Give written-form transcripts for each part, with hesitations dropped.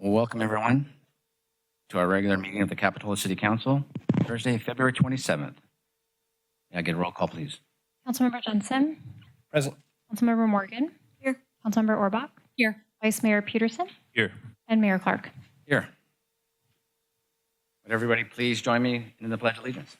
Well, welcome everyone to our regular meeting of the Capitola City Council, Thursday, February 27th. May I get a roll call, please? Councilmember Jensen. Present. Councilmember Morgan. Here. Councilmember Orbach. Here. Vice Mayor Peterson. Here. And Mayor Clark. Here. Would everybody please join me in the Pledge of Allegiance?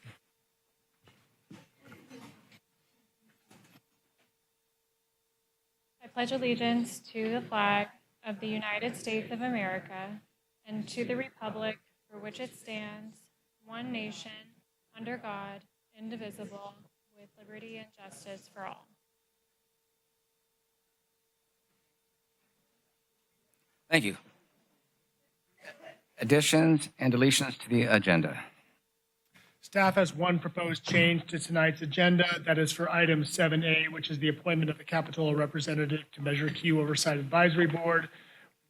I pledge allegiance to the flag of the United States of America and to the republic for which it stands, one nation, under God, indivisible, with liberty and justice for all. Thank you. Additions and deletions to the agenda. Staff has one proposed change to tonight's agenda. That is for item 7A, which is the appointment of the Capitola representative to Measure Q Oversight Advisory Board.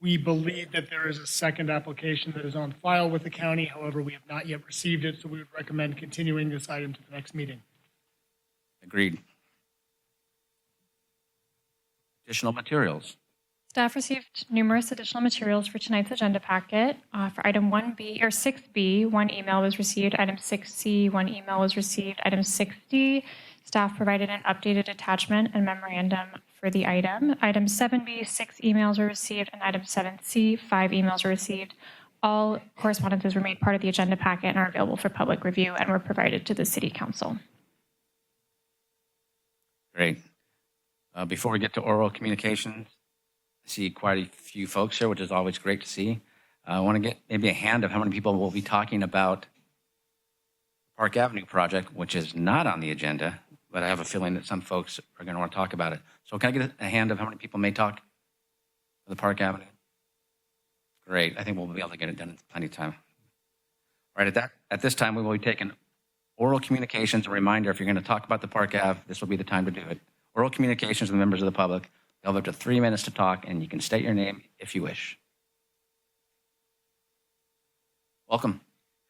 We believe that there is a second application that is on file with the county. However, we have not yet received it, so we would recommend continuing this item to the next meeting. Agreed. Additional materials. Staff received numerous additional materials for tonight's agenda packet. For item 1B or 6B, one email was received. Item 6C, one email was received. Item 6D, staff provided an updated attachment and memorandum for the item. Item 7B, 6 emails were received, and item 7C, 5 emails were received. All correspondences were made part of the agenda packet and are available for public review and were provided to the City Council. Great. Before we get to oral communications, I see quite a few folks here, which is always great to see. I want to get maybe a hand of how many people will be talking about the Park Avenue project, which is not on the agenda, but I have a feeling that some folks are going to want to talk about it. So can I get a hand of how many people may talk for the Park Avenue? Great. I think we'll be able to get it done in plenty of time. All right, at this time, we will be taking oral communications. A reminder, if you're going to talk about the Park Ave, this will be the time to do it. Oral communications with members of the public. You'll have up to 3 minutes to talk, and you can state your name if you wish. Welcome.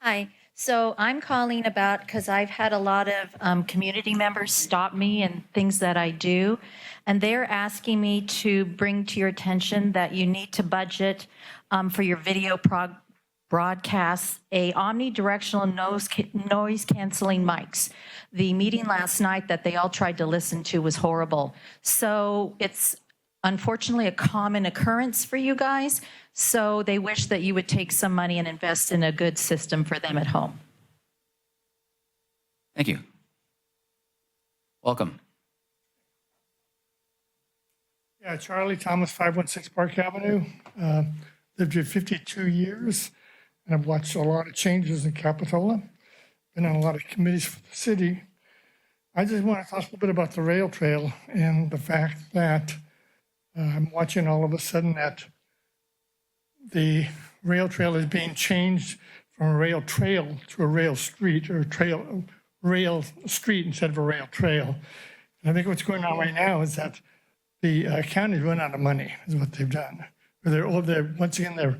Hi. So I'm calling about because I've had a lot of community members stop me and things that I do, and they're asking me to bring to your attention that you need to budget for your video broadcasts a omnidirectional noise canceling mics. The meeting last night that they all tried to listen to was horrible. So it's unfortunately a common occurrence for you guys. So they wish that you would take some money and invest in a good system for them at home. Thank you. Welcome. Yeah, Charlie Thomas, 516 Park Avenue. Lived here 52 years, and I've watched a lot of changes in Capitola. Been on a lot of committees for the city. I just want to talk a little bit about the rail trail and the fact that I'm watching all of a sudden that the rail trail is being changed from a rail trail to a rail street, or rail street instead of a rail trail. And I think what's going on right now is that the county's run out of money, is what they've done. Once again, they're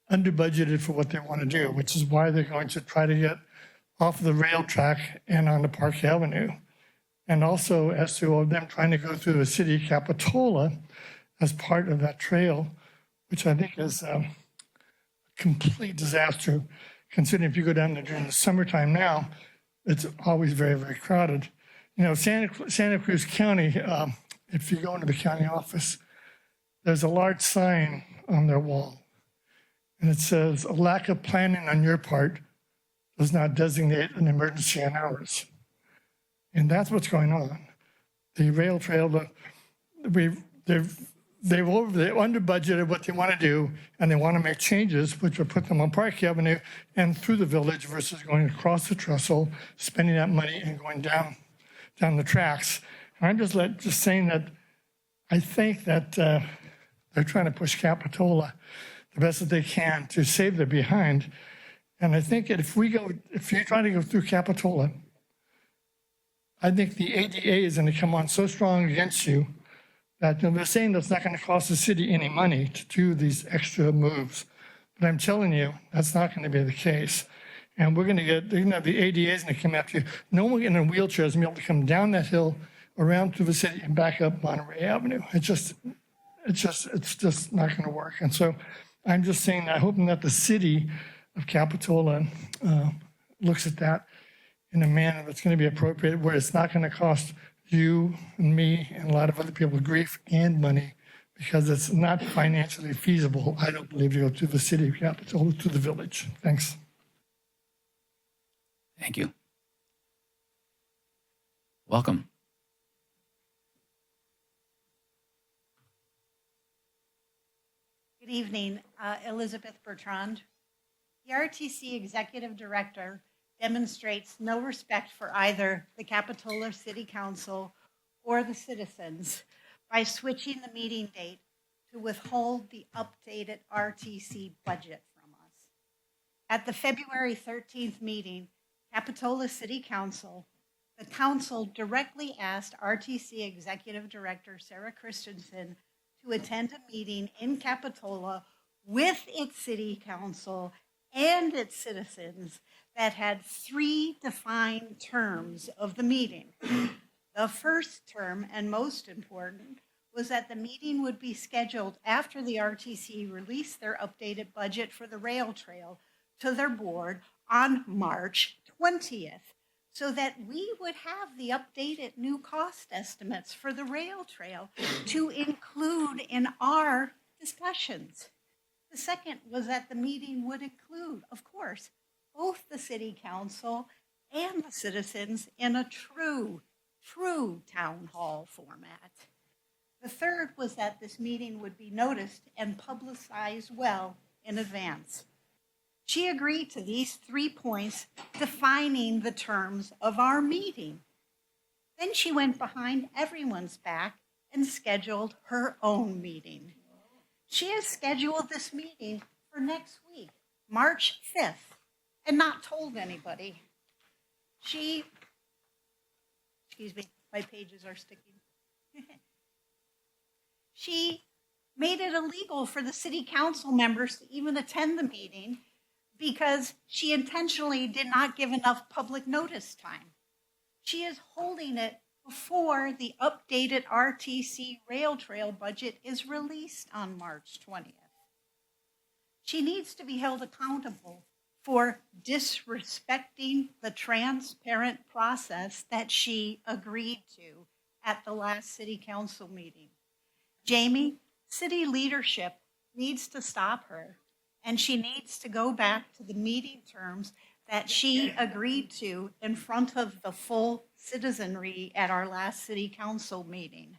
under budgeted for what they want to do, which is why they're going to try to get off the rail track and onto Park Avenue. And also as to them trying to go through the city of Capitola as part of that trail, which I think is a complete disaster, considering if you go down there during the summertime now, it's always very, very crowded. You know, Santa Cruz County, if you go into the county office, there's a large sign on their wall, and it says, "A lack of planning on your part does not designate an emergency on ours." And that's what's going on. The rail trail, they're under budgeted what they want to do, and they want to make changes, which will put them on Park Avenue and through the village versus going across the trestle, spending that money and going down the tracks. And I'm just saying that I think that they're trying to push Capitola the best that they can to save their behind. And I think that if you're trying to go through Capitola, I think the ADA is going to come on so strong against you that they're saying that's not going to cost the city any money to do these extra moves. But I'm telling you, that's not going to be the case. And they're going to have the ADAs going to come after you. No one in a wheelchair is going to be able to come down that hill, around through the city, and back up Monterey Avenue. It's just not going to work. And so I'm just saying, I'm hoping that the city of Capitola looks at that in a manner that's going to be appropriate, where it's not going to cost you and me and a lot of other people grief and money, because it's not financially feasible, I don't believe, to go to the city of Capitola, to the village. Thanks. Thank you. Welcome. Good evening, Elizabeth Bertrand. The RTC Executive Director demonstrates no respect for either the Capitola City Council or the citizens by switching the meeting date to withhold the updated RTC budget from us. At the February 13th meeting, Capitola City Council, the council directly asked RTC Executive Director Sarah Christensen to attend a meeting in Capitola with its city council and its citizens that had 3 defined terms of the meeting. The first term, and most important, was that the meeting would be scheduled after the RTC released their updated budget for the rail trail to their board on March 20th, so that we would have the updated new cost estimates for the rail trail to include in our discussions. The second was that the meeting would include, of course, both the city council and the citizens in a true town hall format. The third was that this meeting would be noticed and publicized well in advance. She agreed to these 3 points defining the terms of our meeting. Then she went behind everyone's back and scheduled her own meeting. She has scheduled this meeting for next week, March 5th, and not told anybody. Excuse me, my pages are sticking. She made it illegal for the city council members to even attend the meeting because she intentionally did not give enough public notice time. She is holding it before the updated RTC rail trail budget is released on March 20th. She needs to be held accountable for disrespecting the transparent process that she agreed to at the last city council meeting. Jamie, city leadership needs to stop her, and she needs to go back to the meeting terms that she agreed to in front of the full citizenry at our last city council meeting.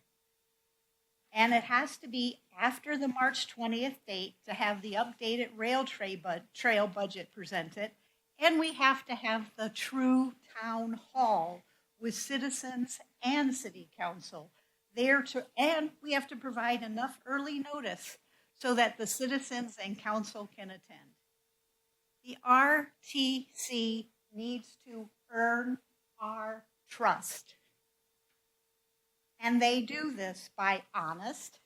And it has to be after the March 20th date to have the updated rail trail budget presented, and we have to have the true town hall with citizens and city council there to, and we have to provide enough early notice so that the citizens and council can attend. The RTC needs to earn our trust. And they do this by honest,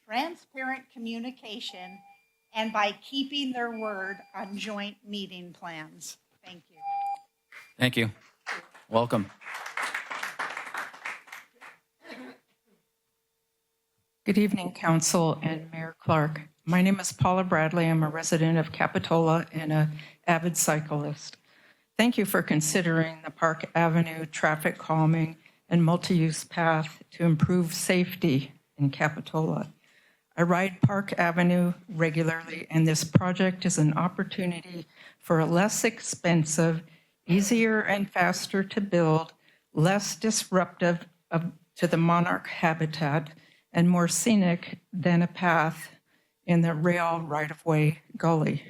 transparent communication and by keeping their word on joint meeting plans. Thank you. Thank you. Welcome. Good evening, Council and Mayor Clark. My name is Paula Bradley. I'm a resident of Capitola and an avid cyclist. Thank you for considering the Park Avenue traffic calming and multi-use path to improve safety in Capitola. I ride Park Avenue regularly, and this project is an opportunity for a less expensive, easier and faster to build, less disruptive to the monarch habitat, and more scenic than a path in the rail right-of-way gully.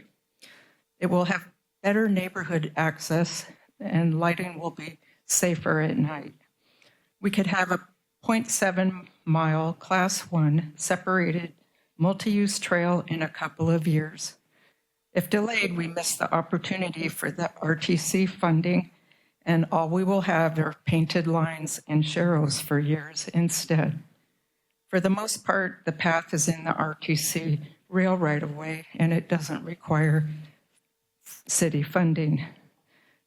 It will have better neighborhood access, and lighting will be safer at night. We could have a 0.7-mile Class 1 separated multi-use trail in a couple of years. If delayed, we miss the opportunity for the RTC funding, and all we will have are painted lines and sharrows for years instead. For the most part, the path is in the RTC rail right-of-way, and it doesn't require city funding.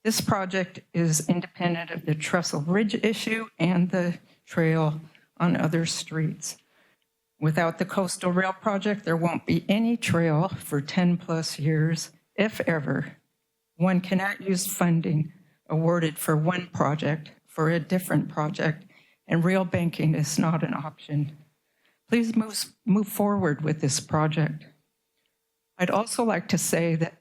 This project is independent of the Trestle Ridge issue and the trail on other streets. Without the Coastal Rail Project, there won't be any trail for 10 plus years, if ever. One cannot use funding awarded for one project for a different project, and real banking is not an option. Please move forward with this project. I'd also like to say that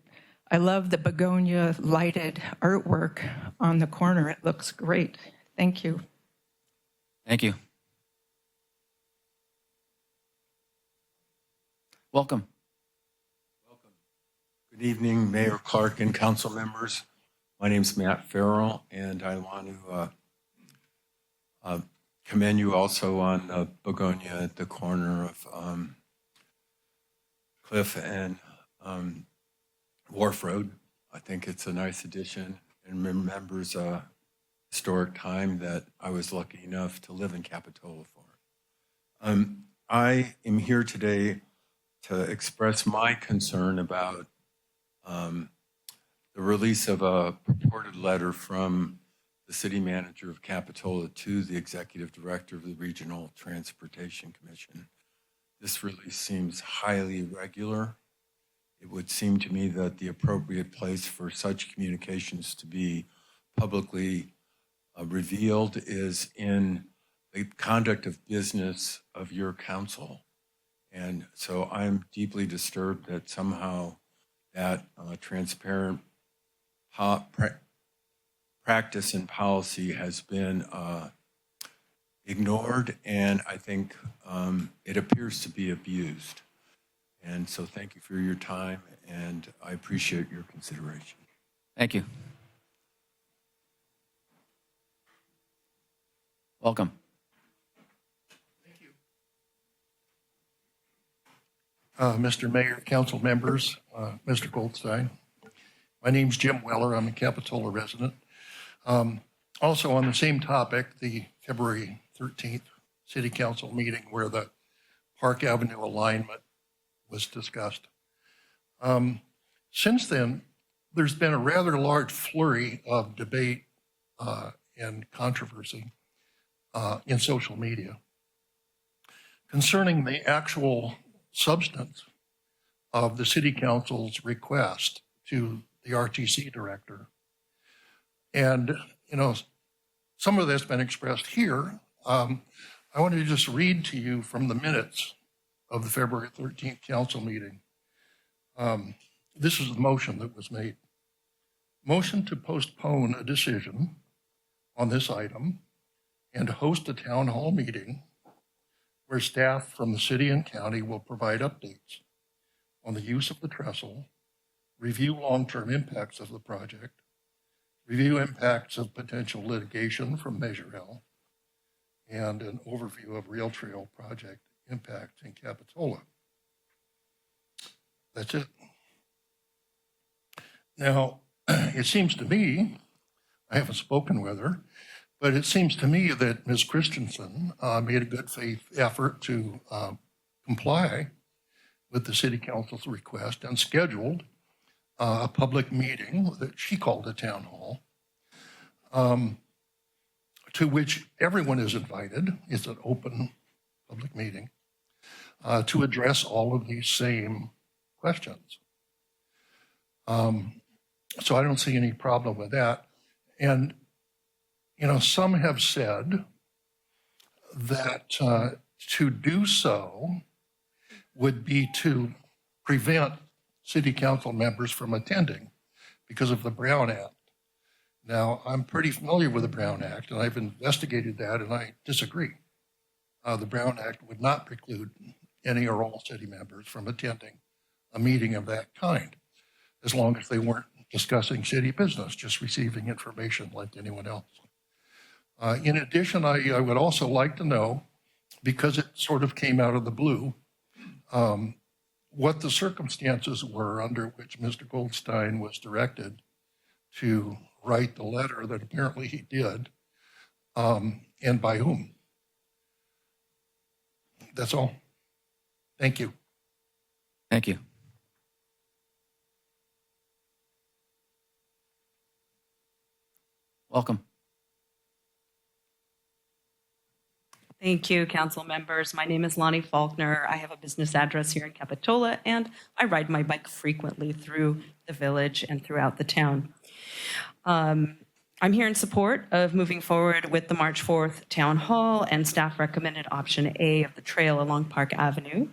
I love the begonia lighted artwork on the corner. It looks great. Thank you. Thank you. Welcome. Good evening, Mayor Clark and council members. My name is Matt Farrell, and I want to commend you also on Begonia at the corner of Cliff and Wharf Road. I think it's a nice addition and remembers a historic time that I was lucky enough to live in Capitola for. I am here today to express my concern about the release of a purported letter from the city manager of Capitola to the executive director of the Regional Transportation Commission. This release seems highly irregular. It would seem to me that the appropriate place for such communications to be publicly revealed is in the conduct of business of your council. And so I'm deeply disturbed that somehow that transparent practice and policy has been ignored, and I think it appears to be abused. And so thank you for your time, and I appreciate your consideration. Thank you. Welcome. Mr. Mayor, council members, Mr. Goldstein. My name's Jim Weller. I'm a Capitola resident. Also on the same topic, the February 13th City Council meeting where the Park Avenue alignment was discussed. Since then, there's been a rather large flurry of debate and controversy in social media concerning the actual substance of the City Council's request to the RTC director. And, you know, some of that's been expressed here. I want to just read to you from the minutes of the February 13th council meeting. This is the motion that was made. Motion to postpone a decision on this item and host a town hall meeting where staff from the city and county will provide updates on the use of the trestle, review long-term impacts of the project, review impacts of potential litigation from Measure L, and an overview of rail trail project impact in Capitola. That's it. Now, it seems to me, I haven't spoken with her, but it seems to me that Ms. Christensen made a good faith effort to comply with the City Council's request and scheduled a public meeting that she called a town hall, to which everyone is invited. It's an open public meeting to address all of these same questions. So I don't see any problem with that. And, you know, some have said that to do so would be to prevent city council members from attending because of the Brown Act. Now, I'm pretty familiar with the Brown Act, and I've investigated that, and I disagree. The Brown Act would not preclude any or all city members from attending a meeting of that kind, as long as they weren't discussing city business, just receiving information like anyone else. In addition, I would also like to know, because it sort of came out of the blue, what the circumstances were under which Mr. Goldstein was directed to write the letter that apparently he did, and by whom. That's all. Thank you. Thank you. Welcome. Thank you, council members. My name is Lonnie Faulkner. I have a business address here in Capitola, and I ride my bike frequently through the village and throughout the town. I'm here in support of moving forward with the March 4th town hall, and staff recommended option A of the trail along Park Avenue.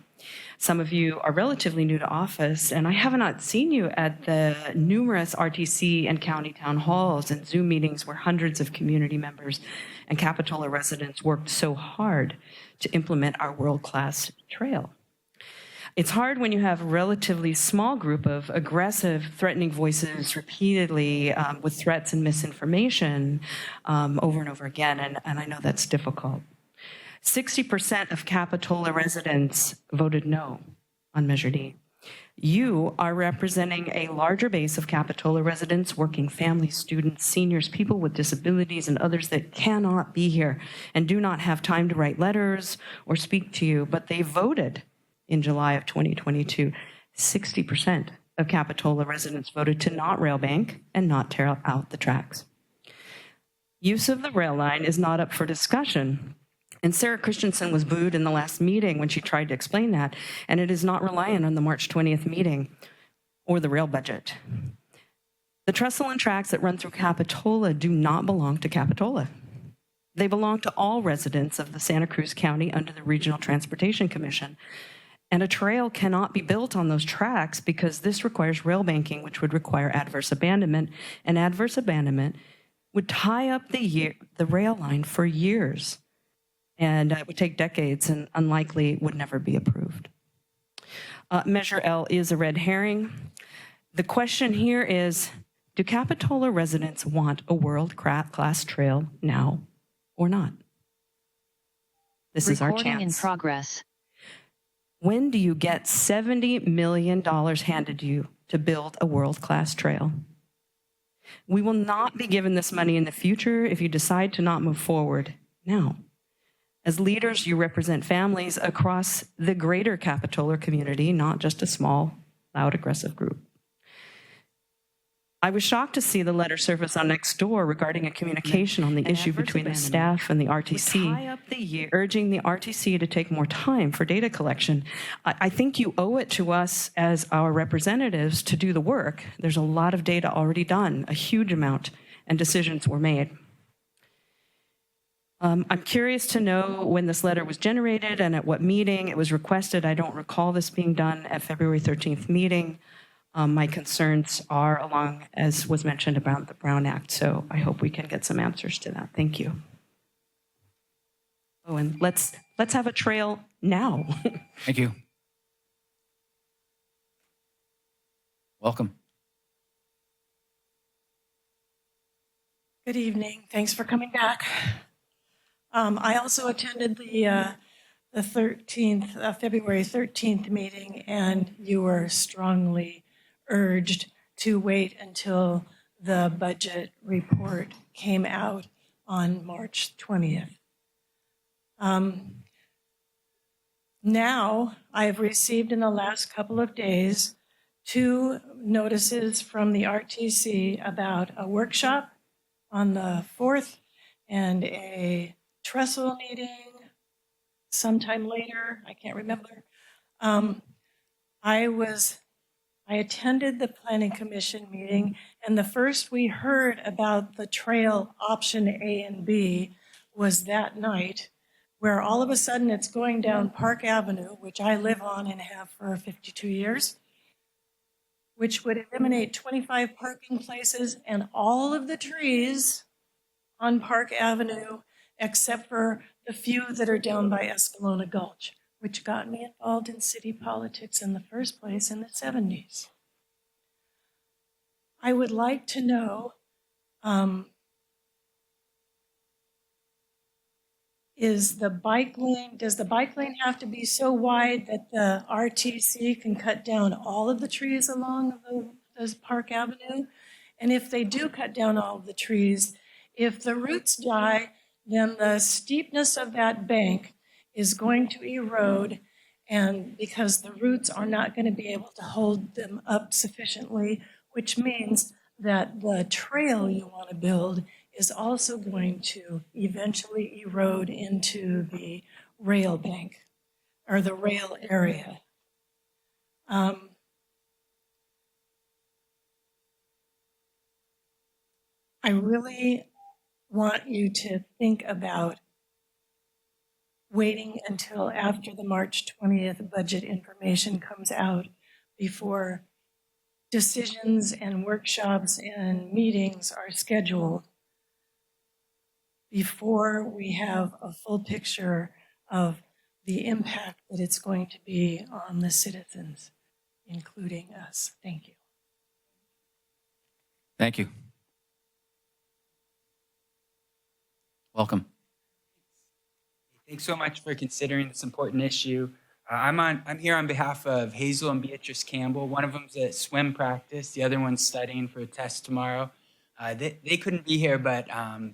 Some of you are relatively new to office, and I have not seen you at the numerous RTC and county town halls and Zoom meetings where hundreds of community members and Capitola residents worked so hard to implement our world-class trail. It's hard when you have a relatively small group of aggressive, threatening voices repeatedly with threats and misinformation over and over again, and I know that's difficult. 60% of Capitola residents voted no on Measure D. You are representing a larger base of Capitola residents, working families, students, seniors, people with disabilities, and others that cannot be here and do not have time to write letters or speak to you, but they voted in July of 2022. 60% of Capitola residents voted to not rail bank and not tear out the tracks. Use of the rail line is not up for discussion. And Sarah Christensen was booed in the last meeting when she tried to explain that, and it is not reliant on the March 20th meeting or the rail budget. The trestle and tracks that run through Capitola do not belong to Capitola. They belong to all residents of the Santa Cruz County under the Regional Transportation Commission. And a trail cannot be built on those tracks because this requires rail banking, which would require adverse abandonment, and adverse abandonment would tie up the rail line for years. And it would take decades and unlikely would never be approved. Measure L is a red herring. The question here is, do Capitola residents want a world-class trail now or not? This is our chance. Recording in progress. When do you get $70 million handed to you to build a world-class trail? We will not be given this money in the future if you decide to not move forward now. As leaders, you represent families across the greater Capitola community, not just a small, loud, aggressive group. I was shocked to see the letter surface on Nextdoor regarding a communication on the issue between the staff and the RTC, urging the RTC to take more time for data collection. I think you owe it to us as our representatives to do the work. There's a lot of data already done, a huge amount, and decisions were made. I'm curious to know when this letter was generated and at what meeting it was requested. I don't recall this being done at February 13th meeting. My concerns are along, as was mentioned, about the Brown Act, so I hope we can get some answers to that. Thank you. Oh, and let's have a trail now. Thank you. Welcome. Good evening. Thanks for coming back. I also attended the 13th, February 13th meeting, and you were strongly urged to wait until the budget report came out on March 20th. Now, I've received in the last couple of days 2 notices from the RTC about a workshop on the 4th and a trestle meeting sometime later. I can't remember. I attended the Planning Commission meeting, and the first we heard about the trail option A and B was that night, where all of a sudden it's going down Park Avenue, which I live on and have for 52 years, which would eliminate 25 parking places and all of the trees on Park Avenue, except for the few that are down by Espelona Gulch, which got me involved in city politics in the first place in the 70s. I would like to know, does the bike lane have to be so wide that the RTC can cut down all of the trees along the Park Avenue? And if they do cut down all of the trees, if the roots die, then the steepness of that bank is going to erode, and because the roots are not going to be able to hold them up sufficiently, which means that the trail you want to build is also going to eventually erode into the rail bank or the rail area. I really want you to think about waiting until after the March 20th budget information comes out before decisions and workshops and meetings are scheduled, before we have a full picture of the impact that it's going to be on the citizens, including us. Thank you. Thank you. Welcome. Thanks so much for considering this important issue. I'm here on behalf of Hazel and Beatrice Campbell. One of them's at swim practice. The other one's studying for a test tomorrow. They couldn't be here, but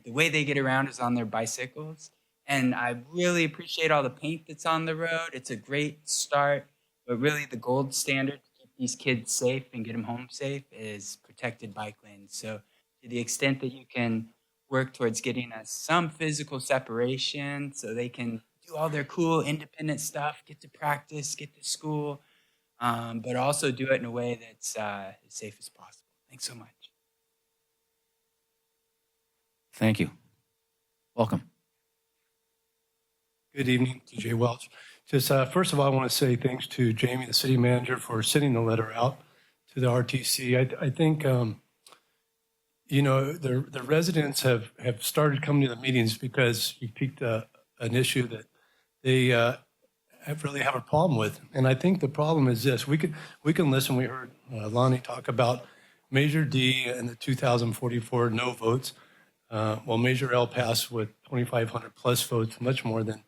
the way they get around is on their bicycles. And I really appreciate all the paint that's on the road. It's a great start, but really the gold standard to keep these kids safe and get them home safe is protected bike lanes. So to the extent that you can work towards getting us some physical separation so they can do all their cool independent stuff, get to practice, get to school, but also do it in a way that's as safe as possible. Thanks so much. Thank you. Welcome. Good evening, DJ Welch. Just first of all, I want to say thanks to Jamie, the city manager, for sending the letter out to the RTC. I think, you know, the residents have started coming to the meetings because you piqued an issue that they really have a problem with. And I think the problem is this. We can listen. We heard Lonnie talk about Measure D and the 2,044 no votes. Well, Measure L passed with 2,500 plus votes, much more than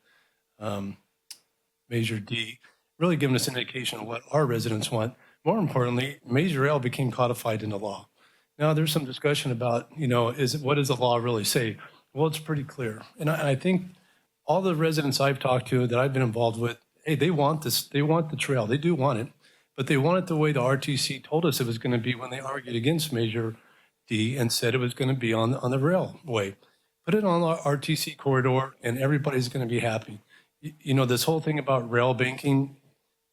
Measure D, really giving us an indication of what our residents want. More importantly, Measure L became codified into law. Now, there's some discussion about, you know, what does the law really say? Well, it's pretty clear. And I think all the residents I've talked to that I've been involved with, hey, they want this. They want the trail. They do want it. But they want it the way the RTC told us it was going to be when they argued against Measure D and said it was going to be on the railway. Put it on the RTC corridor and everybody's going to be happy. You know, this whole thing about rail banking,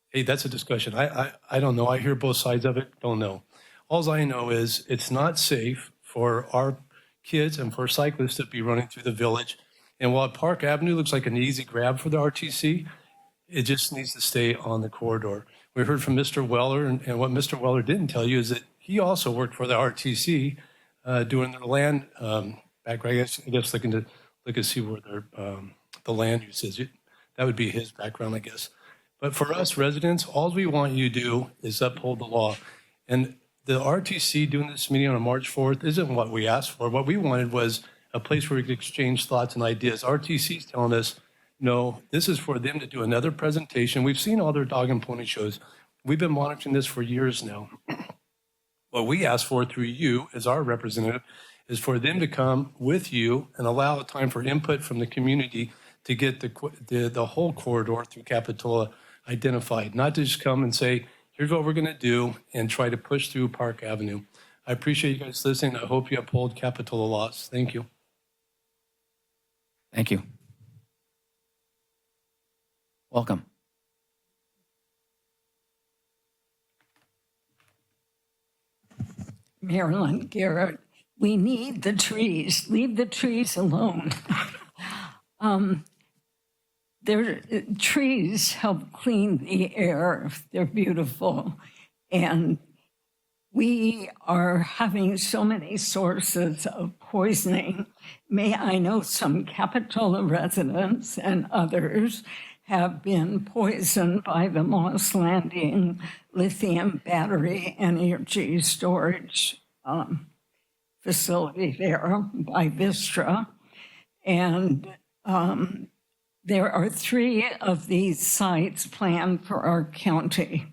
hey, that's a discussion. I don't know. I hear both sides of it. Don't know. All I know is it's not safe for our kids and for cyclists to be running through the village. And while Park Avenue looks like an easy grab for the RTC, it just needs to stay on the corridor. We heard from Mr. Weller, and what Mr. Weller didn't tell you is that he also worked for the RTC doing their land background. I guess looking to look and see where their the land use is. That would be his background, I guess. But for us residents, all we want you to do is uphold the law. And the RTC doing this meeting on March 4th isn't what we asked for. What we wanted was a place where we could exchange thoughts and ideas. RTC's telling us, no, this is for them to do another presentation. We've seen all their dog and pony shows. We've been monitoring this for years now. What we asked for through you as our representative is for them to come with you and allow a time for input from the community to get the whole corridor through Capitola identified, not to just come and say, here's what we're going to do and try to push through Park Avenue. I appreciate you guys listening. I hope you uphold Capitola laws. Thank you. Thank you. Welcome. Marilyn Garrett, we need the trees. Leave the trees alone. Trees help clean the air. They're beautiful. And we are having so many sources of poisoning. I know some Capitola residents and others have been poisoned by the Moss Landing lithium battery energy storage facility there by Vistra. And there are 3 of these sites planned for our county,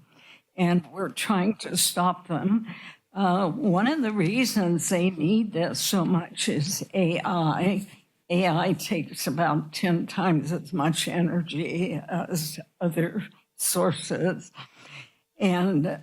and we're trying to stop them. One of the reasons they need this so much is AI. AI takes about 10 times as much energy as other sources. And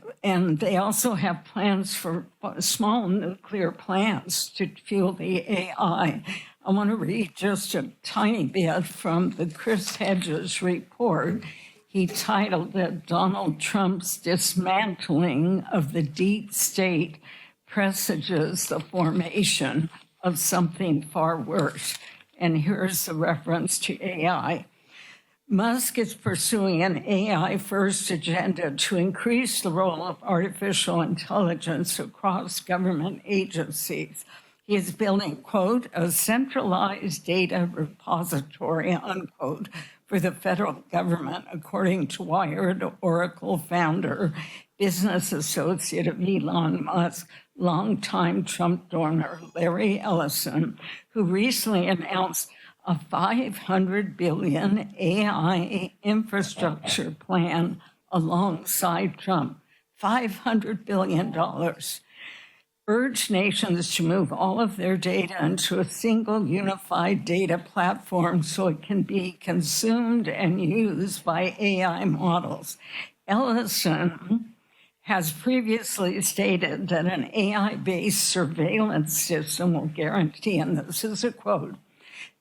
they also have plans for small nuclear plants to fuel the AI. I want to read just a tiny bit from the Chris Hedges report. He titled it Donald Trump's Dismantling of the Deep State Presages the Formation of Something Far Worse. And here's the reference to AI. Musk is pursuing an AI-first agenda to increase the role of artificial intelligence across government agencies. He is building, quote, a centralized data repository, unquote, for the federal government, according to Wired Oracle founder, business associate of Elon Musk, longtime Trump donor Larry Ellison, who recently announced a $500 billion AI infrastructure plan alongside Trump. $500 billion. Urged nations to move all of their data into a single unified data platform so it can be consumed and used by AI models. Ellison has previously stated that an AI-based surveillance system will guarantee, and this is a quote,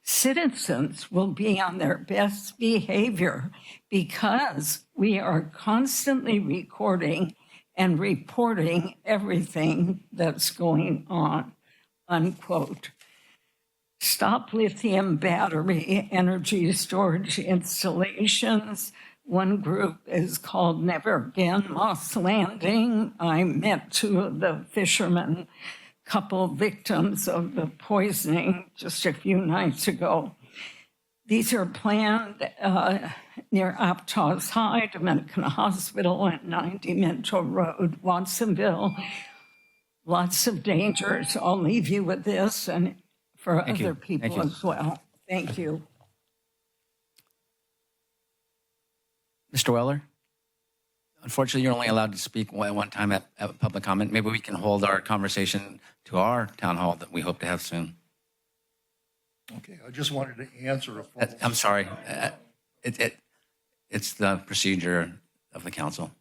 citizens will be on their best behavior because we are constantly recording and reporting everything that's going on, unquote. Stop lithium battery energy storage installations. One group is called Never Again Moss Landing. I met two of the fishermen, couple victims of the poisoning just a few nights ago. These are planned near Aptos High, Dominican Hospital, and 90 Minto Road, Watsonville. Lots of dangers. I'll leave you with this and for other people as well. Thank you. Mr. Weller? Unfortunately, you're only allowed to speak one time at public comment. Maybe we can hold our conversation to our town hall that we hope to have soon. Okay, I just wanted to answer a false. I'm sorry. It's the procedure of the council.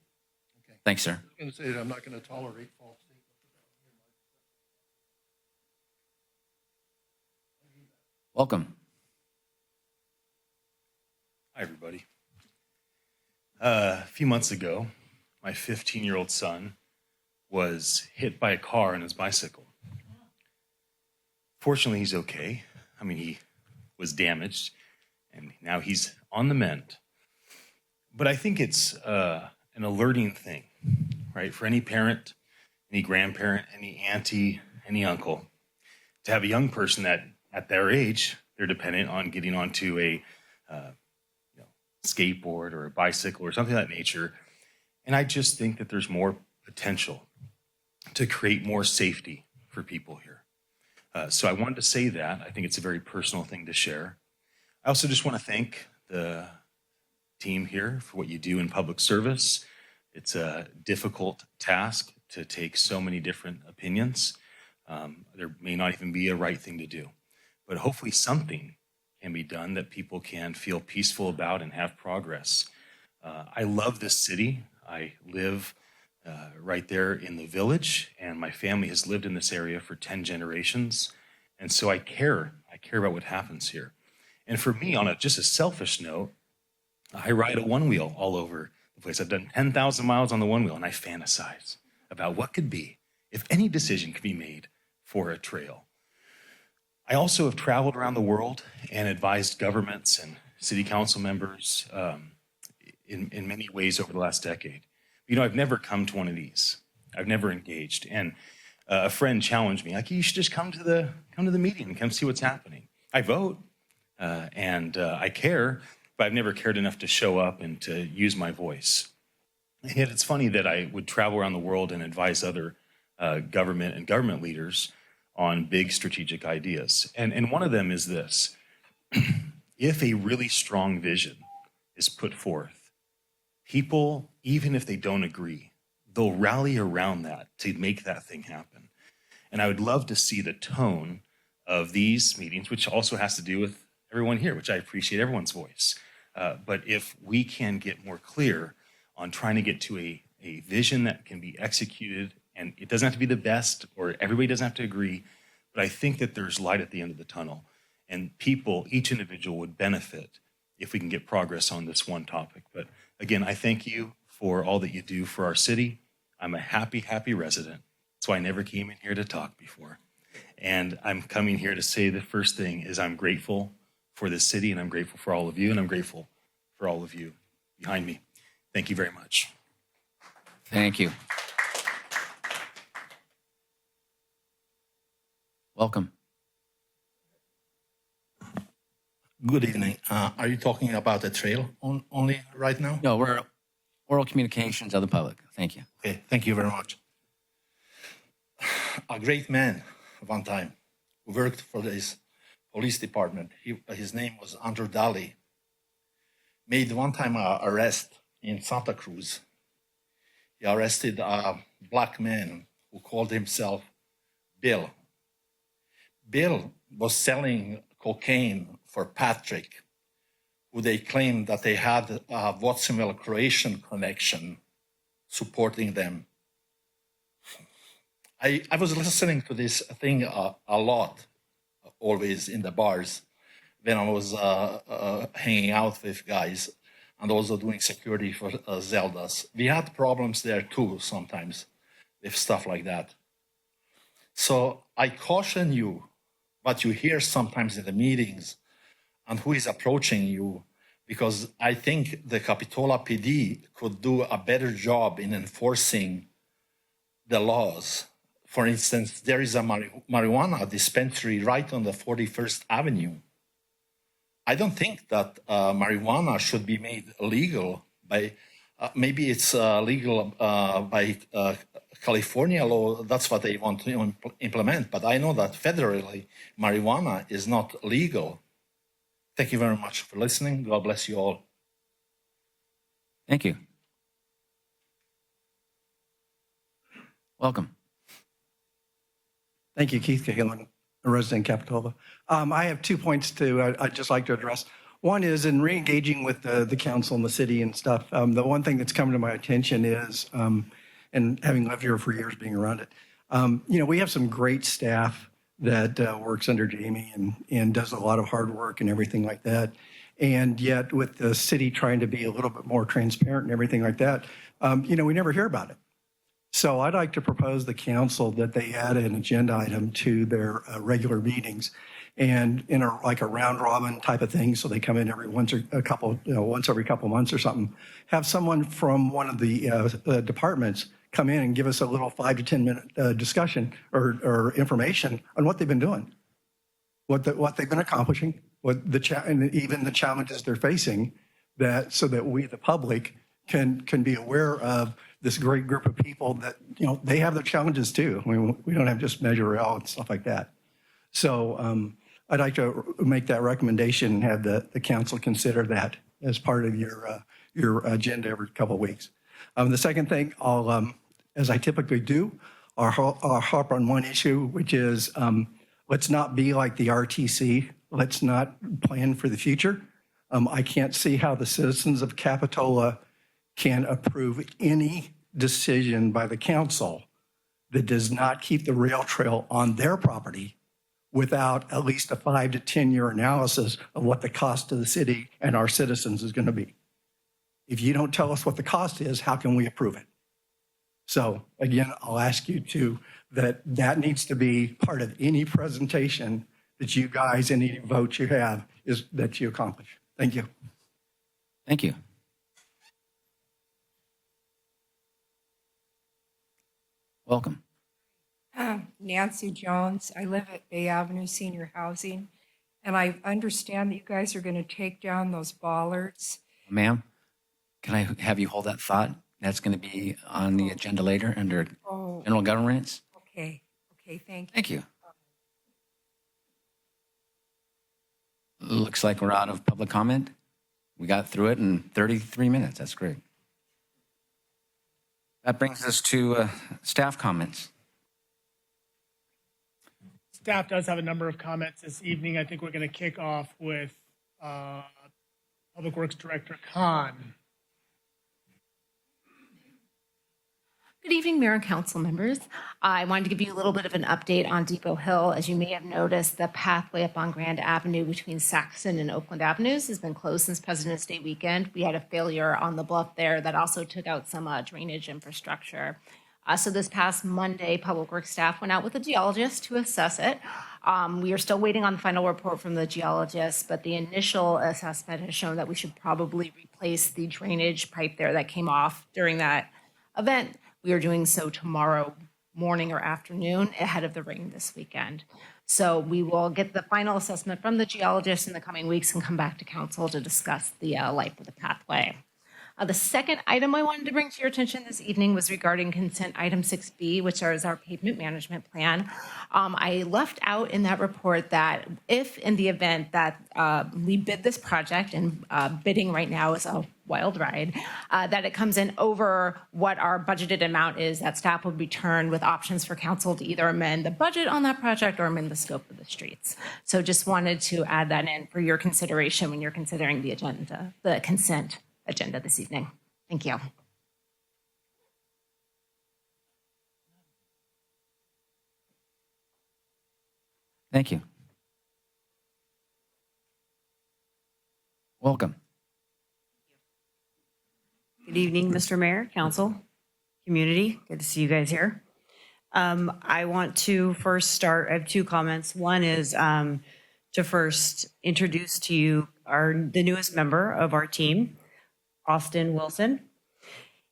Okay. Thanks, sir. I was going to say that I'm not going to tolerate false statements. Welcome. Hi, everybody. A few months ago, my 15-year-old son was hit by a car on his bicycle. Fortunately, he's okay. I mean, he was damaged, and now he's on the mend. But I think it's an alerting thing, right? For any parent, any grandparent, any auntie, any uncle, to have a young person that at their age, they're dependent on getting onto a skateboard or a bicycle or something of that nature. And I just think that there's more potential to create more safety for people here. So I wanted to say that. I think it's a very personal thing to share. I also just want to thank the team here for what you do in public service. It's a difficult task to take so many different opinions. There may not even be a right thing to do, but hopefully something can be done that people can feel peaceful about and have progress. I love this city. I live right there in the village, and my family has lived in this area for 10 generations. And so I care about what happens here. And for me, on just a selfish note, I ride a one wheel all over the place. I've done 10,000 miles on the one wheel, and I fantasize about what could be if any decision could be made for a trail. I also have traveled around the world and advised governments and city council members in many ways over the last decade. You know, I've never come to one of these. I've never engaged. And a friend challenged me, like, you should just come to the meeting and come see what's happening. I vote and I care, but I've never cared enough to show up and to use my voice. And yet it's funny that I would travel around the world and advise other government and government leaders on big strategic ideas. And one of them is this. If a really strong vision is put forth, people, even if they don't agree, they'll rally around that to make that thing happen. And I would love to see the tone of these meetings, which also has to do with everyone here, which I appreciate everyone's voice. But if we can get more clear on trying to get to a vision that can be executed, and it doesn't have to be the best or everybody doesn't have to agree, but I think that there's light at the end of the tunnel, and people, each individual would benefit if we can get progress on this one topic. But again, I thank you for all that you do for our city. I'm a happy, happy resident. That's why I never came in here to talk before. And I'm coming here to say the first thing is I'm grateful for this city, and I'm grateful for all of you, and I'm grateful for all of you behind me. Thank you very much. Thank you. Welcome. Good evening. Are you talking about the trail only right now? No, we're oral communications of the public. Thank you. Okay, thank you very much. A great man one time who worked for this police department, his name was Andrew Daly, made one time an arrest in Santa Cruz. He arrested a black man who called himself Bill. Bill was selling cocaine for Patrick, who they claimed that they had a Watsonville Croatian connection supporting them. I was listening to this thing a lot, always in the bars, when I was hanging out with guys and also doing security for Zeldas. We had problems there too sometimes with stuff like that. So I caution you what you hear sometimes in the meetings and who is approaching you, because I think the Capitola PD could do a better job in enforcing the laws. For instance, there is a marijuana dispensary right on the 41st Avenue. I don't think that marijuana should be made legal by, maybe it's legal by California law. That's what they want to implement. But I know that federally, marijuana is not legal. Thank you very much for listening. God bless you all. Thank you. Welcome. Thank you, Keith Cahill, a resident in Capitola. I have 2 points I'd just like to address. One is in re-engaging with the council and the city and stuff. The one thing that's come to my attention is, and having lived here for years, being around it, we have some great staff that works under Jamie and does a lot of hard work and everything like that. And yet with the city trying to be a little bit more transparent and everything like that, we never hear about it. So I'd like to propose the council that they add an agenda item to their regular meetings, and in like a round robin type of thing. So they come in once every couple months or something. Have someone from one of the departments come in and give us a little 5 to 10 minute discussion or information on what they've been doing, what they've been accomplishing, and even the challenges they're facing, so that we, the public, can be aware of this great group of people that, they have their challenges too. I mean, we don't have just Measure L and stuff like that. So I'd like to make that recommendation and have the council consider that as part of your agenda every couple of weeks. The second thing, I'll, as I typically do, I'll harp on one issue, which is let's not be like the RTC. Let's not plan for the future. I can't see how the citizens of Capitola can approve any decision by the council that does not keep the rail trail on their property without at least a 5 to 10 year analysis of what the cost to the city and our citizens is going to be. If you don't tell us what the cost is, how can we approve it? So again, I'll ask you that needs to be part of any presentation that you guys, any vote you have, is that you accomplish. Thank you. Thank you. Welcome. Nancy Jones. I live at Bay Avenue Senior Housing, and I understand that you guys are going to take down those bollards. Ma'am, can I have you hold that thought? That's going to be on the agenda later under general governance. Okay, thank you. Thank you. Looks like we're out of public comment. We got through it in 33 minutes. That's great. That brings us to staff comments. Staff does have a number of comments this evening. I think we're going to kick off with Public Works Director Khan. Good evening, Mayor and Council members. I wanted to give you a little bit of an update on Depot Hill. As you may have noticed, the pathway up on Grand Avenue between Saxon and Oakland Avenues has been closed since President's Day weekend. We had a failure on the bluff there that also took out some drainage infrastructure. So this past Monday, Public Works staff went out with a geologist to assess it. We are still waiting on the final report from the geologist, but the initial assessment has shown that we should probably replace the drainage pipe there that came off during that event. We are doing so tomorrow morning or afternoon ahead of the rain this weekend. So we will get the final assessment from the geologist in the coming weeks and come back to council to discuss the life of the pathway. The second item I wanted to bring to your attention this evening was regarding consent item 6B, which is our pavement management plan. I left out in that report that if in the event that we bid this project, and bidding right now is a wild ride, that it comes in over what our budgeted amount is, that staff would return with options for council to either amend the budget on that project or amend the scope of the streets. So just wanted to add that in for your consideration when you're considering the agenda, the consent agenda this evening. Thank you. Thank you. Welcome. Good evening, Mr. Mayor, Council, community. Good to see you guys here. I want to first start, I have two comments. One is to first introduce to you the newest member of our team, Austin Wilson.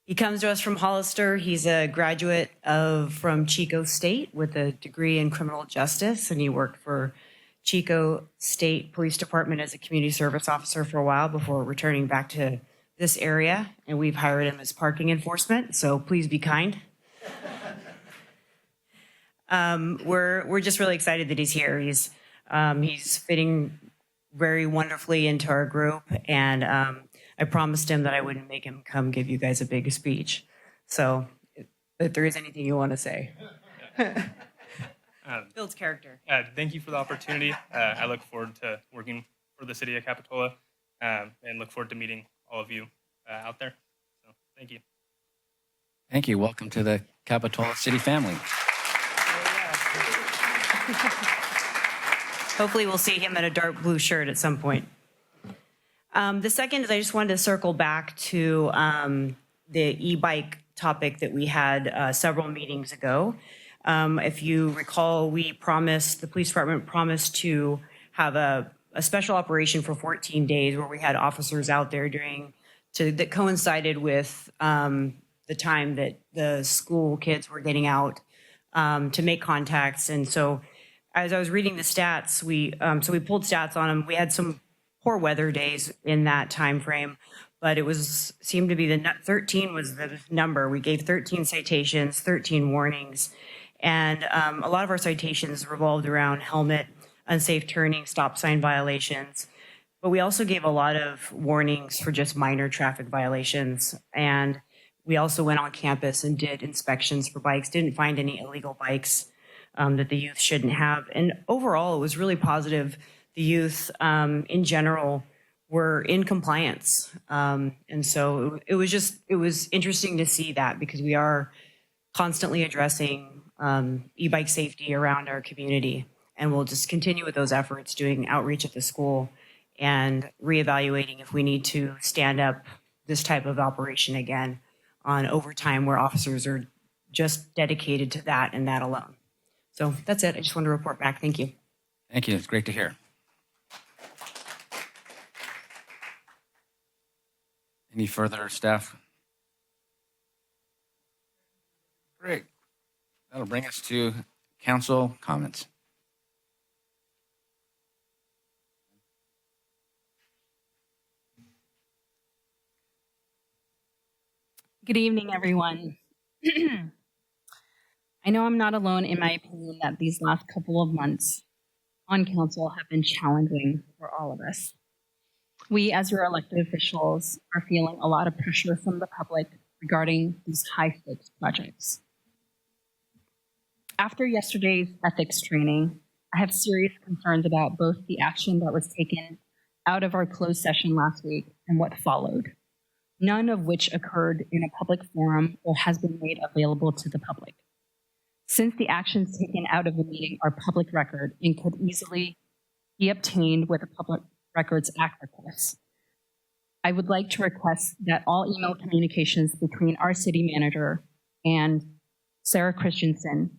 He comes to us from Hollister. He's a graduate from Chico State with a degree in criminal justice, and he worked for Chico State Police Department as a community service officer for a while before returning back to this area, and we've hired him as parking enforcement, so please be kind. We're just really excited that he's here. He's fitting very wonderfully into our group, and I promised him that I wouldn't make him come give you guys a big speech. So if there is anything you want to say. Builds character. Thank you for the opportunity. I look forward to working for the city of Capitola and look forward to meeting all of you out there. So thank you. Thank you. Welcome to the Capitola City family. Hopefully we'll see him in a dark blue shirt at some point. The second is I just wanted to circle back to the e-bike topic that we had several meetings ago. If you recall, the police department promised to have a special operation for 14 days where we had officers out there that coincided with the time that the school kids were getting out to make contacts. And so as I was reading the stats, we pulled stats on them. We had some poor weather days in that time frame, but seemed to be 13 was the number. We gave 13 citations, 13 warnings, and a lot of our citations revolved around helmet, unsafe turning, stop sign violations. But we also gave a lot of warnings for just minor traffic violations. And we also went on campus and did inspections for bikes, didn't find any illegal bikes that the youth shouldn't have. And overall, it was really positive. The youth in general were in compliance. And so it was interesting to see that because we are constantly addressing e-bike safety around our community. And we'll just continue with those efforts, doing outreach at the school and reevaluating if we need to stand up this type of operation again on overtime where officers are just dedicated to that and that alone. So that's it. I just wanted to report back. Thank you. Thank you. It's great to hear. Any further staff? Great. That'll bring us to council comments. Good evening, everyone. I know I'm not alone in my opinion that these last couple of months on council have been challenging for all of us. We, as your elected officials, are feeling a lot of pressure from the public regarding these high-stakes projects. After yesterday's ethics training, I have serious concerns about both the action that was taken out of our closed session last week and what followed. none of which occurred in a public forum or has been made available to the public. Since the actions taken out of the meeting are public record and could easily be obtained with a Public Records Act request, I would like to request that all email communications between our city manager and Sarah Christensen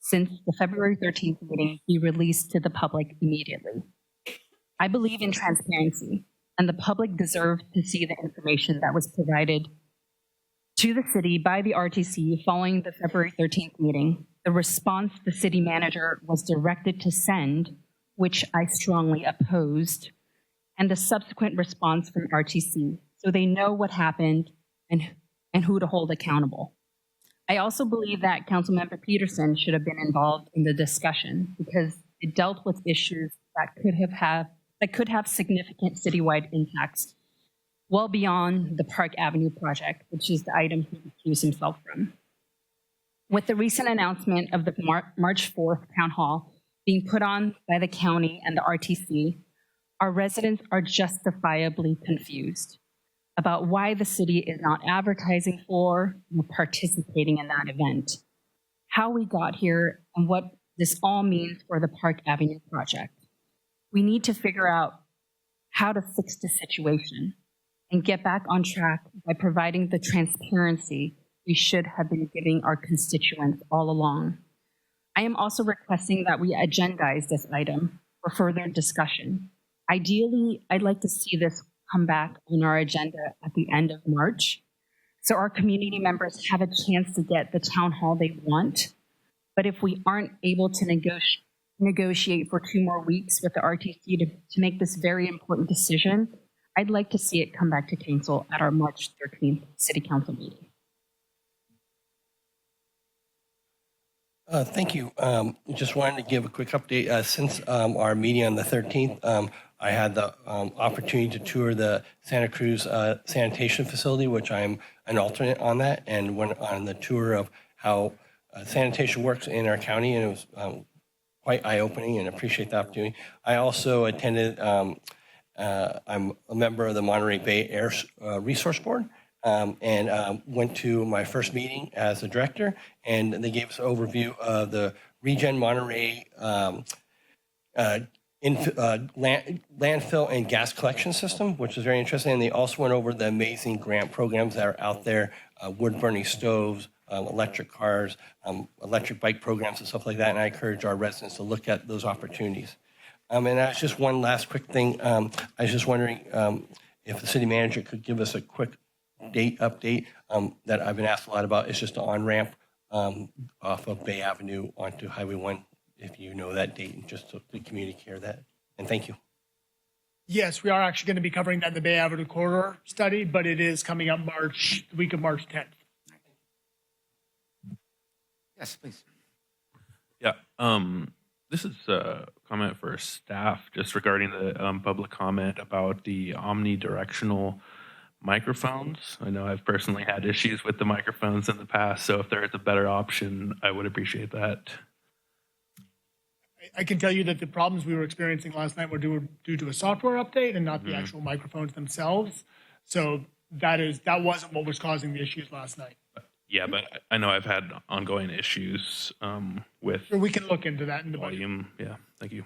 since the February 13th meeting be released to the public immediately. I believe in transparency, and the public deserves to see the information that was provided to the city by the RTC following the February 13th meeting. The response the city manager was directed to send, which I strongly opposed, and the subsequent response from RTC, so they know what happened and who to hold accountable. I also believe that Councilmember Peterson should have been involved in the discussion because it dealt with issues that could have significant citywide impacts well beyond the Park Avenue project, which is the item he recused himself from. With the recent announcement of the March 4th town hall being put on by the county and the RTC, our residents are justifiably confused about why the city is not advertising for or participating in that event, how we got here, and what this all means for the Park Avenue project. We need to figure out how to fix the situation and get back on track by providing the transparency we should have been giving our constituents all along. I am also requesting that we agendize this item for further discussion. Ideally, I'd like to see this come back on our agenda at the end of March, so our community members have a chance to get the town hall they want. But if we aren't able to negotiate for 2 more weeks with the RTC to make this very important decision, I'd like to see it come back to council at our March 13th city council meeting. Thank you. Just wanted to give a quick update. Since our meeting on the 13th, I had the opportunity to tour the Santa Cruz sanitation facility, which I'm an alternate on that, and went on the tour of how sanitation works in our county, and it was quite eye-opening, and appreciate the opportunity. I also attended, I'm a member of the Monterey Bay Air Resource Board, and went to my first meeting as a director, and they gave us an overview of the Regen Monterey landfill and gas collection system, which is very interesting. And they also went over the amazing grant programs that are out there, wood-burning stoves, electric cars, electric bike programs and stuff like that. And I encourage our residents to look at those opportunities. And that's just one last quick thing. I was just wondering if the city manager could give us a quick date update that I've been asked a lot about. It's just the on-ramp off of Bay Avenue onto Highway 1, if you know that date, and just to communicate that. And thank you. Yes, we are actually going to be covering that in the Bay Avenue corridor study, but it is coming up the week of March 10th. Yes, please. Yeah, this is a comment for staff just regarding the public comment about the omnidirectional microphones. I know I've personally had issues with the microphones in the past, so if there is a better option, I would appreciate that. I can tell you that the problems we were experiencing last night were due to a software update and not the actual microphones themselves. So that wasn't what was causing the issues last night. Yeah, but I know I've had ongoing issues with Sure, we can look into that in the budget. volume. Yeah, thank you.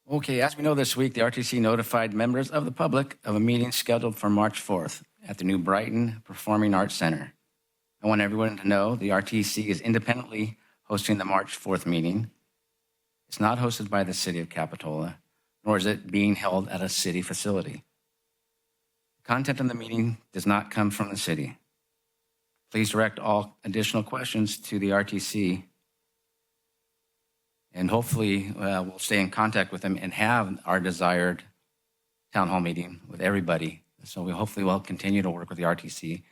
Okay, as we know, this week, the RTC notified members of the public of a meeting scheduled for March 4th at the new Brighton Performing Arts Center. I want everyone to know the RTC is independently hosting the March 4th meeting. It's not hosted by the city of Capitola, nor is it being held at a city facility. The content of the meeting does not come from the city. Please direct all additional questions to the RTC, and hopefully we'll stay in contact with them and have our desired town hall meeting with everybody. So we hopefully will continue to work with the RTC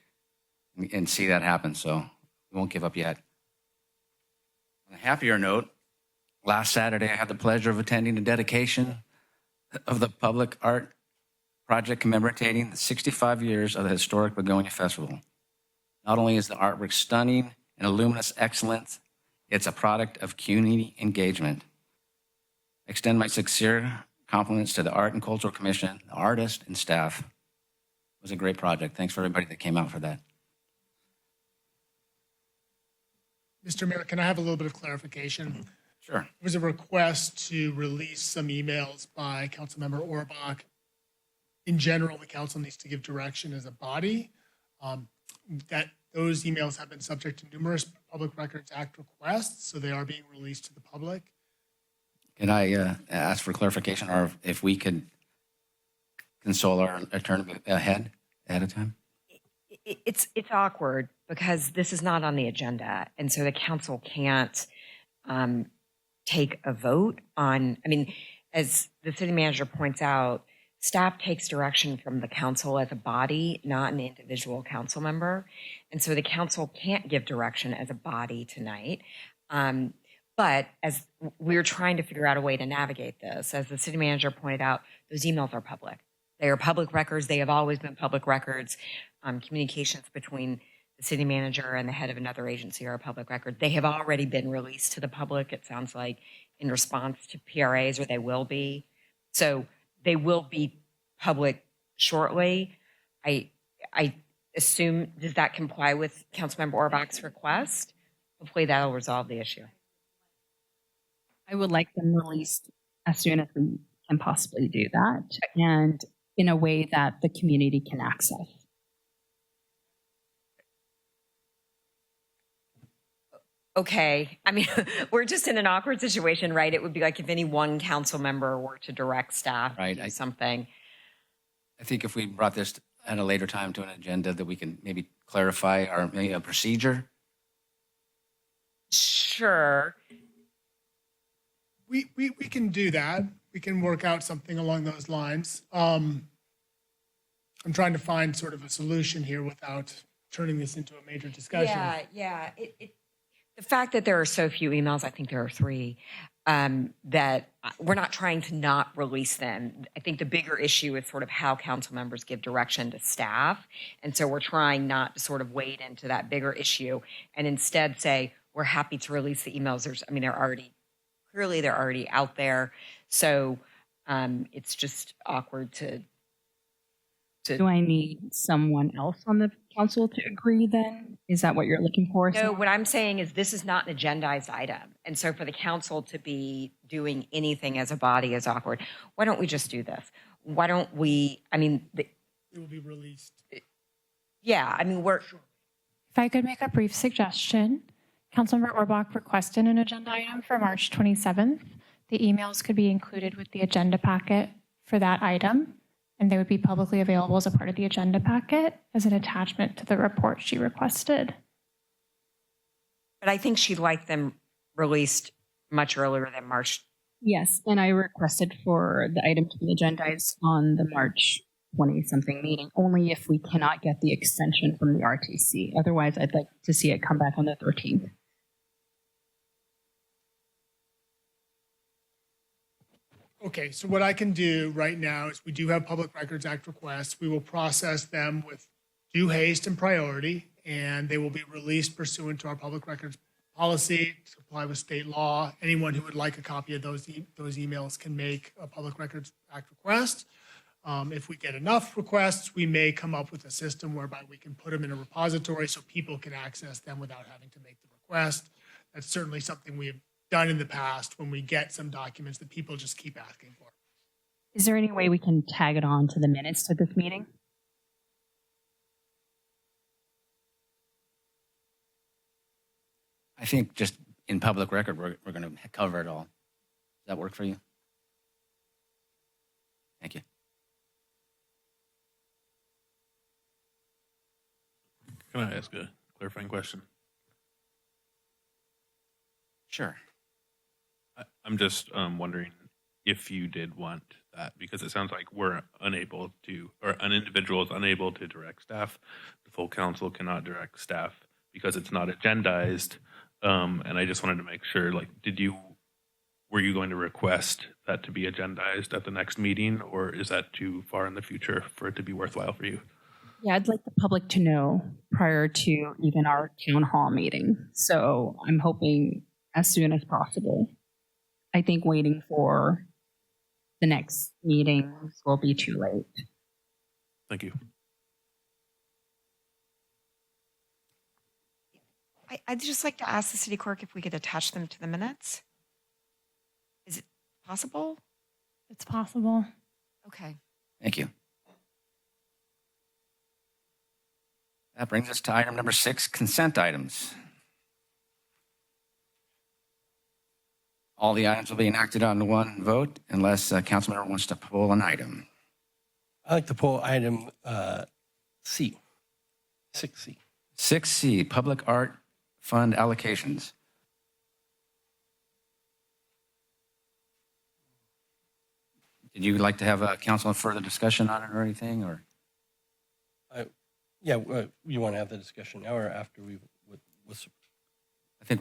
and see that happen. So we won't give up yet. On a happier note, last Saturday I had the pleasure of attending the dedication of the public art project commemorating the 65 years of the historic Begonia Festival. Not only is the artwork stunning and a luminous excellence, it's a product of community engagement. I extend my sincere compliments to the Art and Cultural Commission, the artist, and staff. It was a great project. Thanks for everybody that came out for that. Mr. Mayor, can I have a little bit of clarification? Sure. There was a request to release some emails by Councilmember Orbach. In general, the council needs to give direction as a body. That those emails have been subject to numerous Public Records Act requests, so they are being released to the public. Can I ask for clarification, or if we could console our attorney ahead of time? It's awkward because this is not on the agenda, and so the council can't take a vote on. I mean, as the city manager points out, staff takes direction from the council as a body, not an individual council member, and so the council can't give direction as a body tonight. But as we're trying to figure out a way to navigate this, as the city manager pointed out, those emails are public. They are public records. They have always been public records. Communications between the city manager and the head of another agency are a public record. They have already been released to the public, it sounds like, in response to PRAs, or they will be. So they will be public shortly. I assume, does that comply with Councilmember Orbach's request? Hopefully that'll resolve the issue. I would like them released as soon as we can possibly do that, and in a way that the community can access. Okay. I mean, we're just in an awkward situation, right? It would be like if any one council member were to direct staff to do something. I think if we brought this at a later time to an agenda, that we can maybe clarify our procedure. Sure. We can do that. We can work out something along those lines. I'm trying to find sort of a solution here without turning this into a major discussion. Yeah. The fact that there are so few emails, I think there are 3, that we're not trying to not release them. I think the bigger issue is sort of how council members give direction to staff. And so we're trying not to sort of wade into that bigger issue and instead say, we're happy to release the emails. They're already out there. So it's just awkward to. Do I need someone else on the council to agree then? Is that what you're looking for? No, what I'm saying is this is not an agendized item. And so for the council to be doing anything as a body is awkward. Why don't we just do this? Why don't we, it will be released. Yeah, we're. If I could make a brief suggestion, Councilmember Orbach requested an agenda item for March 27th. The emails could be included with the agenda packet for that item, and they would be publicly available as a part of the agenda packet as an attachment to the report she requested. But I think she'd like them released much earlier than March. Yes, and I requested for the item to be agendized on the March 20-something meeting, only if we cannot get the extension from the RTC. Otherwise, I'd like to see it come back on the 13th. Okay, so what I can do right now is we do have Public Records Act requests. We will process them with due haste and priority, and they will be released pursuant to our public records policy to comply with state law. Anyone who would like a copy of those emails can make a Public Records Act request. If we get enough requests, we may come up with a system whereby we can put them in a repository so people can access them without having to make the request. That's certainly something we have done in the past when we get some documents that people just keep asking for. Is there any way we can tag it on to the minutes to this meeting? I think just in public record, we're going to cover it all. Does that work for you? Thank you. Can I ask a clarifying question? Sure. I'm just wondering if you did want that, because it sounds like we're unable to, or an individual is unable to direct staff. The full council cannot direct staff because it's not agendized. And I just wanted to make sure, were you going to request that to be agendized at the next meeting, or is that too far in the future for it to be worthwhile for you? Yeah, I'd like the public to know prior to even our town hall meeting. So I'm hoping as soon as possible. I think waiting for the next meetings will be too late. Thank you. I'd just like to ask the city clerk if we could attach them to the minutes. Is it possible? It's possible. Okay. Thank you. That brings us to item number 6, consent items. All the items will be enacted on one vote unless a council member wants to pull an item. I'd like to pull item C, 6C. 6C, Public Art Fund Allocations. Did you like to have a council further discussion on it or anything, or? Yeah, you want to have the discussion now or after we?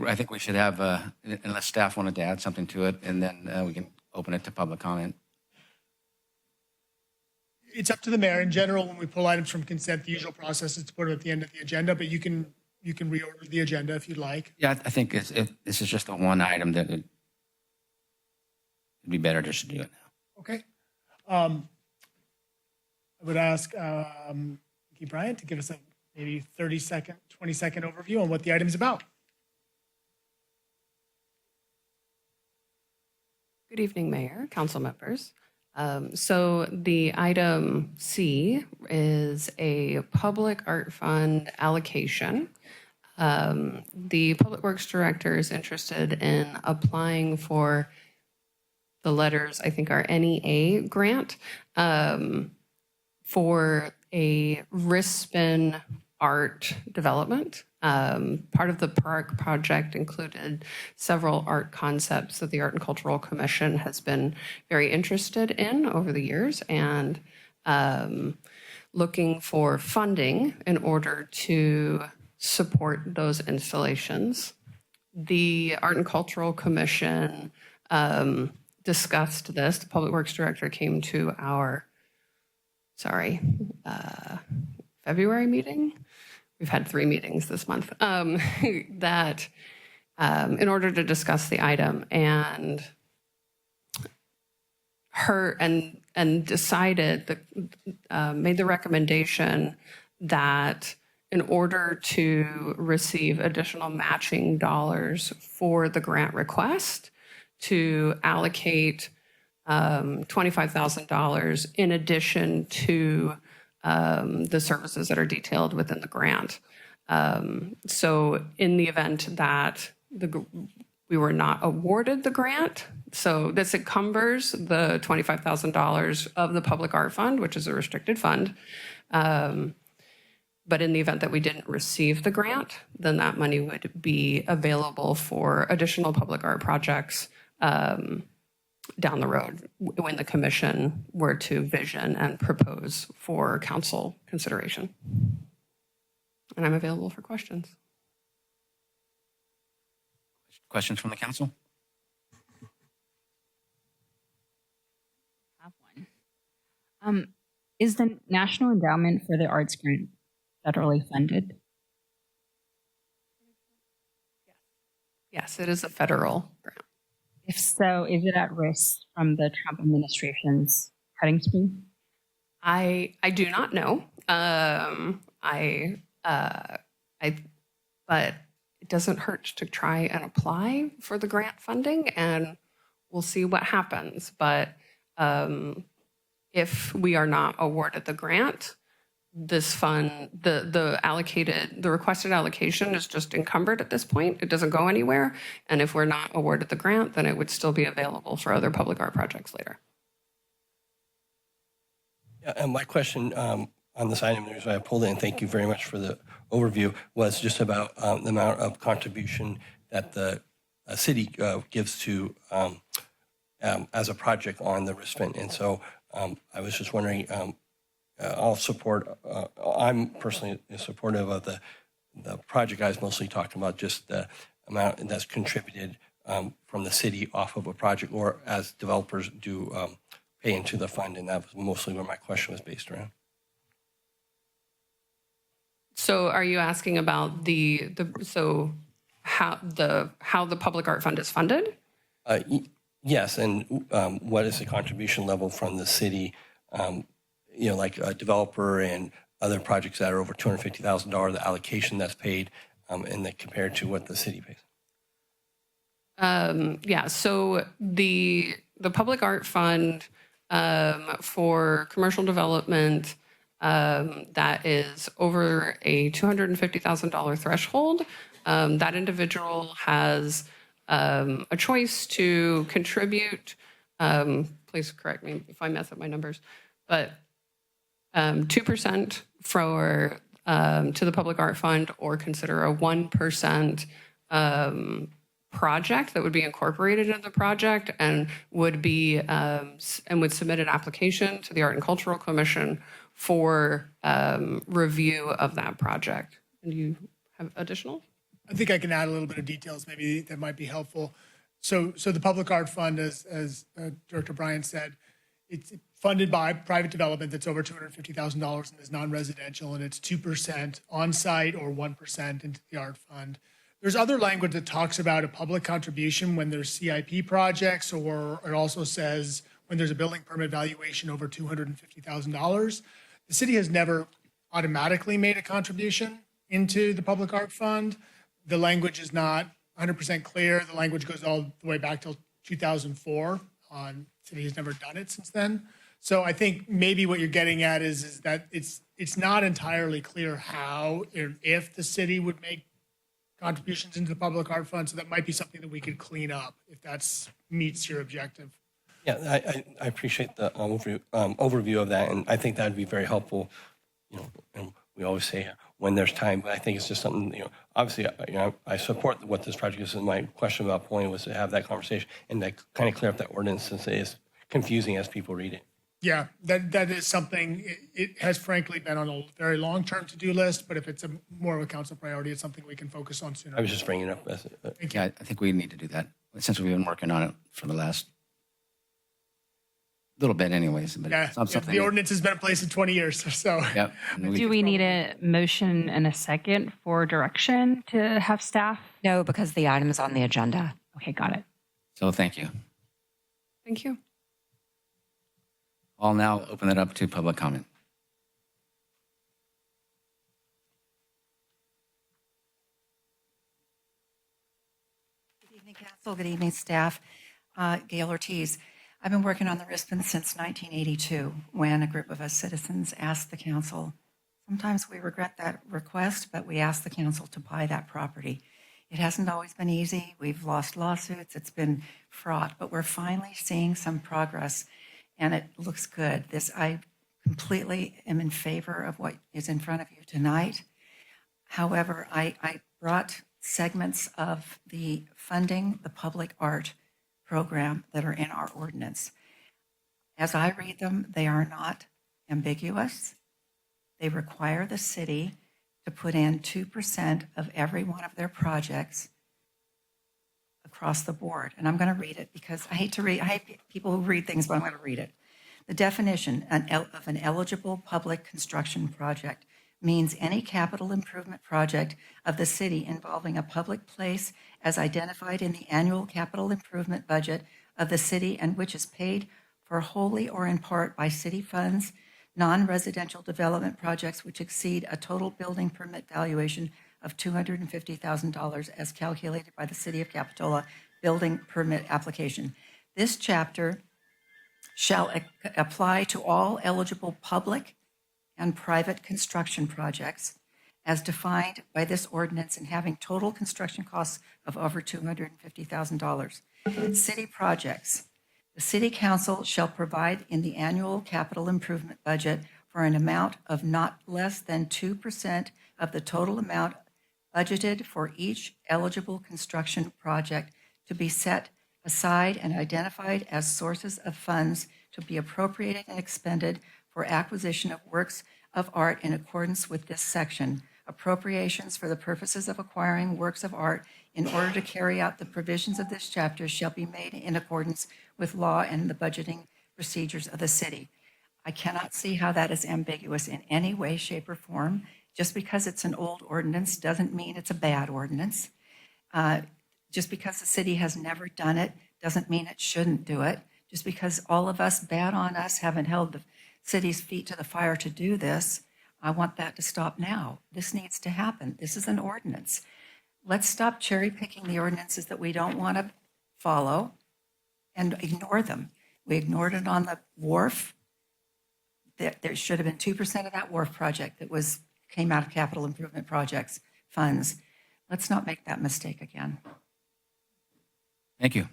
I think we should have, unless staff wanted to add something to it, and then we can open it to public comment. It's up to the mayor. In general, when we pull items from consent, the usual process is to put it at the end of the agenda, but you can reorder the agenda if you'd like. Yeah, I think this is just the one item that it'd be better just to do it now. Okay. I would ask Nikki Bryant to give us a maybe 30-second, 20-second overview on what the item's about. Good evening, Mayor, council members. So the item C is a public art fund allocation. The Public Works Director is interested in applying for the letters, I think, are NEA grant for a wristband art development. Part of the park project included several art concepts that the Art and Cultural Commission has been very interested in over the years, and looking for funding in order to support those installations. The Art and Cultural Commission discussed this. The Public Works Director came to our, February meeting. We've had 3 meetings this month, that in order to discuss the item and decided made the recommendation that in order to receive additional matching dollars for the grant request, to allocate $25,000 in addition to the services that are detailed within the grant. So in the event that we were not awarded the grant, so this encumbers the $25,000 of the Public Art Fund, which is a restricted fund. But in the event that we didn't receive the grant, then that money would be available for additional public art projects down the road when the commission were to vision and propose for council consideration. And I'm available for questions. Questions from the council? I have one. Is the National Endowment for the Arts grant federally funded? Yes, it is a federal grant. If so, is it at risk from the Trump administration's cutting spree? I do not know. But it doesn't hurt to try and apply for the grant funding, and we'll see what happens. But if we are not awarded the grant, this fund, the requested allocation is just encumbered at this point. It doesn't go anywhere. And if we're not awarded the grant, then it would still be available for other public art projects later. Yeah, and my question on this item, the reason I pulled it, and thank you very much for the overview, was just about the amount of contribution that the city gives to as a project on the wristband. And so I was just wondering, I'll support, I'm personally supportive of the project I was mostly talking about, just the amount that's contributed from the city off of a project, or as developers do pay into the fund. And that was mostly where my question was based around. So are you asking about how the public art fund is funded? Yes, and what is the contribution level from the city? Like a developer and other projects that are over $250,000, the allocation that's paid, and that compared to what the city pays. So the Public Art Fund for commercial development that is over a $250,000 threshold, that individual has a choice to contribute. Please correct me if I mess up my numbers, but 2% for to the Public Art Fund, or consider a 1% project that would be incorporated into the project and would be and would submit an application to the Art and Cultural Commission for review of that project. And do you have additional? I think I can add a little bit of details maybe that might be helpful. So the Public Art Fund, as Director Bryan said, it's funded by private development that's over $250,000 and is non-residential, and it's 2% on-site or 1% into the art fund. There's other language that talks about a public contribution when there's CIP projects, or it also says when there's a building permit valuation over $250,000. The city has never automatically made a contribution into the Public Art Fund. The language is not 100% clear. The language goes all the way back till 2004. The city has never done it since then. So I think maybe what you're getting at is that it's not entirely clear how or if the city would make contributions into the Public Art Fund. So that might be something that we could clean up if that meets your objective. Yeah, I appreciate the overview of that, and I think that would be very helpful. And we always say when there's time, but I think it's just something, obviously, I support what this project is, and my question about polling was to have that conversation and to kind of clear up that ordinance, since it is confusing as people read it. Yeah, that is something, it has frankly been on a very long-term to-do list, but if it's more of a council priority, it's something we can focus on sooner. I was just bringing it up as I think we need to do that, since we've been working on it for the last little bit anyways. But yeah, it's not something the ordinance has been in place in 20 years, so. Yep. Do we need a motion and a second for direction to have staff? No, because the item is on the agenda. Okay, got it. So thank you. Thank you. I'll now open it up to public comment. Good evening, Council. Good evening, staff. Gail Ortiz. I've been working on the Rispin since 1982, when a group of us citizens asked the council. Sometimes we regret that request, but we asked the council to buy that property. It hasn't always been easy. We've lost lawsuits. It's been fraught, but we're finally seeing some progress, and it looks good. I completely am in favor of what is in front of you tonight. However, I brought segments of the funding the public art program that are in our ordinance. As I read them, they are not ambiguous. They require the city to put in 2% of every one of their projects across the board. And I'm going to read it because I hate people who read things, but I'm going to read it. The definition of an eligible public construction project means any capital improvement project of the city involving a public place as identified in the annual capital improvement budget of the city and which is paid for wholly or in part by city funds, non-residential development projects which exceed a total building permit valuation of $250,000 as calculated by the City of Capitola building permit application. This chapter shall apply to all eligible public and private construction projects as defined by this ordinance and having total construction costs of over $250,000. City projects. The City Council shall provide in the annual capital improvement budget for an amount of not less than 2% of the total amount budgeted for each eligible construction project to be set aside and identified as sources of funds to be appropriated and expended for acquisition of works of art in accordance with this section. Appropriations for the purposes of acquiring works of art in order to carry out the provisions of this chapter shall be made in accordance with law and the budgeting procedures of the city. I cannot see how that is ambiguous in any way, shape, or form. Just because it's an old ordinance doesn't mean it's a bad ordinance. Just because the city has never done it doesn't mean it shouldn't do it. Just because all of us, bad on us, haven't held the city's feet to the fire to do this, I want that to stop now. This needs to happen. This is an ordinance. Let's stop cherry picking the ordinances that we don't want to follow and ignore them. We ignored it on the wharf. There should have been 2% of that wharf project that came out of capital improvement projects funds. Let's not make that mistake again. Thank you.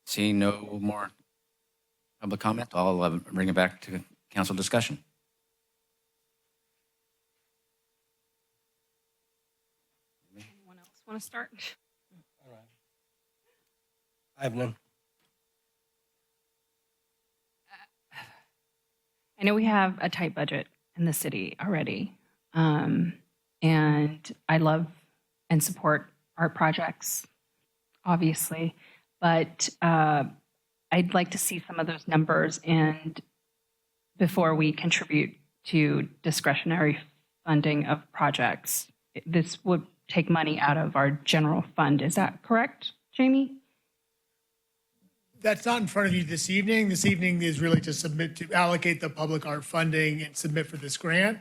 Seeing no more public comment, I'll bring it back to council discussion. Anyone else want to start? All right. I have none. I know we have a tight budget in the city already, and I love and support art projects, obviously, but I'd like to see some of those numbers and before we contribute to discretionary funding of projects. This would take money out of our general fund. Is that correct, Jamie? That's not in front of you this evening. This evening is really to allocate the public art funding and submit for this grant.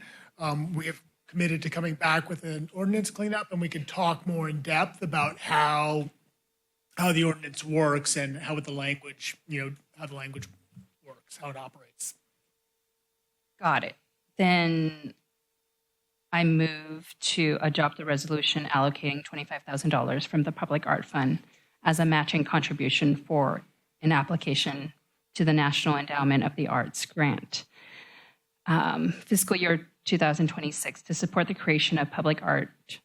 We have committed to coming back with an ordinance cleanup, and we can talk more in depth about how the ordinance works and how the language, how the language works, how it operates. Got it. Then I move to adopt the resolution allocating $25,000 from the Public Art Fund as a matching contribution for an application to the National Endowment of the Arts grant. Fiscal year 2026 to support the creation of public art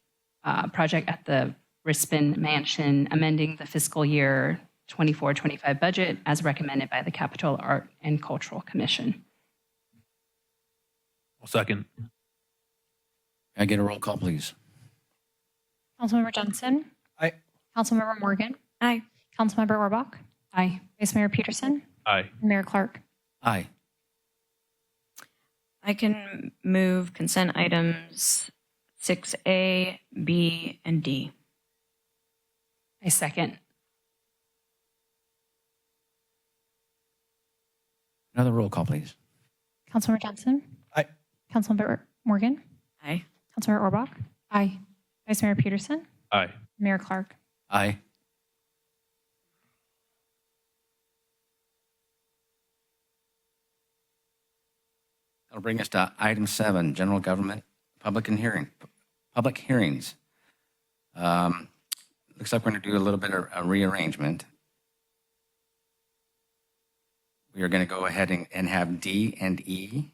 project at the Rispin Mansion, amending the fiscal year 24-25 budget as recommended by the Capitola Art and Cultural Commission. I'll second. Can I get a roll call, please? Councilmember Johnson? Aye. Councilmember Morgan? Aye. Councilmember Orbach? Aye. Vice Mayor Peterson? Aye. Mayor Clark? Aye. I can move consent items 6A, B, and D. I second. Another roll call, please. Councilmember Johnson? Aye. Councilmember Morgan? Aye. Councilmember Orbach? Aye. Vice Mayor Peterson? Aye. Mayor Clark? Aye. That'll bring us to item 7, general government, public hearings. Looks like we're going to do a little bit of a rearrangement. We are going to go ahead and have D and E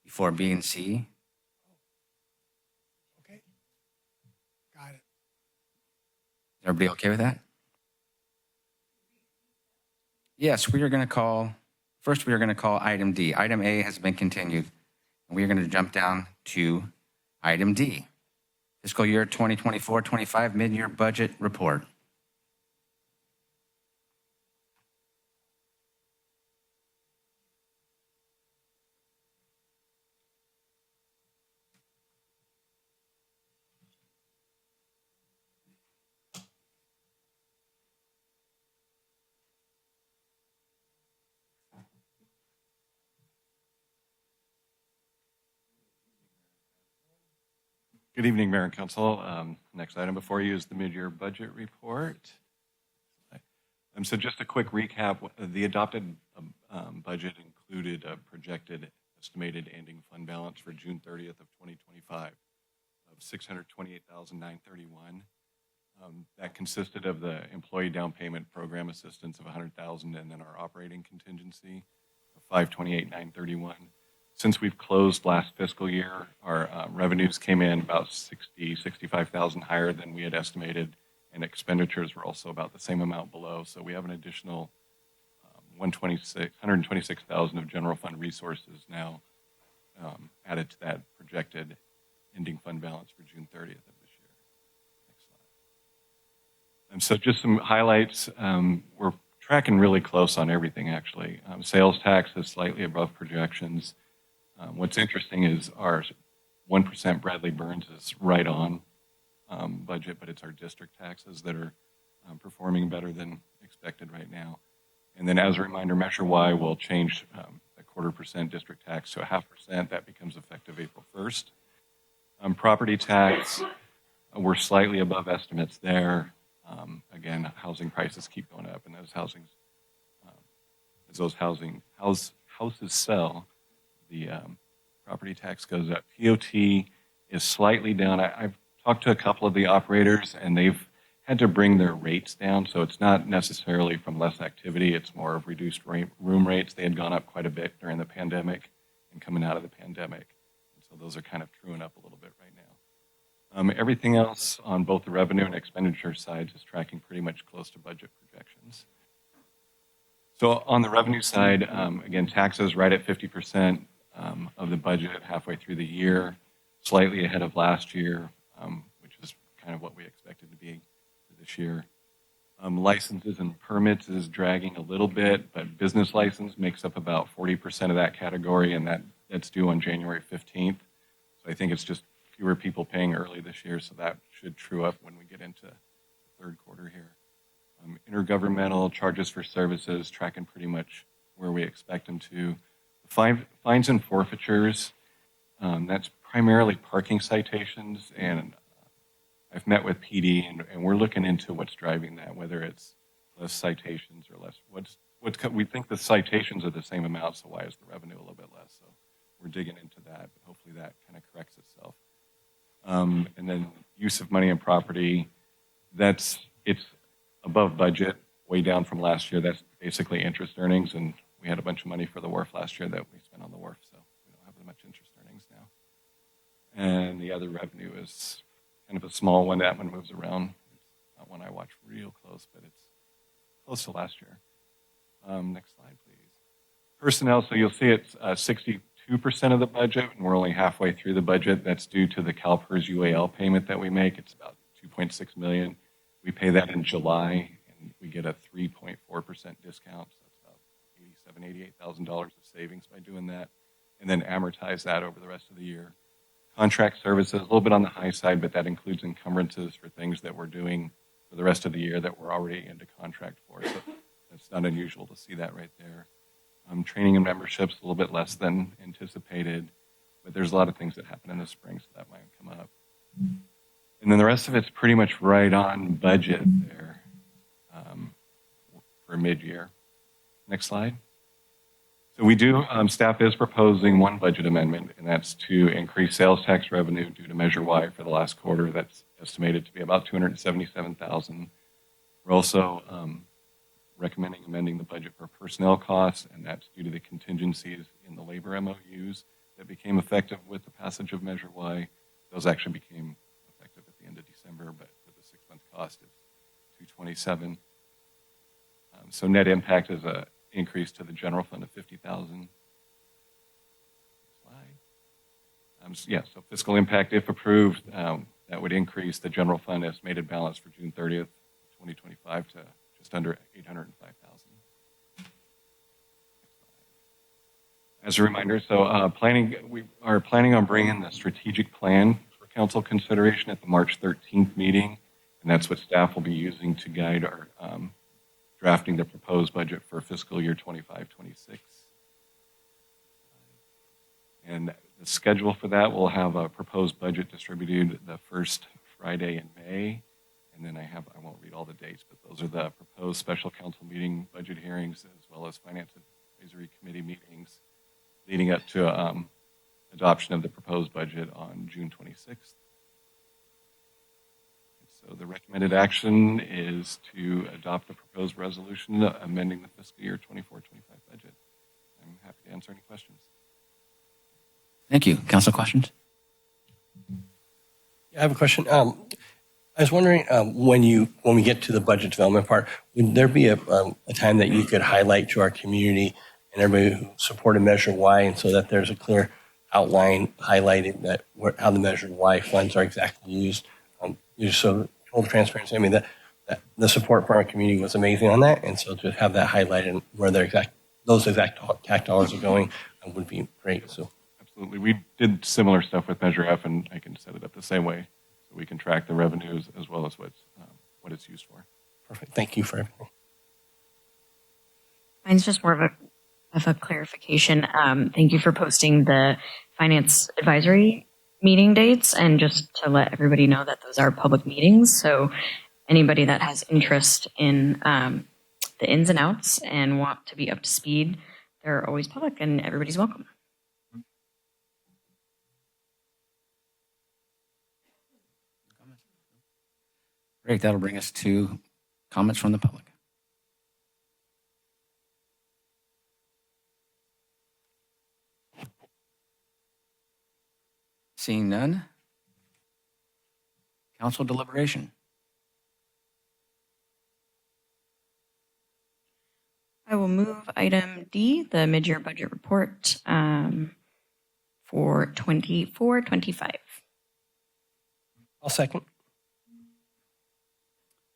before B and C. Okay. Got it. Is everybody okay with that? Yes, we are going to call item D. Item A has been continued, and we are going to jump down to item D. Fiscal year 2024-25 mid-year budget report. Good evening, Mayor and Council. Next item before you is the mid-year budget report. So just a quick recap, the adopted budget included a projected estimated ending fund balance for June 30th of 2025 of $628,931. That consisted of the employee down payment program assistance of $100,000 and then our operating contingency of $528,931. Since we've closed last fiscal year, our revenues came in about $65,000 higher than we had estimated, and expenditures were also about the same amount below. So we have an additional $126,000 of general fund resources now added to that projected ending fund balance for June 30th of this year. Next slide. And so just some highlights. We're tracking really close on everything, actually. Sales tax is slightly above projections. What's interesting is our 1% Bradley Burns is right on budget, but it's our district taxes that are performing better than expected right now. And then as a reminder, Measure Y will change a 0.25% district tax to a 0.5%. That becomes effective April 1st. Property tax, we're slightly above estimates there. Again, housing prices keep going up, and as those houses sell, the property tax goes up. TOT is slightly down. I've talked to a couple of the operators, and they've had to bring their rates down, so it's not necessarily from less activity. It's more of reduced room rates. They had gone up quite a bit during the pandemic and coming out of the pandemic, and so those are kind of truing up a little bit right now. Everything else on both the revenue and expenditure sides is tracking pretty much close to budget projections. So on the revenue side, again, taxes right at 50% of the budget halfway through the year, slightly ahead of last year, which is kind of what we expected to be for this year. Licenses and permits is dragging a little bit, but business license makes up about 40% of that category, and that's due on January 15th. So I think it's just fewer people paying early this year, so that should true up when we get into the third quarter here. Intergovernmental charges for services tracking pretty much where we expect them to. Fines and forfeitures, that's primarily parking citations, and I've met with PD, and we're looking into what's driving that, whether it's less citations or less. We think the citations are the same amount, so why is the revenue a little bit less? So we're digging into that, but hopefully that kind of corrects itself. And then use of money and property, it's above budget, way down from last year. That's basically interest earnings, and we had a bunch of money for the wharf last year that we spent on the wharf, so we don't have as much interest earnings now. And the other revenue is kind of a small one. That one moves around. It's not one I watch real close, but it's close to last year. Next slide, please. Personnel, so you'll see it's 62% of the budget, and we're only halfway through the budget. That's due to the CalPERS UAL payment that we make. It's about $2.6 million. We pay that in July, and we get a 3.4% discount. So that's about $88,000 of savings by doing that, and then amortize that over the rest of the year. Contract services, a little bit on the high side, but that includes encumbrances for things that we're doing for the rest of the year that we're already into contract for. So it's not unusual to see that right there. Training and memberships, a little bit less than anticipated, but there's a lot of things that happen in the spring, so that might come up. And then the rest of it's pretty much right on budget there for mid-year. Next slide. So we do, staff is proposing one budget amendment, and that's to increase sales tax revenue due to Measure Y for the last quarter. That's estimated to be about $277,000. We're also recommending amending the budget for personnel costs, and that's due to the contingencies in the labor MOUs that became effective with the passage of Measure Y. Those actually became effective at the end of December, but for the 6-month cost, it's $227,000. So net impact is a increase to the general fund of $50,000. So fiscal impact, if approved, that would increase the general fund estimated balance for June 30th, 2025 to just under $805,000. As a reminder, so we are planning on bringing the strategic plan for council consideration at the March 13th meeting, and that's what staff will be using to guide our drafting the proposed budget for fiscal year 25-26. And the schedule for that will have a proposed budget distributed the first Friday in May. And then I won't read all the dates, but those are the proposed special council meeting budget hearings, as well as finance advisory committee meetings, leading up to adoption of the proposed budget on June 26th. So the recommended action is to adopt the proposed resolution amending the fiscal year 24-25 budget. I'm happy to answer any questions. Thank you. Council questions? Yeah, I have a question. I was wondering when we get to the budget development part, would there be a time that you could highlight to our community and everybody who supported Measure Y, and so that there's a clear outline highlighting that how the Measure Y funds are exactly used? So full transparency. I mean, the support from our community was amazing on that, and so to have that highlighted and where those exact tax dollars are going would be great. So Absolutely. We did similar stuff with Measure F, and I can set it up the same way so we can track the revenues as well as what it's used for. Perfect. Thank you for everything. Mine's just more of a clarification. Thank you for posting the finance advisory meeting dates, and just to let everybody know that those are public meetings. So anybody that has interest in the ins and outs and want to be up to speed, they're always public and everybody's welcome. Great. That'll bring us to comments from the public. Seeing none. Council deliberation. I will move item D, the mid-year budget report for 24-25. I'll second.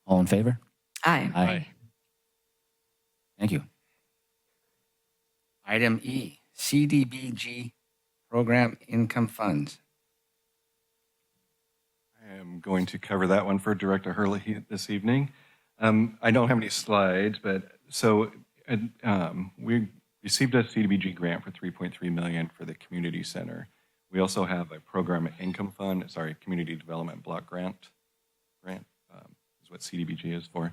All in favor? Aye. Aye. Thank you. Item E, CDBG program income funds. I am going to cover that one for Director Hurley this evening. I don't have any slides, but so we received a CDBG grant for $3.3 million for the community center. We also have a program income fund, community development block grant is what CDBG is for.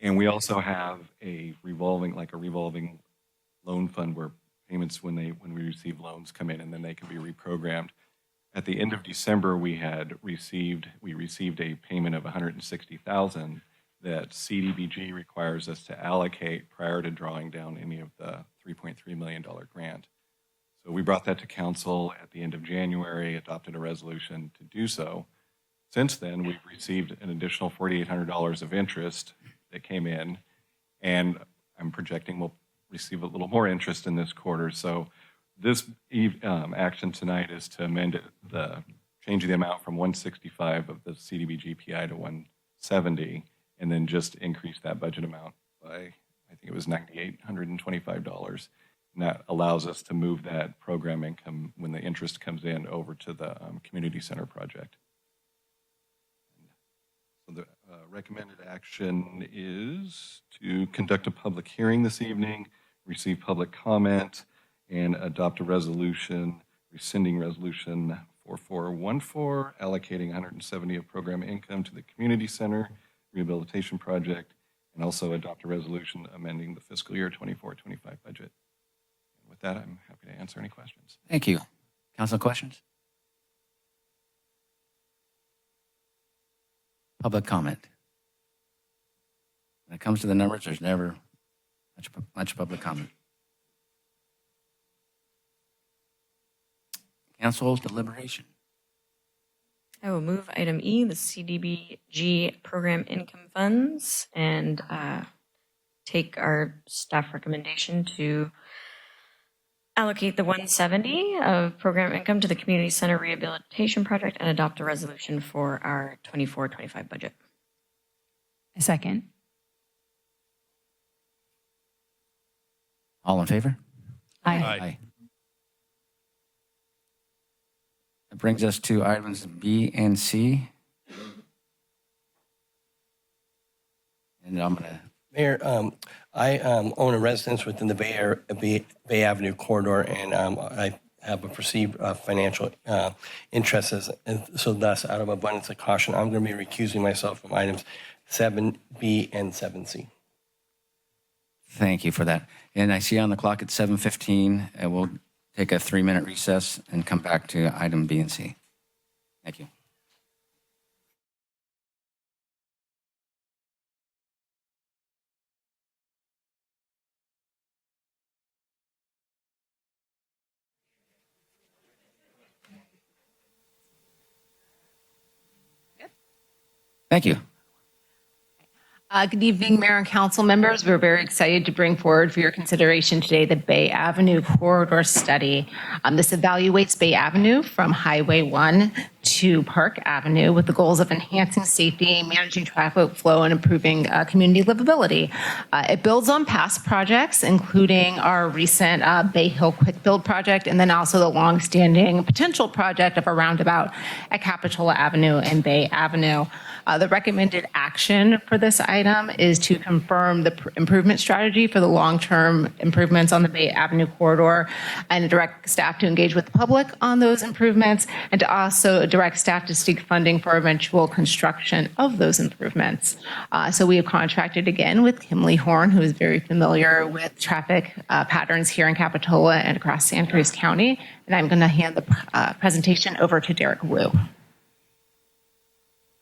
And we also have a revolving loan fund where payments when we receive loans come in and then they can be reprogrammed. At the end of December, we received a payment of $160,000 that CDBG requires us to allocate prior to drawing down any of the $3.3 million grant. So we brought that to council at the end of January, adopted a resolution to do so. Since then, we've received an additional $4,800 of interest that came in, and I'm projecting we'll receive a little more interest in this quarter. So this action tonight is to amend change the amount from 165 of the CDBG PI to 170, and then just increase that budget amount by, I think it was $9,825. And that allows us to move that program income when the interest comes in over to the community center project. So the recommended action is to conduct a public hearing this evening, receive public comment, and adopt a resolution rescinding resolution 4414, allocating 170 of program income to the community center rehabilitation project, and also adopt a resolution amending the fiscal year 24-25 budget. And with that, I'm happy to answer any questions. Thank you. Council questions? Public comment. When it comes to the numbers, there's never much public comment. Council deliberation. I will move item E, the CDBG program income funds, and take our staff recommendation to allocate the 170 of program income to the community center rehabilitation project and adopt a resolution for our 24-25 budget. A second. All in favor? Aye. Aye. That brings us to items B and C. And I'm going to... Mayor, I own a residence within the Bay Avenue corridor, and I have a perceived financial interest. And so thus, out of abundance of caution, I'm going to be recusing myself from items 7B and 7C. Thank you for that. And I see on the clock it's 7:15, and we'll take a 3-minute recess and come back to item B and C. Thank you. Thank you. Good evening, Mayor and Council members. We're very excited to bring forward for your consideration today the Bay Avenue Corridor Study. This evaluates Bay Avenue from Highway 1 to Park Avenue with the goals of enhancing safety, managing traffic flow, and improving community livability. It builds on past projects, including our recent Bay Hill Quick Build project, and then also the longstanding potential project of a roundabout at Capitola Avenue and Bay Avenue. The recommended action for this item is to confirm the improvement strategy for the long-term improvements on the Bay Avenue corridor and direct staff to engage with the public on those improvements, and to also direct staff to seek funding for eventual construction of those improvements. So we have contracted again with Kimley Horn, who is very familiar with traffic patterns here in Capitola and across Santa Cruz County. And I'm going to hand the presentation over to Derek Wu.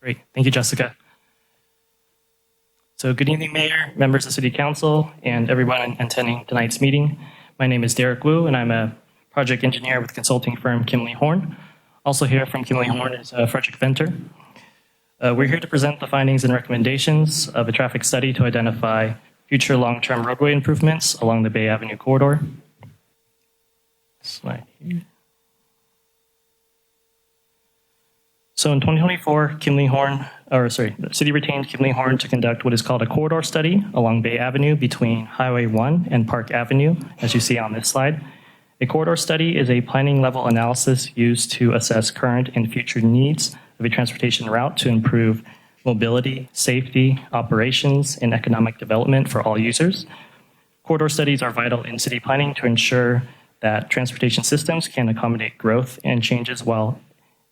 Great. Thank you, Jessica. So good evening, Mayor, members of City Council, and everyone attending tonight's meeting. My name is Derek Wu, and I'm a project engineer with consulting firm Kimley Horn. Also here from Kimley Horn is Frederick Venter. We're here to present the findings and recommendations of a traffic study to identify future long-term roadway improvements along the Bay Avenue corridor. Slide here. So in 2024, the city retained Kimley Horn to conduct what is called a corridor study along Bay Avenue between Highway 1 and Park Avenue, as you see on this slide. A corridor study is a planning level analysis used to assess current and future needs of a transportation route to improve mobility, safety, operations, and economic development for all users. Corridor studies are vital in city planning to ensure that transportation systems can accommodate growth and changes while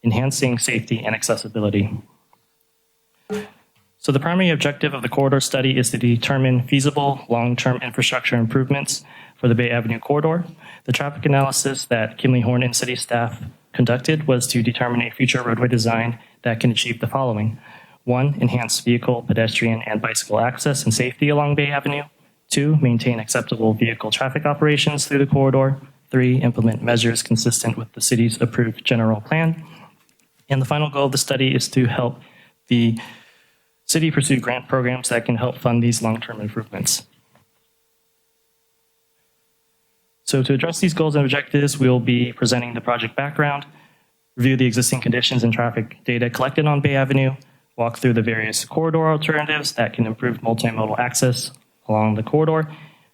enhancing safety and accessibility. So the primary objective of the corridor study is to determine feasible long-term infrastructure improvements for the Bay Avenue corridor. The traffic analysis that Kimley Horn and city staff conducted was to determine a future roadway design that can achieve the following. 1, enhance vehicle, pedestrian, and bicycle access and safety along Bay Avenue. 2, maintain acceptable vehicle traffic operations through the corridor. 3, implement measures consistent with the city's approved general plan. And the final goal of the study is to help the city pursue grant programs that can help fund these long-term improvements. So to address these goals and objectives, we'll be presenting the project background, review the existing conditions and traffic data collected on Bay Avenue, walk through the various corridor alternatives that can improve multimodal access along the corridor,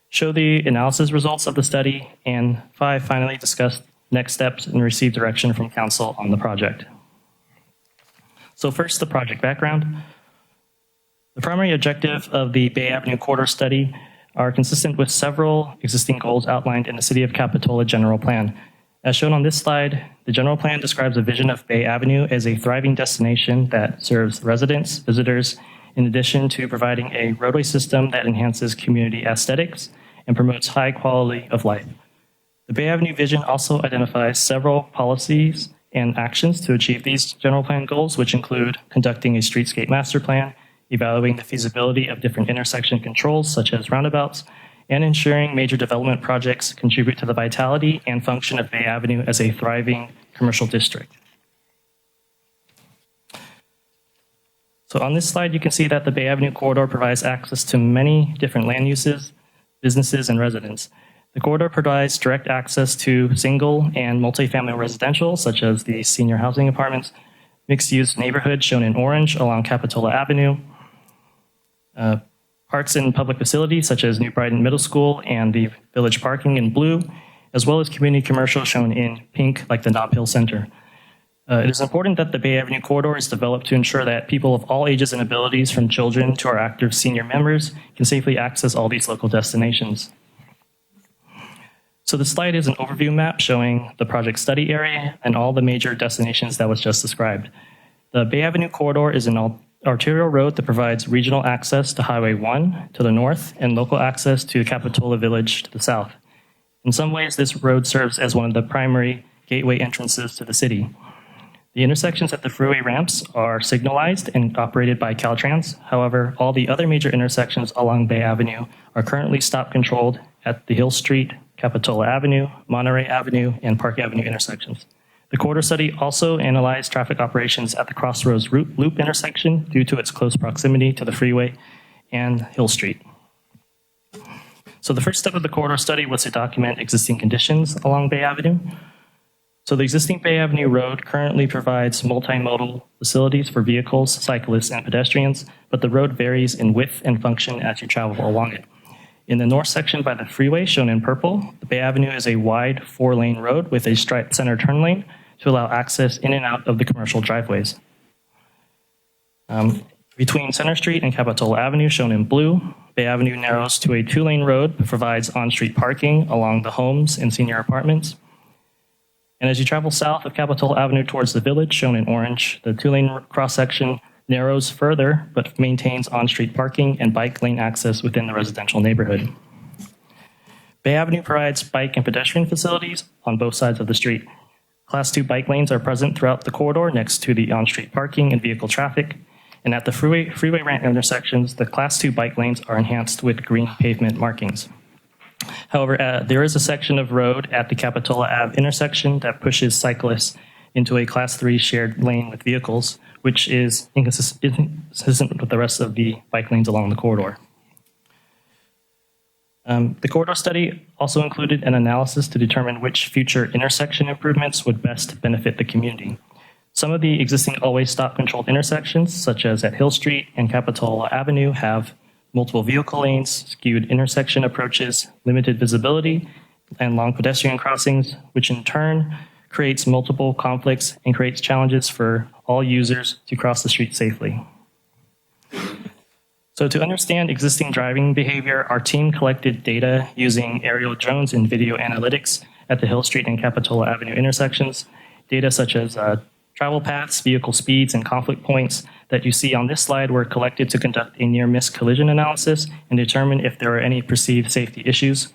show the analysis results of the study, and 5, finally discuss next steps and receive direction from council on the project. So first, the project background. The primary objective of the Bay Avenue corridor study are consistent with several existing goals outlined in the City of Capitola General Plan. As shown on this slide, the general plan describes a vision of Bay Avenue as a thriving destination that serves residents, visitors, in addition to providing a roadway system that enhances community aesthetics and promotes high quality of life. The Bay Avenue vision also identifies several policies and actions to achieve these general plan goals, which include conducting a streetscape master plan, evaluating the feasibility of different intersection controls, such as roundabouts, and ensuring major development projects contribute to the vitality and function of Bay Avenue as a thriving commercial district. So on this slide, you can see that the Bay Avenue corridor provides access to many different land uses, businesses, and residents. The corridor provides direct access to single and multifamily residential, such as the senior housing apartments, mixed-use neighborhoods shown in orange along Capitola Avenue, parks and public facilities such as New Brighton Middle School and the village parking in blue, as well as community commercial shown in pink, like the Nob Hill Center. It is important that the Bay Avenue corridor is developed to ensure that people of all ages and abilities, from children to our active senior members, can safely access all these local destinations. So the slide is an overview map showing the project study area and all the major destinations that was just described. The Bay Avenue corridor is an arterial road that provides regional access to Highway 1 to the north and local access to Capitola Village to the south. In some ways, this road serves as one of the primary gateway entrances to the city. The intersections at the freeway ramps are signalized and operated by Caltrans. However, all the other major intersections along Bay Avenue are currently stop controlled at the Hill Street, Capitola Avenue, Monterey Avenue, and Park Avenue intersections. The corridor study also analyzed traffic operations at the Crossroads Loop intersection due to its close proximity to the freeway and Hill Street. So the first step of the corridor study was to document existing conditions along Bay Avenue. So the existing Bay Avenue Road currently provides multimodal facilities for vehicles, cyclists, and pedestrians, but the road varies in width and function as you travel along it. In the north section by the freeway, shown in purple, the Bay Avenue is a wide 4-lane road with a striped center turn lane to allow access in and out of the commercial driveways. Between Center Street and Capitola Avenue, shown in blue, Bay Avenue narrows to a 2-lane road that provides on-street parking along the homes and senior apartments. And as you travel south of Capitola Avenue towards the village, shown in orange, the 2-lane cross-section narrows further, but maintains on-street parking and bike lane access within the residential neighborhood. Bay Avenue provides bike and pedestrian facilities on both sides of the street. Class 2 bike lanes are present throughout the corridor next to the on-street parking and vehicle traffic. And at the freeway ramp intersections, the Class 2 bike lanes are enhanced with green pavement markings. However, there is a section of road at the Capitola Ave intersection that pushes cyclists into a Class 3 shared lane with vehicles, which is inconsistent with the rest of the bike lanes along the corridor. The corridor study also included an analysis to determine which future intersection improvements would best benefit the community. Some of the existing always stop controlled intersections, such as at Hill Street and Capitola Avenue, have multiple vehicle lanes, skewed intersection approaches, limited visibility, and long pedestrian crossings, which in turn creates multiple conflicts and creates challenges for all users to cross the street safely. So to understand existing driving behavior, our team collected data using aerial drones and video analytics at the Hill Street and Capitola Avenue intersections, data such as travel paths, vehicle speeds, and conflict points that you see on this slide were collected to conduct a near-miss collision analysis and determine if there were any perceived safety issues.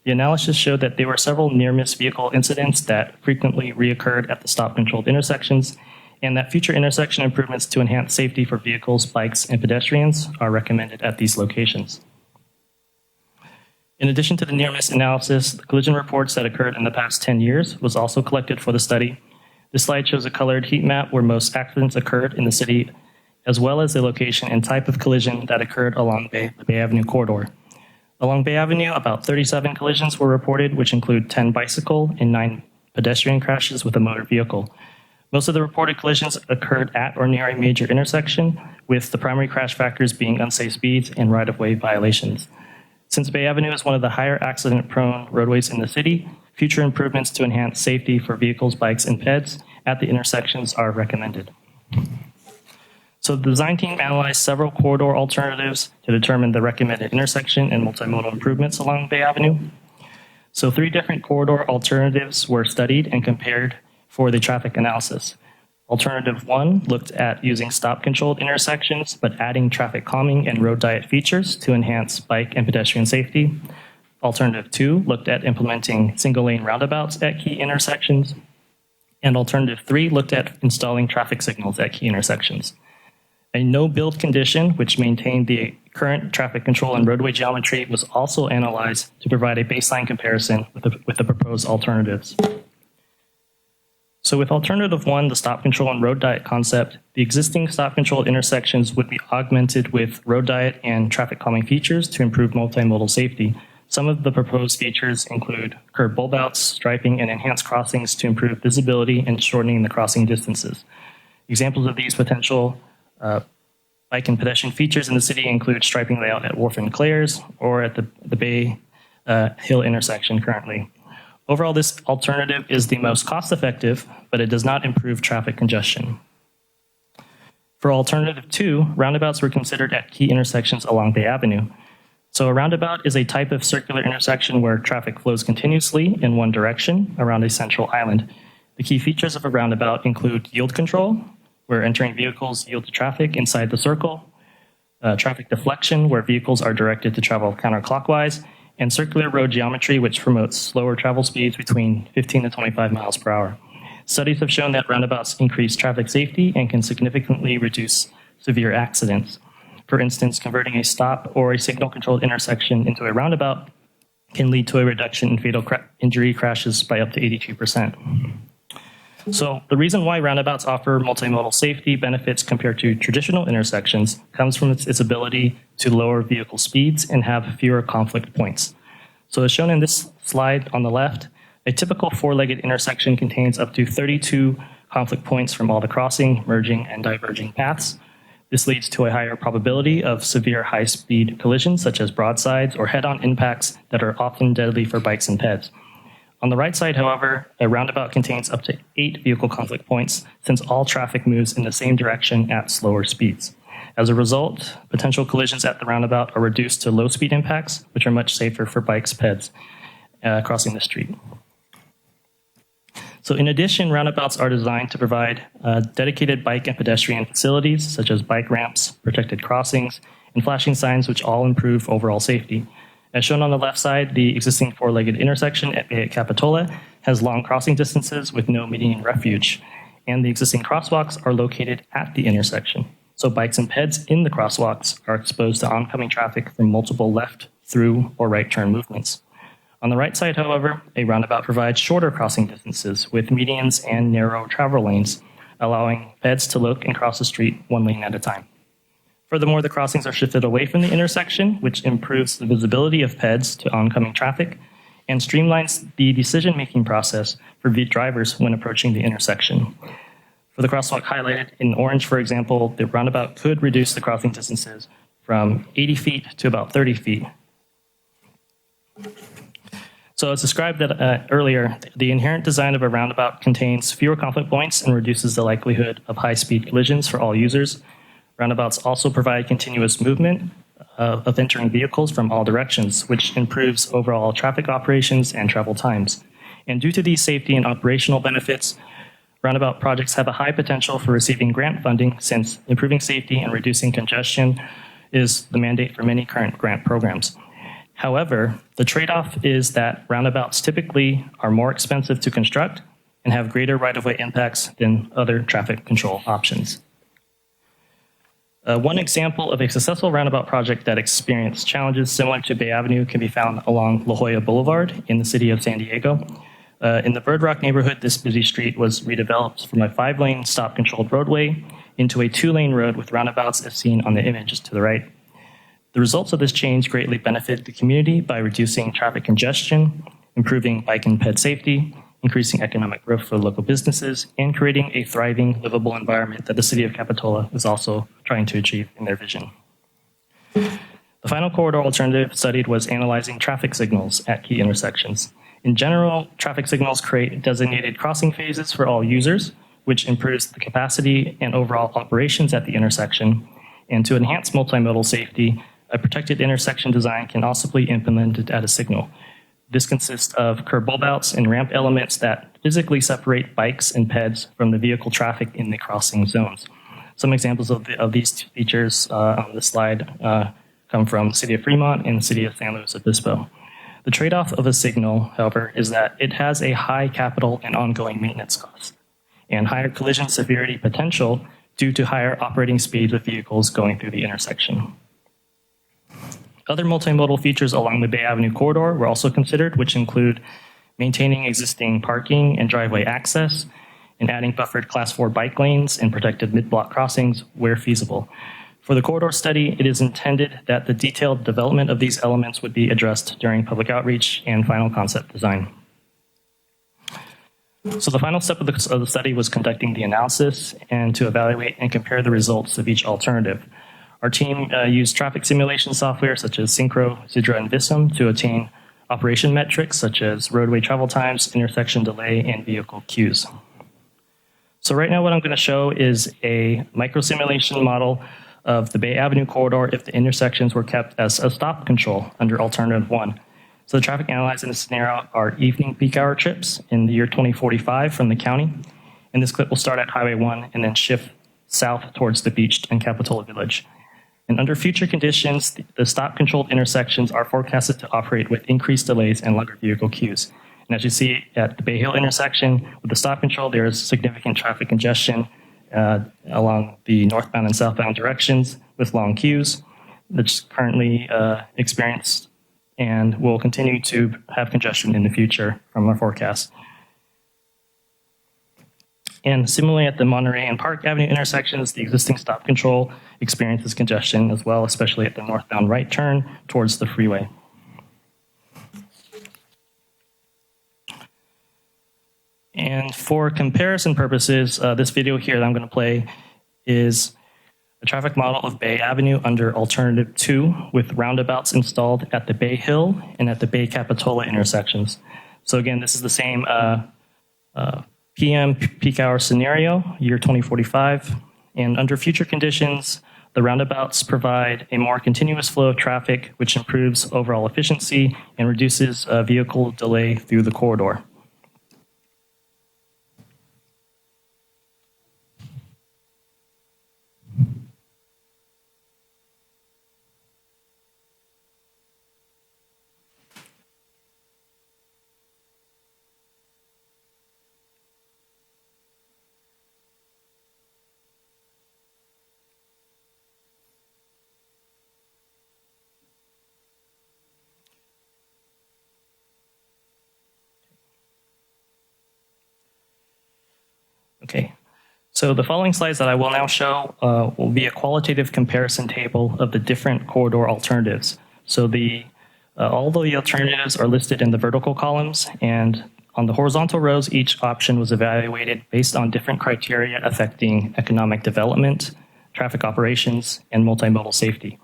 The analysis showed that there were several near-miss vehicle incidents that frequently reoccurred at the stop-controlled intersections, and that future intersection improvements to enhance safety for vehicles, bikes, and pedestrians are recommended at these locations. In addition to the near-miss analysis, the collision reports that occurred in the past 10 years was also collected for the study. This slide shows a colored heat map where most accidents occurred in the city, as well as the location and type of collision that occurred along the Bay Avenue corridor. Along Bay Avenue, about 37 collisions were reported, which include 10 bicycle and 9 pedestrian crashes with a motor vehicle. Most of the reported collisions occurred at or near a major intersection, with the primary crash factors being unsafe speeds and right-of-way violations. Since Bay Avenue is one of the higher accident-prone roadways in the city, future improvements to enhance safety for vehicles, bikes, and peds at the intersections are recommended. So the design team analyzed several corridor alternatives to determine the recommended intersection and multimodal improvements along Bay Avenue. So 3 different corridor alternatives were studied and compared for the traffic analysis. Alternative 1 looked at using stop-controlled intersections, but adding traffic calming and road diet features to enhance bike and pedestrian safety. Alternative 2 looked at implementing single-lane roundabouts at key intersections. And alternative 3 looked at installing traffic signals at key intersections. A no-build condition, which maintained the current traffic control and roadway geometry, was also analyzed to provide a baseline comparison with the proposed alternatives. So with alternative 1, the stop control and road diet concept, the existing stop controlled intersections would be augmented with road diet and traffic calming features to improve multimodal safety. Some of the proposed features include curb bulb outs, striping, and enhanced crossings to improve visibility and shortening the crossing distances. Examples of these potential bike and pedestrian features in the city include striping layout at Wharf and Claire's or at the Bay Hill intersection currently. Overall, this alternative is the most cost-effective, but it does not improve traffic congestion. For alternative 2, roundabouts were considered at key intersections along Bay Avenue. So a roundabout is a type of circular intersection where traffic flows continuously in one direction around a central island. The key features of a roundabout include yield control, where entering vehicles yield to traffic inside the circle, traffic deflection, where vehicles are directed to travel counterclockwise, and circular road geometry, which promotes slower travel speeds between 15 to 25 miles per hour. Studies have shown that roundabouts increase traffic safety and can significantly reduce severe accidents. For instance, converting a stop or a signal-controlled intersection into a roundabout can lead to a reduction in fatal injury crashes by up to 82%. So the reason why roundabouts offer multimodal safety benefits compared to traditional intersections comes from its ability to lower vehicle speeds and have fewer conflict points. So as shown in this slide on the left, A typical four-legged intersection contains up to 32 conflict points from all the crossing, merging, and diverging paths. This leads to a higher probability of severe high-speed collisions, such as broadsides or head-on impacts that are often deadly for bikes and peds. On the right side, however, a roundabout contains up to 8 vehicle conflict points, since all traffic moves in the same direction at slower speeds. As a result, potential collisions at the roundabout are reduced to low-speed impacts, which are much safer for bikes, peds crossing the street. So in addition, roundabouts are designed to provide dedicated bike and pedestrian facilities, such as bike ramps, protected crossings, and flashing signs, which all improve overall safety. As shown on the left side, the existing four-legged intersection at Capitola has long crossing distances with no median refuge, and the existing crosswalks are located at the intersection. So bikes and peds in the crosswalks are exposed to oncoming traffic from multiple left, through, or right turn movements. On the right side, however, a roundabout provides shorter crossing distances with medians and narrow travel lanes, allowing peds to look and cross the street one lane at a time. Furthermore, the crossings are shifted away from the intersection, which improves the visibility of peds to oncoming traffic and streamlines the decision-making process for drivers when approaching the intersection. For the crosswalk highlighted in orange, for example, the roundabout could reduce the crossing distances from 80 feet to about 30 feet. So as described earlier, the inherent design of a roundabout contains fewer conflict points and reduces the likelihood of high-speed collisions for all users. Roundabouts also provide continuous movement of entering vehicles from all directions, which improves overall traffic operations and travel times. And due to these safety and operational benefits, roundabout projects have a high potential for receiving grant funding, since improving safety and reducing congestion is the mandate for many current grant programs. However, the trade-off is that roundabouts typically are more expensive to construct and have greater right-of-way impacts than other traffic control options. One example of a successful roundabout project that experienced challenges similar to Bay Avenue can be found along La Jolla Boulevard in the city of San Diego. In the Bird Rock neighborhood, this busy street was redeveloped from a 5-lane stop-controlled roadway into a 2-lane road with roundabouts as seen on the image to the right. The results of this change greatly benefit the community by reducing traffic congestion, improving bike and ped safety, increasing economic growth for local businesses, and creating a thriving, livable environment that the city of Capitola is also trying to achieve in their vision. The final corridor alternative studied was analyzing traffic signals at key intersections. In general, traffic signals create designated crossing phases for all users, which improves the capacity and overall operations at the intersection. And to enhance multimodal safety, a protected intersection design can also be implemented at a signal. This consists of curb bulb outs and ramp elements that physically separate bikes and peds from the vehicle traffic in the crossing zones. Some examples of these features on this slide come from the city of Fremont and the city of San Luis Obispo. The trade-off of a signal, however, is that it has a high capital and ongoing maintenance cost, and higher collision severity potential due to higher operating speeds of vehicles going through the intersection. Other multimodal features along the Bay Avenue corridor were also considered, which include maintaining existing parking and driveway access, and adding buffered Class 4 bike lanes and protected mid-block crossings where feasible. For the corridor study, it is intended that the detailed development of these elements would be addressed during public outreach and final concept design. So the final step of the study was conducting the analysis and to evaluate and compare the results of each alternative. Our team used traffic simulation software such as Synchro, Sidra, and Visum to attain operation metrics such as roadway travel times, intersection delay, and vehicle queues. So right now what I'm going to show is a micro-simulation model of the Bay Avenue corridor if the intersections were kept as a stop control under alternative 1. So the traffic analyzed in this scenario are evening peak hour trips in the year 2045 from the county. And this clip will start at Highway 1 and then shift south towards the beach and Capitola Village. And under future conditions, the stop-controlled intersections are forecasted to operate with increased delays and longer vehicle queues. And as you see at the Bay Hill intersection, with the stop control, there is significant traffic congestion along the northbound and southbound directions with long queues that's currently experienced and will continue to have congestion in the future from our forecast. And similarly at the Monterey and Park Avenue intersections, the existing stop control experiences congestion as well, especially at the northbound right turn towards the freeway. And for comparison purposes, this video here that I'm going to play is a traffic model of Bay Avenue under Alternative 2 with roundabouts installed at the Bay Hill and at the Bay Capitola intersections. So again, this is the same PM peak hour scenario, year 2045. And under future conditions, the roundabouts provide a more continuous flow of traffic, which improves overall efficiency and reduces vehicle delay through the corridor. Okay, so the following slides that I will now show will be a qualitative comparison table of the different corridor alternatives. So all the alternatives are listed in the vertical columns, and on the horizontal rows, each option was evaluated based on different criteria affecting economic development, traffic operations, and multimodal safety.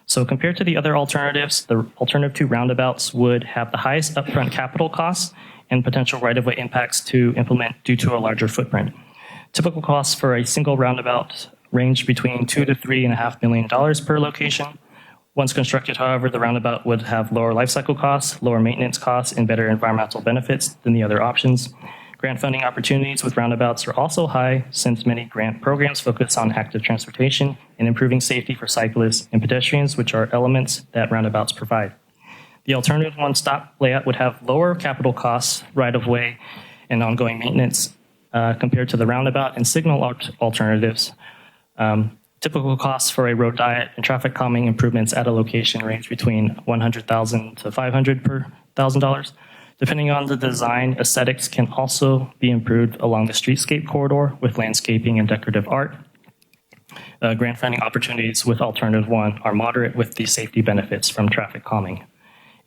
So compared to the other alternatives, the alternative 2 roundabouts would have the highest upfront capital costs and potential right-of-way impacts to implement due to a larger footprint. Typical costs for a single roundabout range between $2 to $3.5 million per location. Once constructed, however, the roundabout would have lower lifecycle costs, lower maintenance costs, and better environmental benefits than the other options. Grant funding opportunities with roundabouts are also high since many grant programs focus on active transportation and improving safety for cyclists and pedestrians, which are elements that roundabouts provide. The alternative one-stop layout would have lower capital costs, right-of-way, and ongoing maintenance compared to the roundabout and signal alternatives. Typical costs for a road diet and traffic calming improvements at a location range between $100,000 to $500 per $1,000. Depending on the design, aesthetics can also be improved along the streetscape corridor with landscaping and decorative art. Grant funding opportunities with Alternative 1 are moderate with the safety benefits from traffic calming.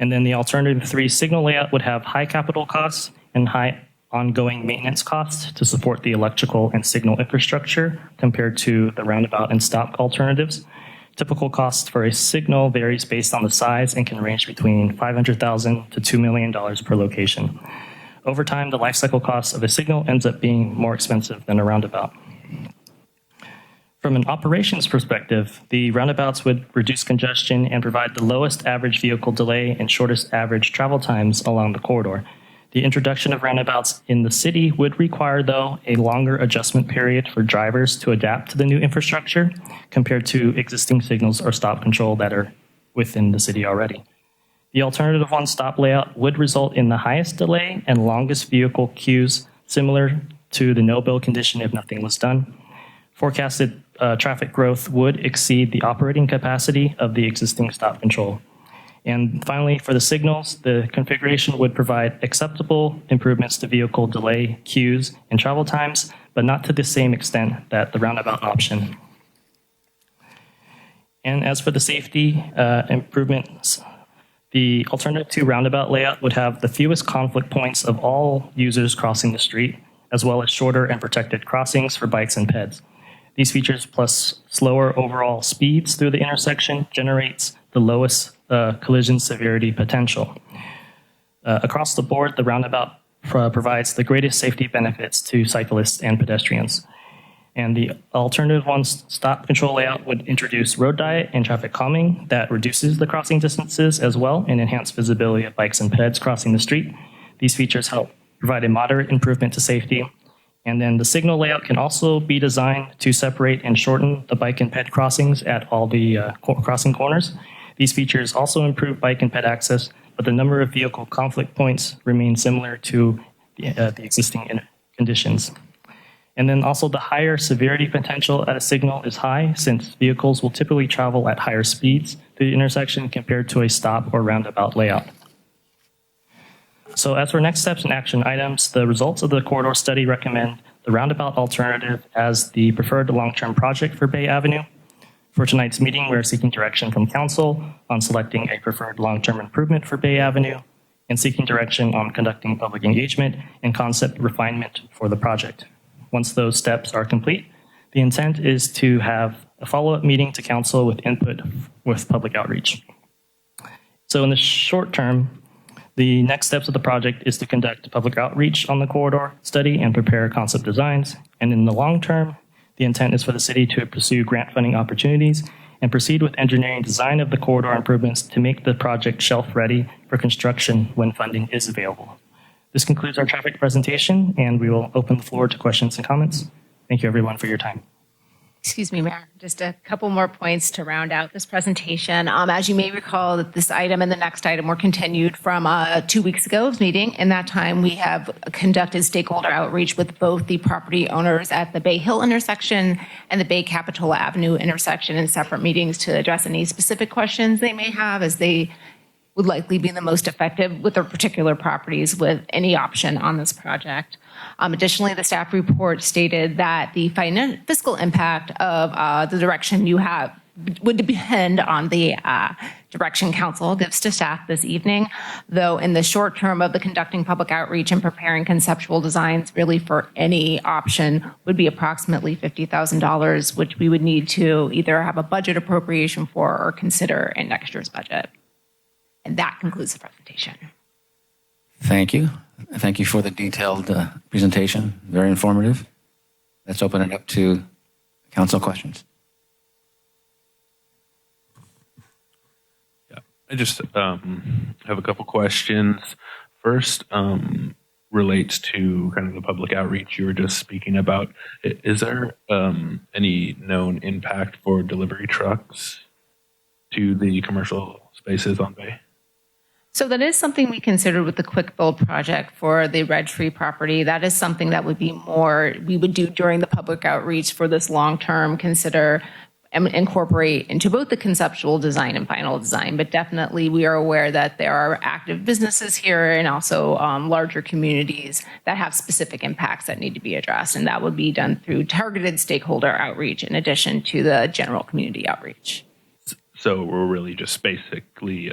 And then the Alternative 3 signal layout would have high capital costs and high ongoing maintenance costs to support the electrical and signal infrastructure compared to the roundabout and stop alternatives. Typical cost for a signal varies based on the size and can range between $500,000 to $2 million per location. Over time, the lifecycle cost of a signal ends up being more expensive than a roundabout. From an operations perspective, the roundabouts would reduce congestion and provide the lowest average vehicle delay and shortest average travel times along the corridor. The introduction of roundabouts in the city would require, though, a longer adjustment period for drivers to adapt to the new infrastructure compared to existing signals or stop control that are within the city already. The Alternative 1 stop layout would result in the highest delay and longest vehicle queues, similar to the no-bill condition if nothing was done. Forecasted traffic growth would exceed the operating capacity of the existing stop control. And finally, for the signals, the configuration would provide acceptable improvements to vehicle delay, queues, and travel times, but not to the same extent that the roundabout option. And as for the safety improvements, the Alternative 2 roundabout layout would have the fewest conflict points of all users crossing the street, as well as shorter and protected crossings for bikes and peds. These features, plus slower overall speeds through the intersection, generates the lowest collision severity potential. Across the board, the roundabout provides the greatest safety benefits to cyclists and pedestrians. And the Alternative 1 stop control layout would introduce road diet and traffic calming that reduces the crossing distances as well and enhance visibility of bikes and peds crossing the street. These features help provide a moderate improvement to safety. And then the signal layout can also be designed to separate and shorten the bike and ped crossings at all the crossing corners. These features also improve bike and ped access, but the number of vehicle conflict points remain similar to the existing conditions. And then also the higher severity potential at a signal is high since vehicles will typically travel at higher speeds through the intersection compared to a stop or roundabout layout. So as for next steps and action items, the results of the corridor study recommend the roundabout alternative as the preferred long-term project for Bay Avenue. For tonight's meeting, we're seeking direction from Council on selecting a preferred long-term improvement for Bay Avenue. and seeking direction on conducting public engagement and concept refinement for the project. Once those steps are complete, the intent is to have a follow-up meeting to council with input with public outreach. So in the short term, the next steps of the project is to conduct public outreach on the corridor study and prepare concept designs. And in the long term, the intent is for the city to pursue grant funding opportunities and proceed with engineering design of the corridor improvements to make the project shelf ready for construction when funding is available. This concludes our traffic presentation, and we will open the floor to questions and comments. Thank you, everyone, for your time. Excuse me, Mayor, just a couple more points to round out this presentation. As you may recall, that this item and the next item were continued from 2 weeks ago's meeting. In that time, we have conducted stakeholder outreach with both the property owners at the Bay Hill intersection and the Bay Capitola Avenue intersection in separate meetings to address any specific questions they may have, as they would likely be the most effective with their particular properties with any option on this project. Additionally, the staff report stated that the fiscal impact of the direction you have would depend on the direction council gives to staff this evening, though in the short term of the conducting public outreach and preparing conceptual designs really for any option would be approximately $50,000, which we would need to either have a budget appropriation for or consider in next year's budget. And that concludes the presentation. Thank you. Thank you for the detailed presentation. Very informative. Let's open it up to council questions. Yeah, I just have a couple questions. First, relates to kind of the public outreach you were just speaking about. Is there any known impact for delivery trucks to the commercial spaces on Bay? So that is something we considered with the quick build project for the Red Tree property. That is something that would be more, we would do during the public outreach for this long-term, consider and incorporate into both the conceptual design and final design. But definitely we are aware that there are active businesses here and also larger communities that have specific impacts that need to be addressed. And that would be done through targeted stakeholder outreach in addition to the general community outreach. So we're really just basically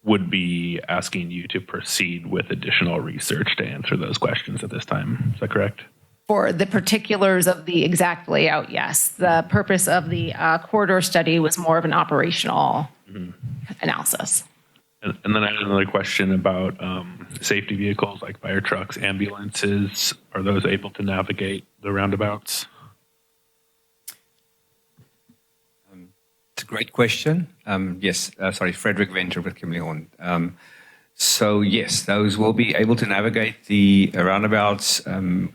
would be asking you to proceed with additional research to answer those questions at this time. Is that correct? For the particulars of the exact layout, yes. The purpose of the corridor study was more of an operational analysis. And then I had another question about safety vehicles like fire trucks, ambulances. Are those able to navigate the roundabouts? It's a great question. Frederick Venter with Kimberly Horn. So yes, those will be able to navigate the roundabouts.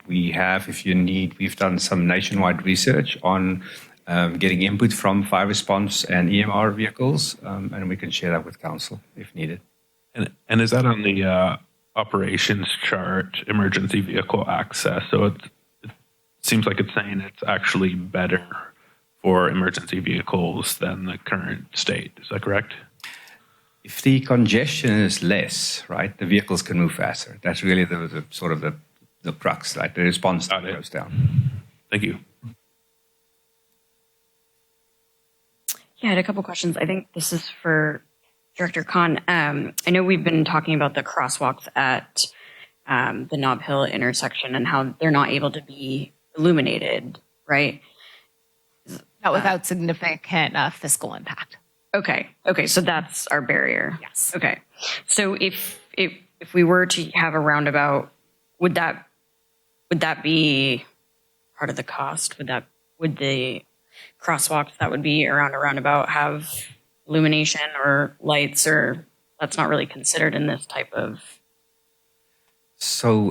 We have, if you need, we've done some nationwide research on getting input from fire response and EMR vehicles, and we can share that with council if needed. And is that on the operations chart, emergency vehicle access? So it seems like it's saying it's actually better for emergency vehicles than the current state. Is that correct? If the congestion is less, right, the vehicles can move faster. That's really the sort of the crux, right? The response time goes down. Thank you. Yeah, I had a couple questions. I think this is for Director Khan. I know we've been talking about the crosswalks at the Nob Hill intersection and how they're not able to be illuminated, right? Not without significant fiscal impact. Okay, so that's our barrier. Yes. Okay, so if we were to have a roundabout, would that be part of the cost? Would the crosswalks that would be around a roundabout have illumination or lights, or that's not really considered in this type of? So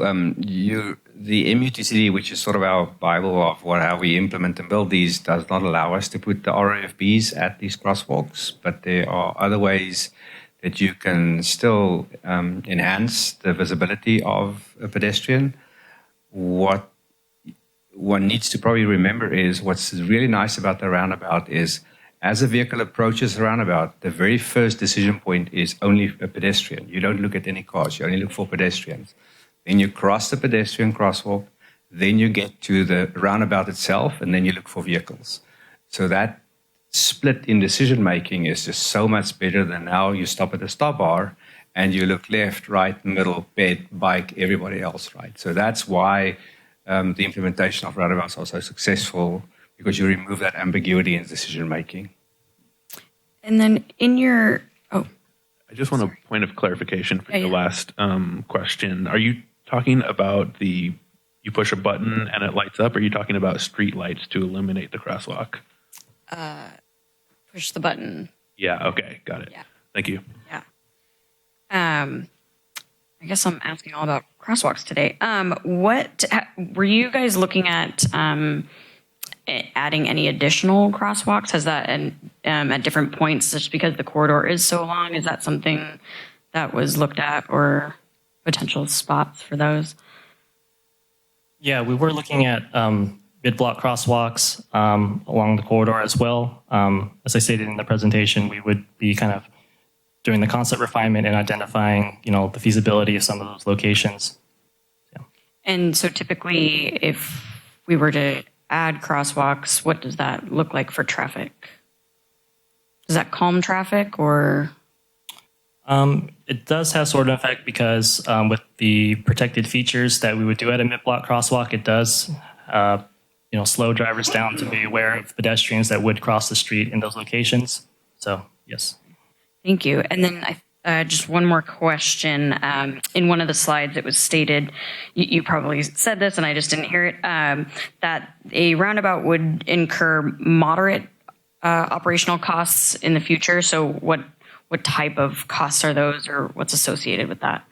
the MUTCD, which is sort of our Bible of how we implement and build these, does not allow us to put the RFBs at these crosswalks, but there are other ways that you can still enhance the visibility of a pedestrian. What one needs to probably remember is what's really nice about the roundabout is as a vehicle approaches the roundabout, the very first decision point is only a pedestrian. You don't look at any cars, you only look for pedestrians. Then you cross the pedestrian crosswalk, then you get to the roundabout itself, and then you look for vehicles. So that split in decision making is just so much better than now you stop at the stop bar and you look left, right, middle, bed, bike, everybody else, right? So that's why the implementation of roundabouts are so successful, because you remove that ambiguity in decision making. And then in your, oh, I just want a point of clarification for Yeah, your yeah. last question. Are you talking about you push a button and it lights up, or are you talking about street lights to illuminate the crosswalk? push the button. Yeah, okay, got it. Yeah. Thank you. Yeah. I guess I'm asking all about crosswalks today. Were you guys looking at adding any additional crosswalks? Has that at different points, just because the corridor is so long? Is that something that was looked at, or potential spots for those? Yeah, we were looking at mid-block crosswalks along the corridor as well. As I stated in the presentation, we would be kind of doing the concept refinement and identifying, the feasibility of some of those locations. And so typically, if we were to add crosswalks, what does that look like for traffic? Does that calm traffic, or? It does have sort of an effect because with the protected features that we would do at a mid-block crosswalk, it does, slow drivers down to be aware of pedestrians that would cross the street in those locations. So, yes. Thank you. And then just one more question. In one of the slides, it was stated, you probably said this and I just didn't hear it, that a roundabout would incur moderate operational costs in the future. So what type of costs are those, or what's associated with that?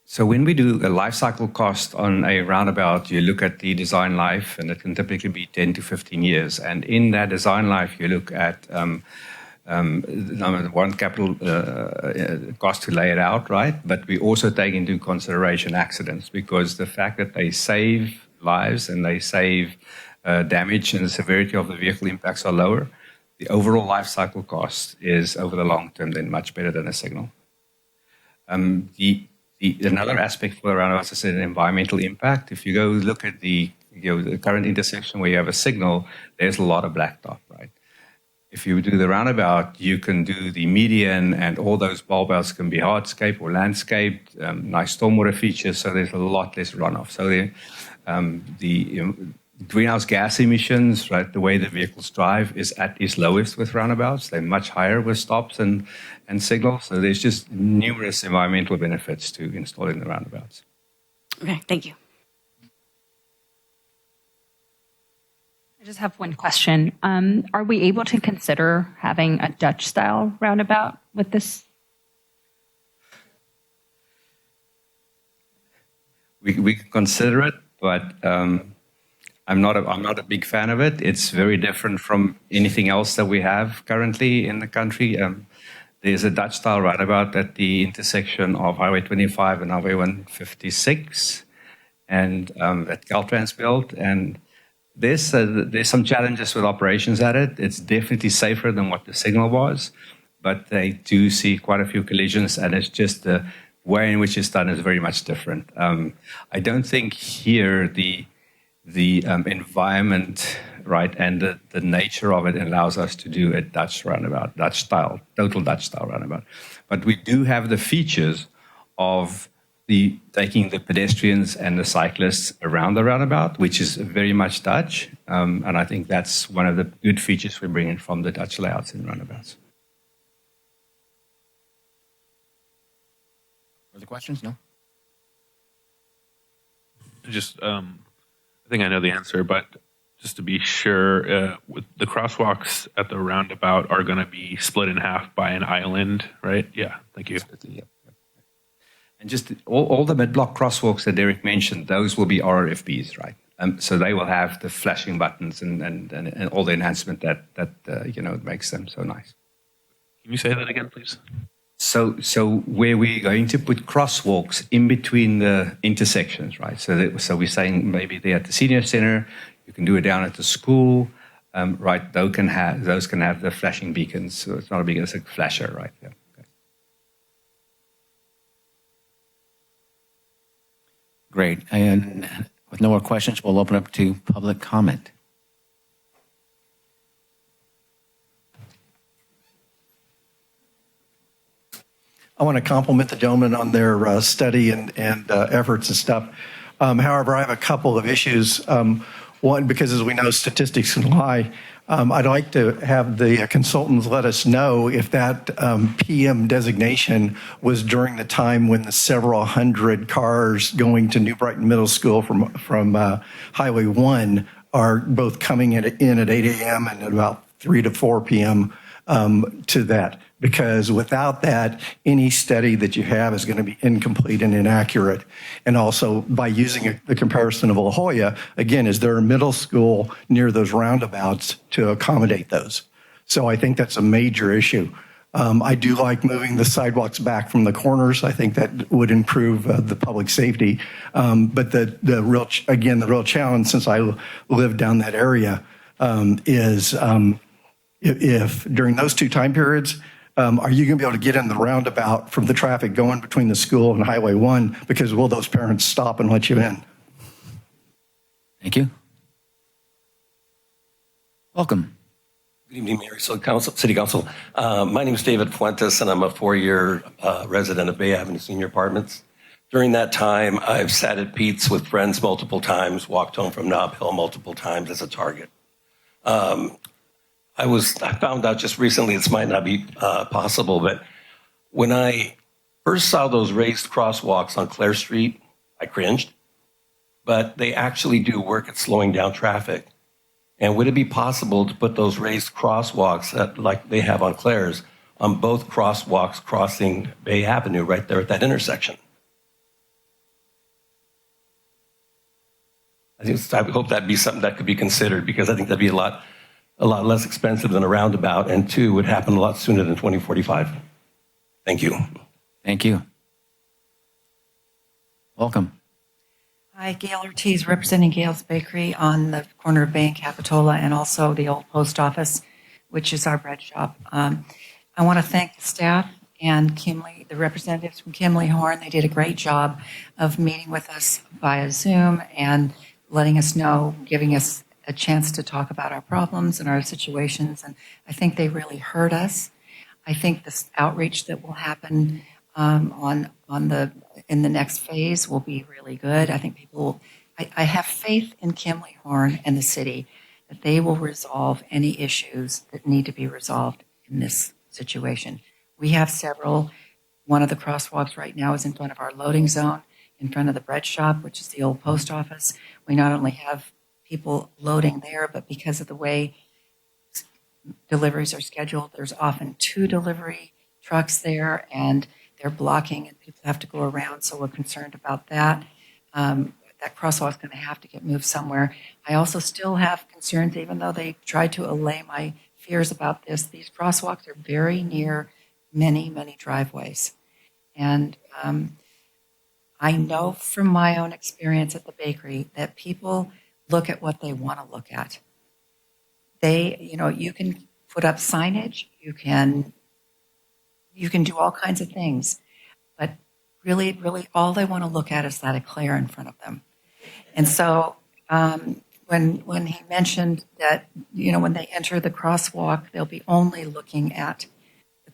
So when we do a life cycle cost on a roundabout, you look at the design life, and it can typically be 10 to 15 years. And in that design life, you look at number one, capital cost to lay it out, right? But we also take into consideration accidents, because the fact that they save lives and they save damage and the severity of the vehicle impacts are lower, the overall life cycle cost is over the long term then much better than a signal. Another aspect for the roundabouts is an environmental impact. If you go look at the current intersection where you have a signal, there's a lot of blacktop, right? If you do the roundabout, you can do the median, and all those bulb outs can be hardscape or landscaped, nice stormwater features, so there's a lot less runoff. So the greenhouse gas emissions, right, the way the vehicles drive is at its lowest with roundabouts. They're much higher with stops and signals. So there's just numerous environmental benefits to installing the roundabouts. Okay, thank you. I just have one question. Are we able to consider having a Dutch-style roundabout with this? We can consider it, but I'm not a big fan of it. It's very different from anything else that we have currently in the country. There's a Dutch-style roundabout at the intersection of Highway 25 and Highway 156, and that Caltrans built. And there's some challenges with operations at it. It's definitely safer than what the signal was, but they do see quite a few collisions, and it's just the way in which it's done is very much different. I don't think here the environment, right, and the nature of it allows us to do a Dutch roundabout, Dutch style, total Dutch style roundabout. But we do have the features of taking the pedestrians and the cyclists around the roundabout, which is very much Dutch. And I think that's one of the good features we bring in from the Dutch layouts in roundabouts. Further questions? No? Just, I think I know the answer, but just to be sure, with the crosswalks at the roundabout are going to be split in half by an island, right? Yeah, thank you. And just all the mid-block crosswalks that Derek mentioned, those will be RFBs, right? So they will have the flashing buttons and all the enhancement that makes them so nice. Can you say that again, please? So where we're going to put crosswalks in between the intersections, right? So we're saying maybe they're at the senior center, you can do it down at the school, right? Those can have the flashing beacons. So it's not a beacon, it's a flasher, right? Yeah. Okay. Great. And with no more questions, we'll open up to public comment. I want to compliment the gentlemen on their study and efforts and stuff. However, I have a couple of issues. One, because as we know, statistics can lie. I'd like to have the consultants let us know if that PM designation was during the time when the several hundred cars going to New Brighton Middle School from Highway 1 are both coming in at 8 a.m. and at about 3 to 4 p.m. To that. Because without that, any study that you have is going to be incomplete and inaccurate. And also, by using the comparison of La Jolla, again, is there a middle school near those roundabouts to accommodate those? So I think that's a major issue. I do like moving the sidewalks back from the corners. I think that would improve the public safety. But the real challenge, since I live down that area, is if during those two time periods, are you going to be able to get in the roundabout from the traffic going between the school and Highway 1? Because will those parents stop and let you in? Thank you. Welcome. Good evening, Mayor, City Council. My name is David Fuentes, and I'm a 4-year resident of Bay Avenue Senior Apartments. During that time, I've sat at Pete's with friends multiple times, walked home from Nob Hill multiple times as a target. I found out just recently this might not be possible, but when I first saw those raised crosswalks on Clare Street, I cringed. But they actually do work at slowing down traffic. And would it be possible to put those raised crosswalks like they have on Clare's on both crosswalks crossing Bay Avenue right there at that intersection? I hope that'd be something that could be considered, because I think that'd be a lot less expensive than a roundabout, and two, would happen a lot sooner than 2045. Thank you. Thank you. Welcome. Hi, Gail Ortiz, representing Gail's Bakery on the corner of Bay and Capitola, and also the old post office, which is our bread shop. I want to thank the staff and Kimley, the representatives from Kimley Horn. They did a great job of meeting with us via Zoom and letting us know, giving us a chance to talk about our problems and our situations. And I think they really heard us. I think this outreach that will happen in the next phase will be really good. I think I have faith in Kimley Horn and the city that they will resolve any issues that need to be resolved in this situation. We have several. One of the crosswalks right now is in front of our loading zone, in front of the bread shop, which is the old post office. We not only have people loading there, but because of the way deliveries are scheduled, there's often 2 delivery trucks there, and they're blocking, and people have to go around, so we're concerned about that. That crosswalk is going to have to get moved somewhere. I also still have concerns, even though they tried to allay my fears about this. These crosswalks are very near many, many driveways. And I know from my own experience at the bakery that people look at what they want to look at. You can put up signage, you can do all kinds of things, but really, really all they want to look at is that eclair in front of them. And so when he mentioned that, when they enter the crosswalk, they'll be only looking at the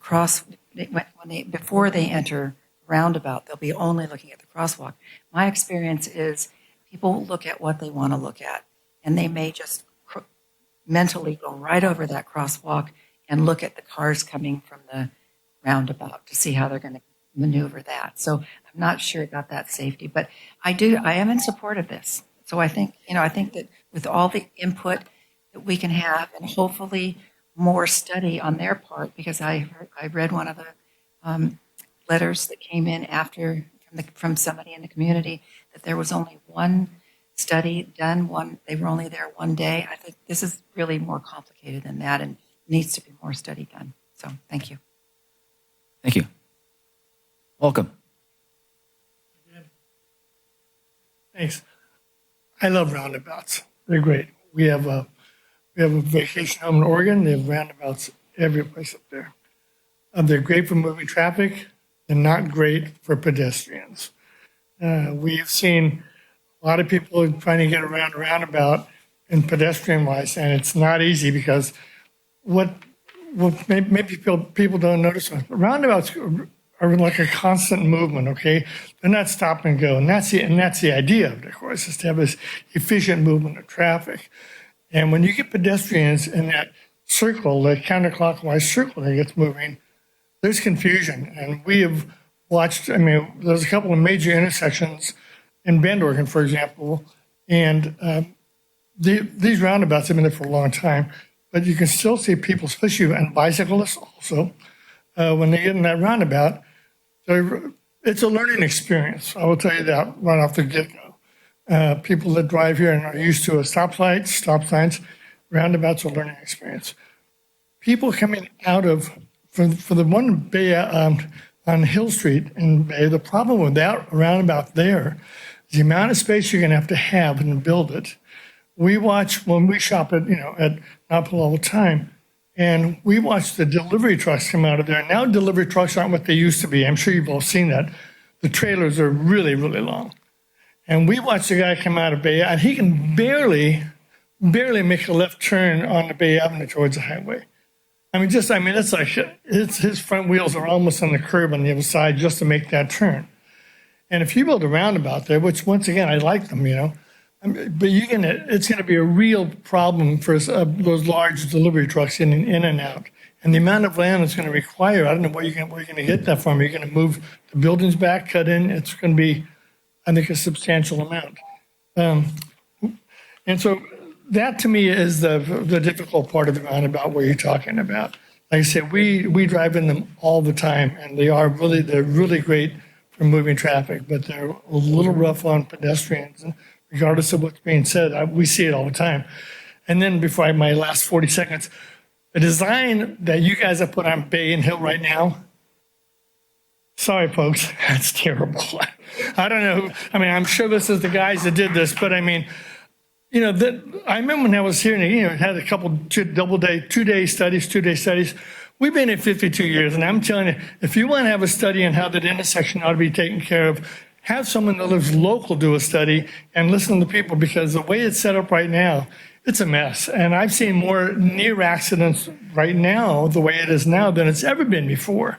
before they enter roundabout, they'll be only looking at the crosswalk. My experience is people look at what they want to look at, and they may just mentally go right over that crosswalk and look at the cars coming from the roundabout to see how they're going to maneuver that. So I'm not sure about that safety, but I am in support of this. So I think that with all the input that we can have, and hopefully more study on their part, because I read one of the letters that came in after from somebody in the community that there was only one study done. They were only there one day. I think this is really more complicated than that, and needs to be more study done. So thank you. Thank you. Welcome. Thanks. I love roundabouts. They're great. We have a vacation home in Oregon. They have roundabouts every place up there. They're great for moving traffic. They're not great for pedestrians. We've seen a lot of people trying to get around a roundabout and pedestrian-wise, and it's not easy because what maybe people don't notice, roundabouts are like a constant movement, okay? They're not stop and go. And that's the idea of it, of course, is to have this efficient movement of traffic. And when you get pedestrians in that circle, the counterclockwise circle that gets moving, there's confusion. And we have watched, I mean, there's a couple of major intersections in Bend, Oregon, for example, and these roundabouts have been there for a long time, but you can still see people, especially and bicyclists also, when they get in that roundabout, it's a learning experience. I will tell you that right off the get-go. People that drive here and are used to stop signs, roundabouts are a learning experience. People coming out of, for the one Bay on Hill Street in Bay, the problem with that roundabout there is the amount of space you're going to have and build it. We watch when we shop at Napa all the time, and we watch the delivery trucks come out of there. Now delivery trucks aren't what they used to be. I'm sure you've all seen that. The trailers are really, really long. And we watched the guy come out of Bay, and he can barely make a left turn on the Bay Avenue towards the highway. It's like his front wheels are almost on the curb on the other side just to make that turn. And if you build a roundabout there, which once again, I like them, but it's going to be a real problem for those large delivery trucks in and out. And the amount of land it's going to require, I don't know where you're going to get that from. You're going to move the buildings back, cut in. It's going to be, I think, a substantial amount. And so that to me is the difficult part of the roundabout where you're talking about. Like I said, we drive in them all the time, and they're really great for moving traffic, but they're a little rough on pedestrians. And regardless of what's being said, we see it all the time. And then before my last 40 seconds, the design that you guys have put on Bay and Hill right now, sorry, folks, that's terrible. I don't know. I'm sure this is the guys that did this, but I remember when I was here, and had a couple two-day studies. We've been here 52 years, and I'm telling you, if you want to have a study on how that intersection ought to be taken care of, have someone that lives local do a study and listen to people, because the way it's set up right now, it's a mess. And I've seen more near accidents right now, the way it is now, than it's ever been before.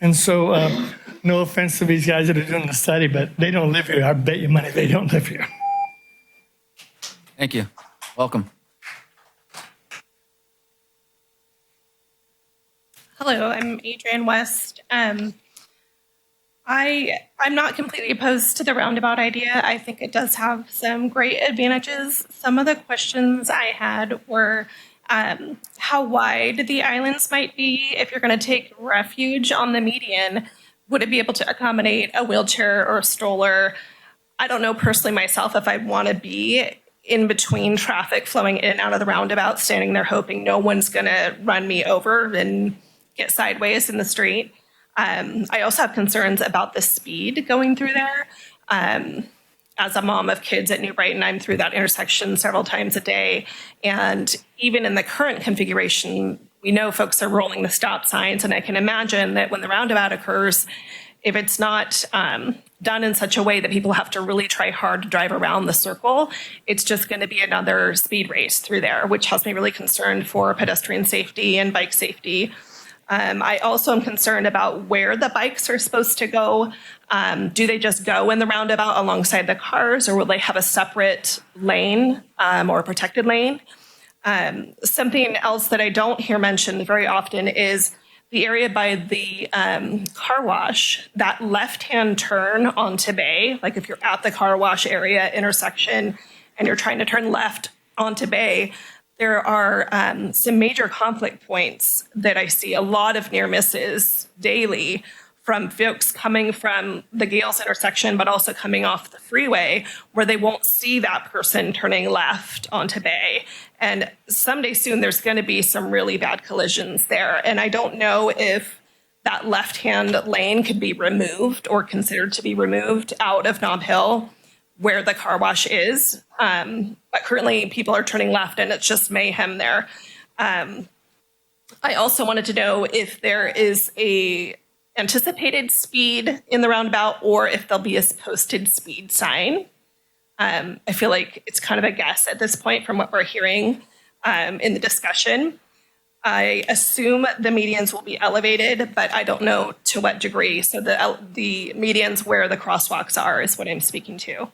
And so, no offense to these guys that are doing the study, but they don't live here. I bet you money they don't live here. Thank you. Welcome. Hello, I'm Adrienne West. I'm not completely opposed to the roundabout idea. I think it does have some great advantages. Some of the questions I had were how wide the islands might be if you're going to take refuge on the median. Would it be able to accommodate a wheelchair or a stroller? I don't know personally myself if I'd want to be in between traffic flowing in and out of the roundabout, standing there hoping no one's going to run me over and get sideways in the street. I also have concerns about the speed going through there. As a mom of kids at New Brighton, I'm through that intersection several times a day. And even in the current configuration, we know folks are rolling the stop signs. And I can imagine that when the roundabout occurs, if it's not done in such a way that people have to really try hard to drive around the circle, it's just going to be another speed race through there, which has me really concerned for pedestrian safety and bike safety. I also am concerned about where the bikes are supposed to go. Do they just go in the roundabout alongside the cars, or will they have a separate lane or a protected lane? Something else that I don't hear mentioned very often is the area by the car wash, that left-hand turn onto Bay. Like if you're at the car wash area intersection and you're trying to turn left onto Bay, there are some major conflict points that I see a lot of near misses daily from folks coming from the Gales intersection, but also coming off the freeway, where they won't see that person turning left onto Bay. And someday soon, there's going to be some really bad collisions there. And I don't know if that left-hand lane could be removed or considered to be removed out of Nob Hill, where the car wash is. But currently people are turning left and it's just mayhem there. I also wanted to know if there is a anticipated speed in the roundabout or if there'll be a posted speed sign. I feel like it's kind of a guess at this point from what we're hearing in the discussion. I assume the medians will be elevated, but I don't know to what degree. So the medians where the crosswalks are is what I'm speaking to.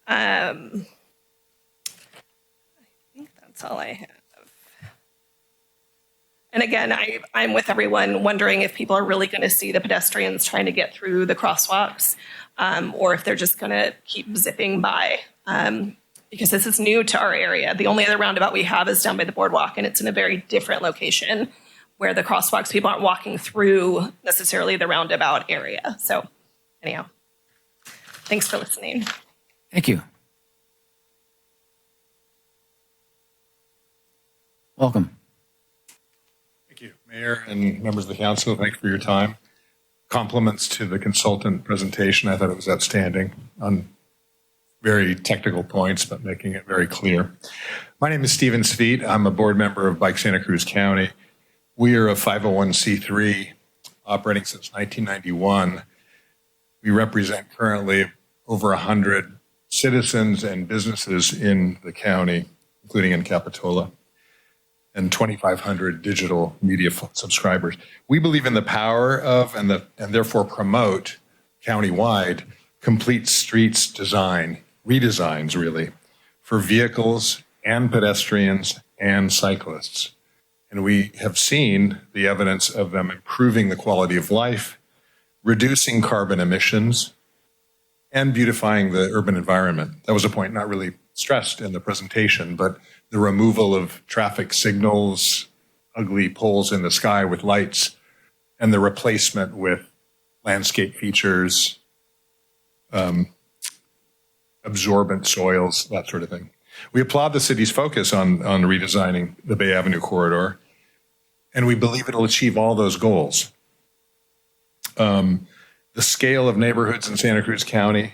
I think that's all I have. And again, I'm with everyone wondering if people are really going to see the pedestrians trying to get through the crosswalks, or if they're just going to keep zipping by. Because this is new to our area. The only other roundabout we have is down by the boardwalk, and it's in a very different location where the crosswalks, people aren't walking through necessarily the roundabout area. So anyhow, thanks for listening. Thank you. Welcome. Thank you, Mayor and members of the council. Thanks for your time. Compliments to the consultant presentation. I thought it was outstanding on very technical points, but making it very clear. My name is Stephen Sveet. I'm a board member of Bike Santa Cruz County. We are a 501c3 operating since 1991. We represent currently over 100 citizens and businesses in the county, including in Capitola, and 2,500 digital media subscribers. We believe in the power of and therefore promote countywide complete streets design, redesigns really, for vehicles and pedestrians and cyclists. And we have seen the evidence of them improving the quality of life, reducing carbon emissions, and beautifying the urban environment. That was a point not really stressed in the presentation, but the removal of traffic signals, ugly poles in the sky with lights, and the replacement with landscape features, absorbent soils, that sort of thing. We applaud the city's focus on redesigning the Bay Avenue corridor, and we believe it'll achieve all those goals. The scale of neighborhoods in Santa Cruz County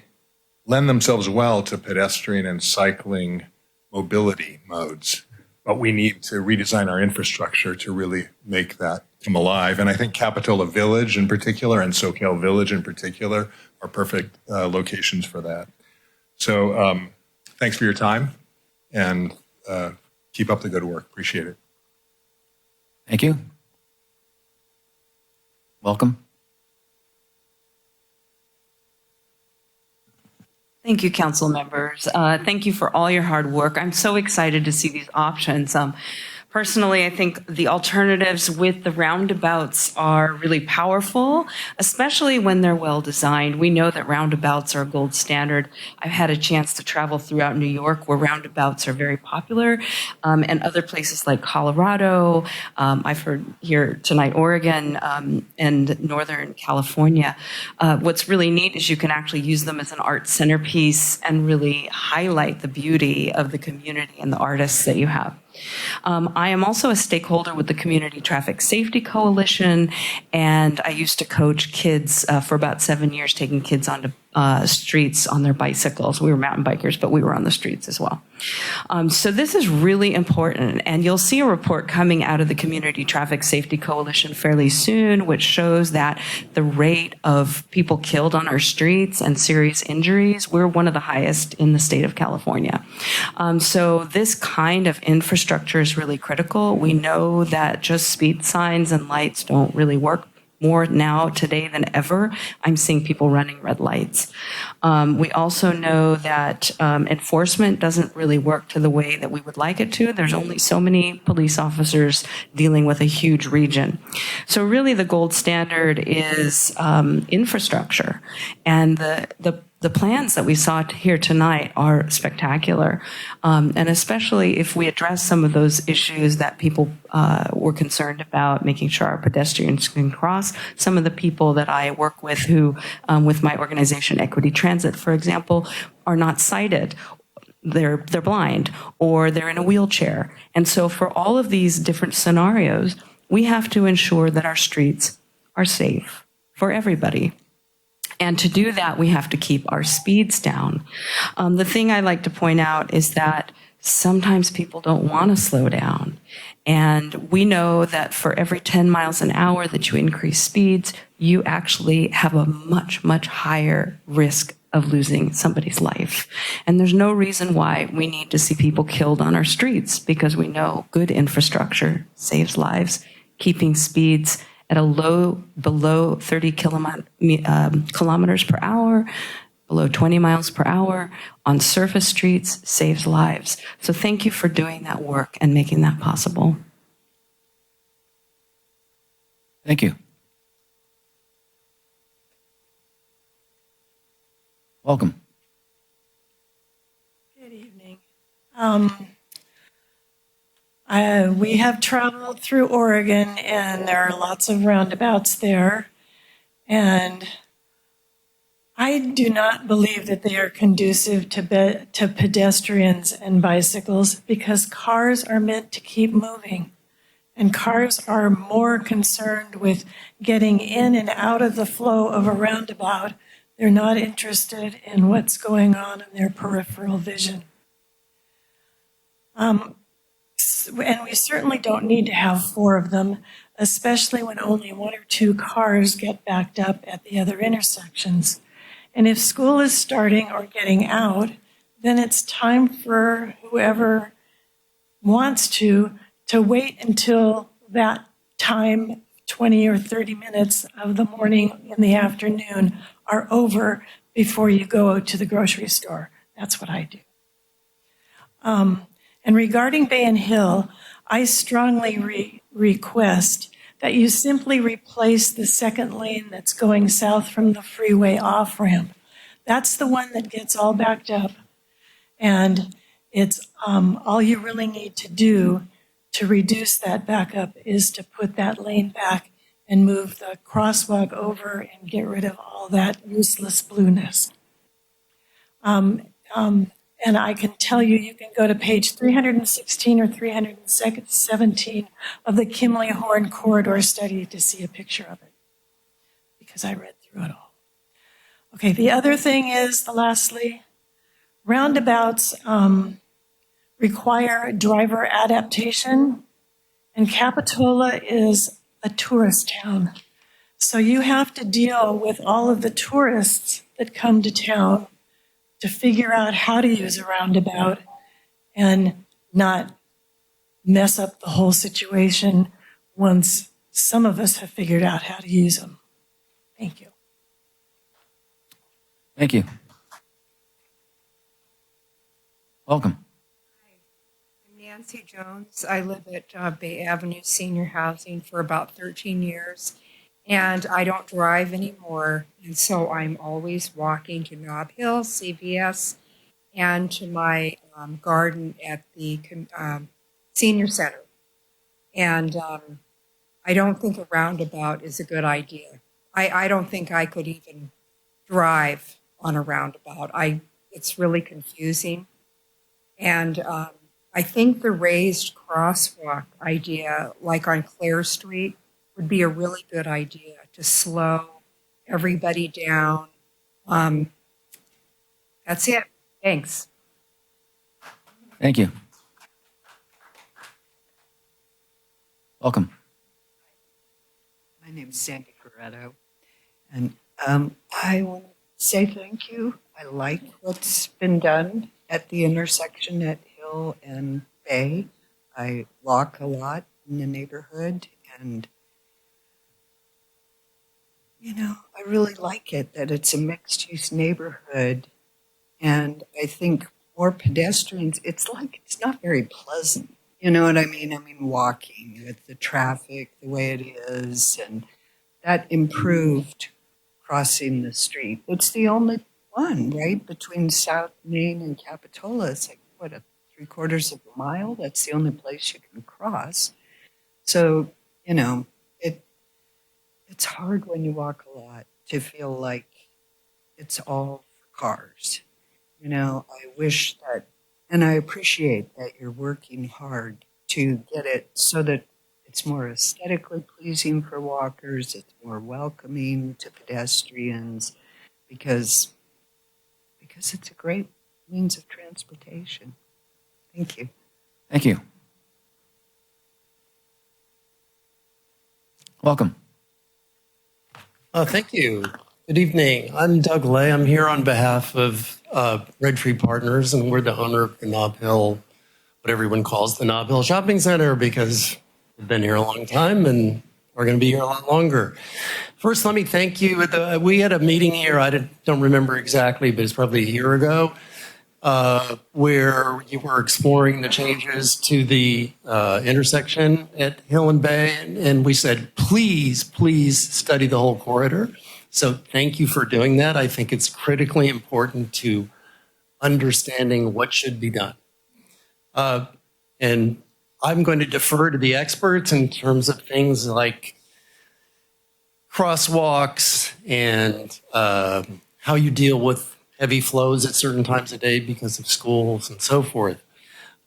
lend themselves well to pedestrian and cycling mobility modes, but we need to redesign our infrastructure to really make that come alive. And I think Capitola Village in particular and SoCal Village in particular are perfect locations for that. So thanks for your time, and keep up the good work. Appreciate it. Thank you. Welcome. Thank you, council members. Thank you for all your hard work. I'm so excited to see these options. Personally, I think the alternatives with the roundabouts are really powerful, especially when they're well designed. We know that roundabouts are a gold standard. I've had a chance to travel throughout New York where roundabouts are very popular, and other places like Colorado. I've heard here tonight, Oregon, and Northern California. What's really neat is you can actually use them as an art centerpiece and really highlight the beauty of the community and the artists that you have. I am also a stakeholder with the Community Traffic Safety Coalition, and I used to coach kids for about 7 years, taking kids onto streets on their bicycles. We were mountain bikers, but we were on the streets as well. So this is really important, and you'll see a report coming out of the Community Traffic Safety Coalition fairly soon, which shows that the rate of people killed on our streets and serious injuries, we're one of the highest in the state of California. So this kind of infrastructure is really critical. We know that just speed signs and lights don't really work. More now today than ever, I'm seeing people running red lights. We also know that enforcement doesn't really work to the way that we would like it to. There's only so many police officers dealing with a huge region. So really the gold standard is infrastructure. And the plans that we saw here tonight are spectacular. And especially if we address some of those issues that people were concerned about, making sure our pedestrians can cross. Some of the people that I work with who, with my organization, Equity Transit, for example, are not sighted. They're blind, or they're in a wheelchair. And so for all of these different scenarios, we have to ensure that our streets are safe for everybody. And to do that, we have to keep our speeds down. The thing I like to point out is that sometimes people don't want to slow down. And we know that for every 10 miles an hour that you increase speeds, you actually have a much, much higher risk of losing somebody's life. And there's no reason why we need to see people killed on our streets, because we know good infrastructure saves lives, keeping speeds at a below 30 kilometers per hour, below 20 miles per hour on surface streets saves lives. So thank you for doing that work and making that possible. Thank you. Welcome. Good evening. We have traveled through Oregon, and there are lots of roundabouts there. And I do not believe that they are conducive to pedestrians and bicycles, because cars are meant to keep moving. And cars are more concerned with getting in and out of the flow of a roundabout. They're not interested in what's going on in their peripheral vision. And we certainly don't need to have 4 of them, especially when only 1 or 2 cars get backed up at the other intersections. And if school is starting or getting out, then it's time for whoever wants to wait until that time, 20 or 30 minutes of the morning and the afternoon, are over before you go to the grocery store. That's what I do. And regarding Bay and Hill, I strongly request that you simply replace the second lane that's going south from the freeway off-ramp. That's the one that gets all backed up. And it's all you really need to do to reduce that backup is to put that lane back and move the crosswalk over and get rid of all that useless blueness. And I can tell you, you can go to page 316 or 317 of the Kimley Horn Corridor Study to see a picture of it, because I read through it all. Okay, the other thing is, lastly, roundabouts require driver adaptation, and Capitola is a tourist town. So you have to deal with all of the tourists that come to town to figure out how to use a roundabout and not mess up the whole situation once some of us have figured out how to use them. Thank you. Thank you. Welcome. I'm Nancy Jones. I live at Bay Avenue Senior Housing for about 13 years, and I don't drive anymore, and so I'm always walking to Nob Hill, CVS, and to my garden at the senior center. And I don't think a roundabout is a good idea. I don't think I could even drive on a roundabout. It's really confusing. And I think the raised crosswalk idea, like on Clare Street, would be a really good idea to slow everybody down. That's it. Thanks. Thank you. Welcome. My name's Sandy Corretto, and I want to say thank you. I like what's been done at the intersection at Hill and Bay. I walk a lot in the neighborhood, and I really like it that it's a mixed-use neighborhood, and I think more pedestrians, it's not very pleasant. You know what I mean? I mean, walking with the traffic the way it is, and that improved crossing the street. It's the only one, right, between South Main and Capitola. It's like, what, a 3/4 of a mile? That's the only place you can cross. So, it's hard when you walk a lot to feel like it's all for cars. I wish that, and I appreciate that you're working hard to get it so that it's more aesthetically pleasing for walkers, it's more welcoming to pedestrians, because it's a great means of transportation. Thank you. Thank you. Welcome. Thank you. Good evening. I'm Doug Lay. I'm here on behalf of Red Tree Partners, and we're the owner of the Nob Hill, what everyone calls the Nob Hill Shopping Center, because we've been here a long time and we're going to be here a lot longer. First, let me thank you. We had a meeting here, I don't remember exactly, but it's probably a year ago, where you were exploring the changes to the intersection at Hill and Bay, and we said, please study the whole corridor. So thank you for doing that. I think it's critically important to understanding what should be done. And I'm going to defer to the experts in terms of things like crosswalks and how you deal with heavy flows at certain times of day because of schools and so forth.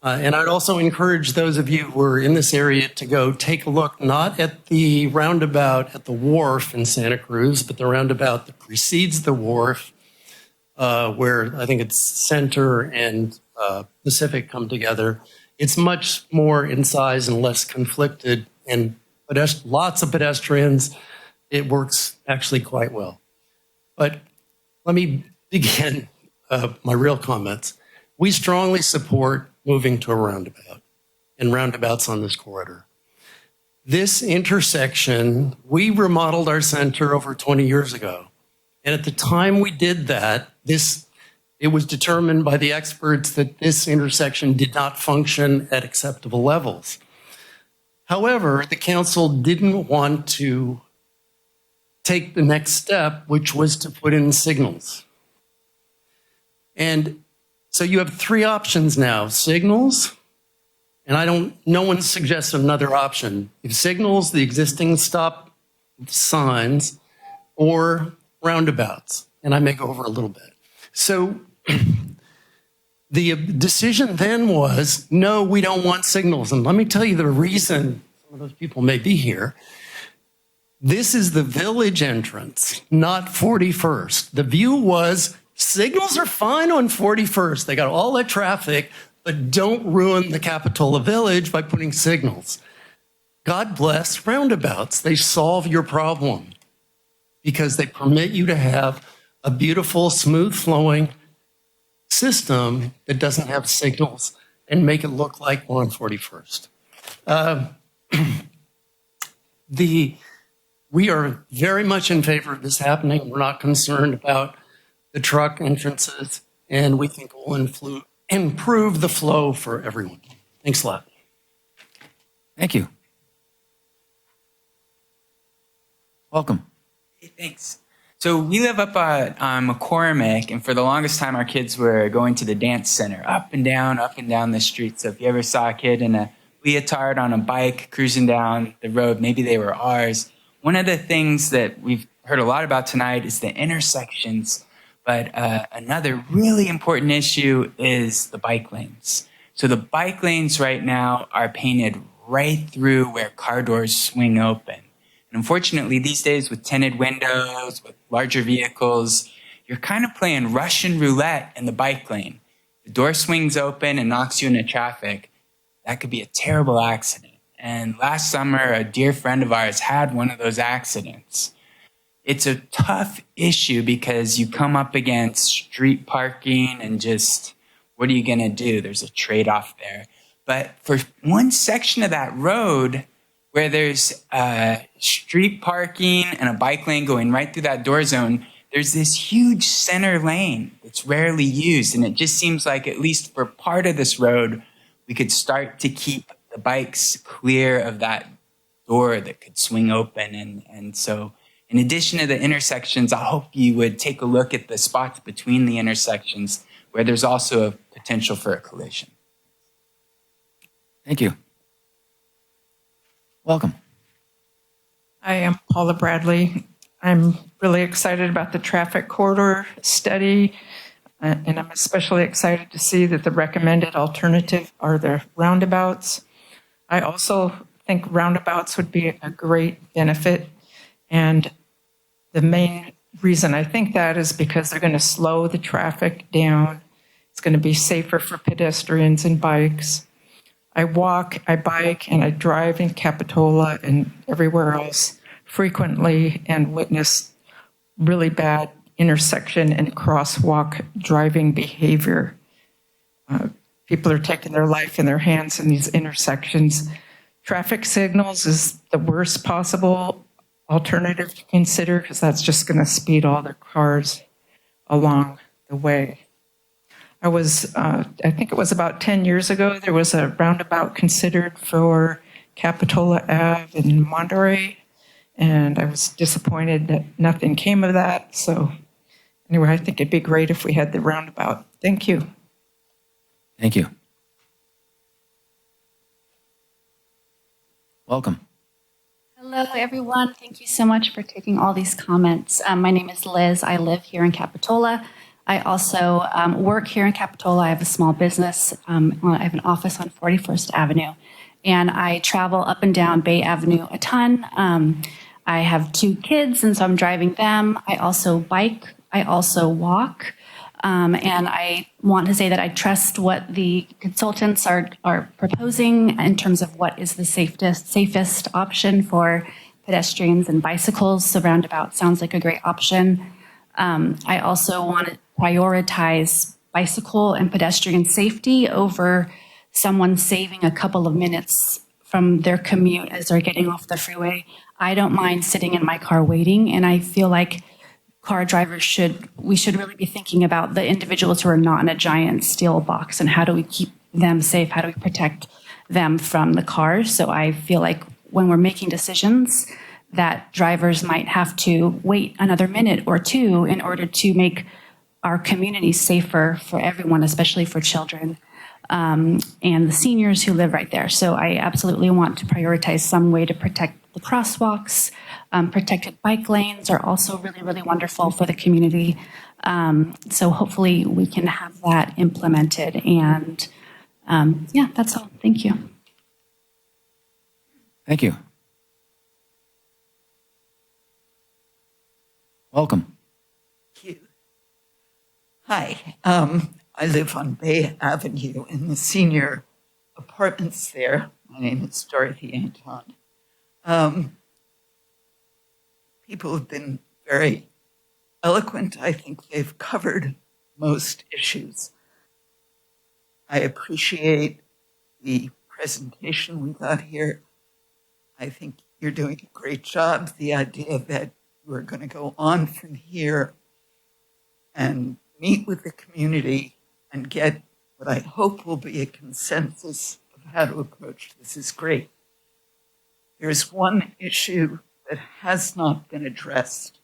And I'd also encourage those of you who are in this area to go take a look, not at the roundabout at the wharf in Santa Cruz, but the roundabout that precedes the wharf, where I think it's Center and Pacific come together. It's much more in size and less conflicted, and lots of pedestrians. It works actually quite well. But let me begin my real comments. We strongly support moving to a roundabout and roundabouts on this corridor. This intersection, we remodeled our center over 20 years ago. And at the time we did that, it was determined by the experts that this intersection did not function at acceptable levels. However, the council didn't want to take the next step, which was to put in signals. And so you have three options now: signals, and no one suggests another option. If signals, the existing stop signs, or roundabouts. And I may go over a little bit. So the decision then was, no, we don't want signals. And let me tell you the reason. Some of those people may be here. This is the village entrance, not 41st. The view was, signals are fine on 41st. They got all that traffic, but don't ruin the Capitola village by putting signals. God bless roundabouts. They solve your problem because they permit you to have a beautiful, smooth flowing system that doesn't have signals and make it look like we're on 41st. We are very much in favor of this happening. We're not concerned about the truck entrances, and we think it will improve the flow for everyone. Thanks a lot. Thank you. Welcome. Hey, thanks. So we live up on McCormick, and for the longest time, our kids were going to the dance center, up and down the street. So if you ever saw a kid in a leotard on a bike cruising down the road, maybe they were ours. One of the things that we've heard a lot about tonight is the intersections, but another really important issue is the bike lanes. So the bike lanes right now are painted right through where car doors swing open. And unfortunately, these days with tinted windows, with larger vehicles, you're kind of playing Russian roulette in the bike lane. The door swings open and knocks you into traffic. That could be a terrible accident. And last summer, a dear friend of ours had one of those accidents. It's a tough issue because you come up against street parking and just, what are you going to do? There's a trade-off there. But for one section of that road where there's street parking and a bike lane going right through that door zone, there's this huge center lane that's rarely used. And it just seems like, at least for part of this road, we could start to keep the bikes clear of that door that could swing open. And so in addition to the intersections, I hope you would take a look at the spots between the intersections where there's also a potential for a collision. Thank you. Welcome. I am Paula Bradley. I'm really excited about the traffic corridor study, and I'm especially excited to see that the recommended alternative are the roundabouts. I also think roundabouts would be a great benefit, and the main reason I think that is because they're going to slow the traffic down. It's going to be safer for pedestrians and bikes. I walk, I bike, and I drive in Capitola and everywhere else frequently and witness really bad intersection and crosswalk driving behavior. People are taking their life in their hands in these intersections. Traffic signals is the worst possible alternative to consider because that's just going to speed all the cars along the way. I think it was about 10 years ago, there was a roundabout considered for Capitola Ave in Monterey, and I was disappointed that nothing came of that. So anyway, I think it'd be great if we had the roundabout. Thank you. Thank you. Welcome. Hello, everyone. Thank you so much for taking all these comments. My name is Liz. I live here in Capitola. I also work here in Capitola. I have a small business. I have an office on 41st Avenue, and I travel up and down Bay Avenue a ton. I have 2 kids, and so I'm driving them. I also bike. I also walk. And I want to say that I trust what the consultants are proposing in terms of what is the safest option for pedestrians and bicycles. The roundabout sounds like a great option. I also want to prioritize bicycle and pedestrian safety over someone saving a couple of minutes from their commute as they're getting off the freeway. I don't mind sitting in my car waiting, and I feel like car drivers we should really be thinking about the individuals who are not in a giant steel box and how do we keep them safe? How do we protect them from the cars? So I feel like when we're making decisions that drivers might have to wait another minute or two in order to make our community safer for everyone, especially for children and the seniors who live right there. So I absolutely want to prioritize some way to protect the crosswalks. Protected bike lanes are also really, really wonderful for the community. So hopefully we can have that implemented. And yeah, that's all. Thank you. Thank you. Welcome. Thank you. Hi. I live on Bay Avenue in the senior apartments there. My name is Dorothy Anton. People have been very eloquent. I think they've covered most issues. I appreciate the presentation we got here. I think you're doing a great job. The idea that we're going to go on from here and meet with the community and get what I hope will be a consensus of how to approach this is great. There's one issue that has not been addressed,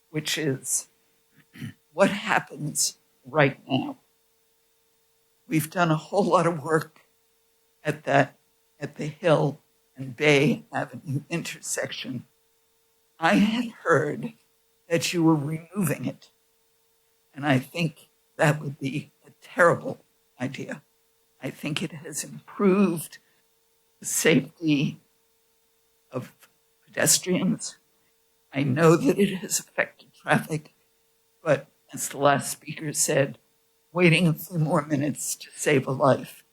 which is what happens right now. We've done a whole lot of work at the Hill and Bay Avenue intersection. I had heard that you were removing it, and I think that would be a terrible idea. I think it has improved the safety of pedestrians. I know that it has affected traffic, but as the last speaker said, waiting a few more minutes to save a life,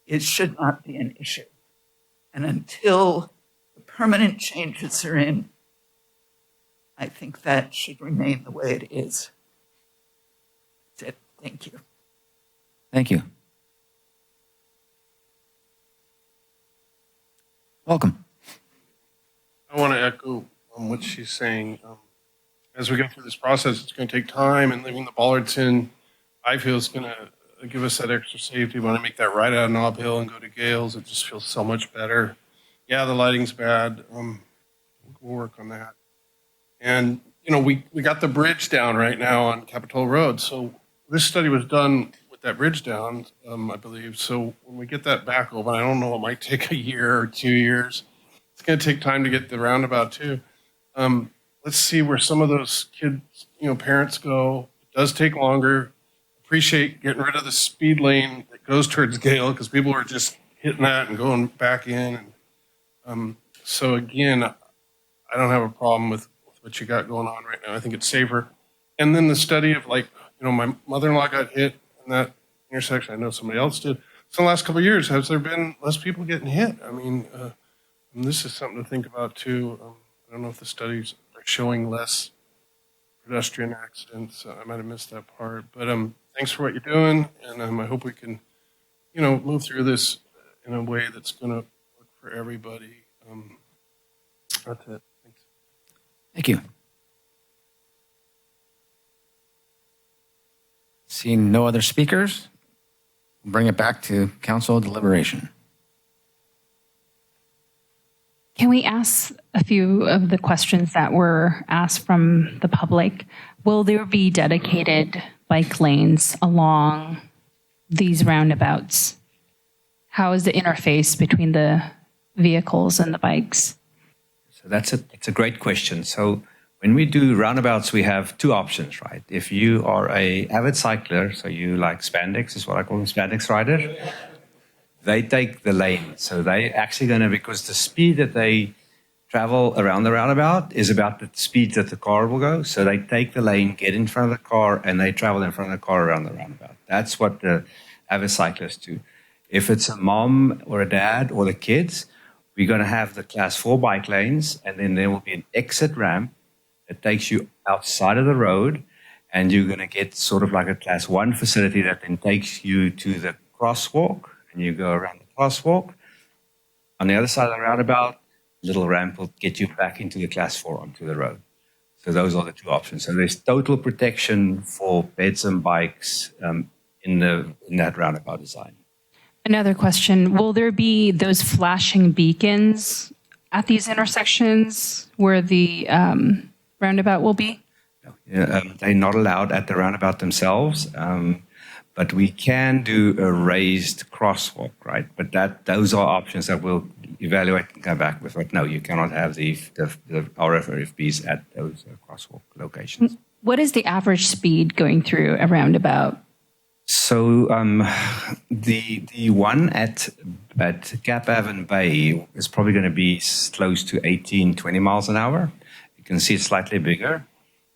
it should not be an issue. And until the permanent changes are in, I think that should remain the way it is. That's it. Thank you. Thank you. Welcome. I want to echo what she's saying. As we go through this process, it's going to take time, and leaving the bollards in, I feel is going to give us that extra safety. When I make that right out of Nob Hill and go to Gales, it just feels so much better. Yeah, the lighting's bad. We'll work on that. And, you know, we got the bridge down right now on Capitola Road. So this study was done with that bridge down, I believe. So when we get that back open, I don't know, it might take a year or 2 years. It's going to take time to get the roundabout too. Let's see where some of those kids, parents go. It does take longer. Appreciate getting rid of the speed lane that goes towards Gale because people are just hitting that and going back in. And so again, I don't have a problem with what you got going on right now. I think it's safer. And then the study of my mother-in-law got hit in that intersection. I know somebody else did. So in the last couple of years, has there been less people getting hit? I mean, this is something to think about too. I don't know if the studies are showing less pedestrian accidents. I might have missed that part, but thanks for what you're doing, and I hope we can, move through this in a way that's going to work for everybody. That's it. Thanks. Thank you. Seeing no other speakers, we'll bring it back to council deliberation. Can we ask a few of the questions that were asked from the public? Will there be dedicated bike lanes along these roundabouts? How is the interface between the vehicles and the bikes? So it's a great question. So when we do roundabouts, we have two options, right? If you are a avid cycler, so you like spandex, is what I call them, spandex rider, they take the lane. So they actually going to, because the speed that they travel around the roundabout is about the speed that the car will go. So they take the lane, get in front of the car, and they travel in front of the car around the roundabout. That's what the avid cyclists do. If it's a mom or a dad or the kids, we're going to have the class 4 bike lanes, and then there will be an exit ramp that takes you outside of the road, and you're going to get sort of like a class 1 facility that then takes you to the crosswalk, and you go around the crosswalk. On the other side of the roundabout, little ramp will get you back into the class 4 onto the road. So those are the two options. So there's total protection for pets and bikes in that roundabout design. Another question, will there be those flashing beacons at these intersections where the roundabout will be? They're not allowed at the roundabout themselves, but we can do a raised crosswalk, right? But those are options that we'll evaluate and come back with. But no, you cannot have the RFRFBs at those crosswalk locations. What is the average speed going through a roundabout? So the one at Cap Ave and Bay is probably going to be close to 18, 20 miles an hour. You can see it's slightly bigger.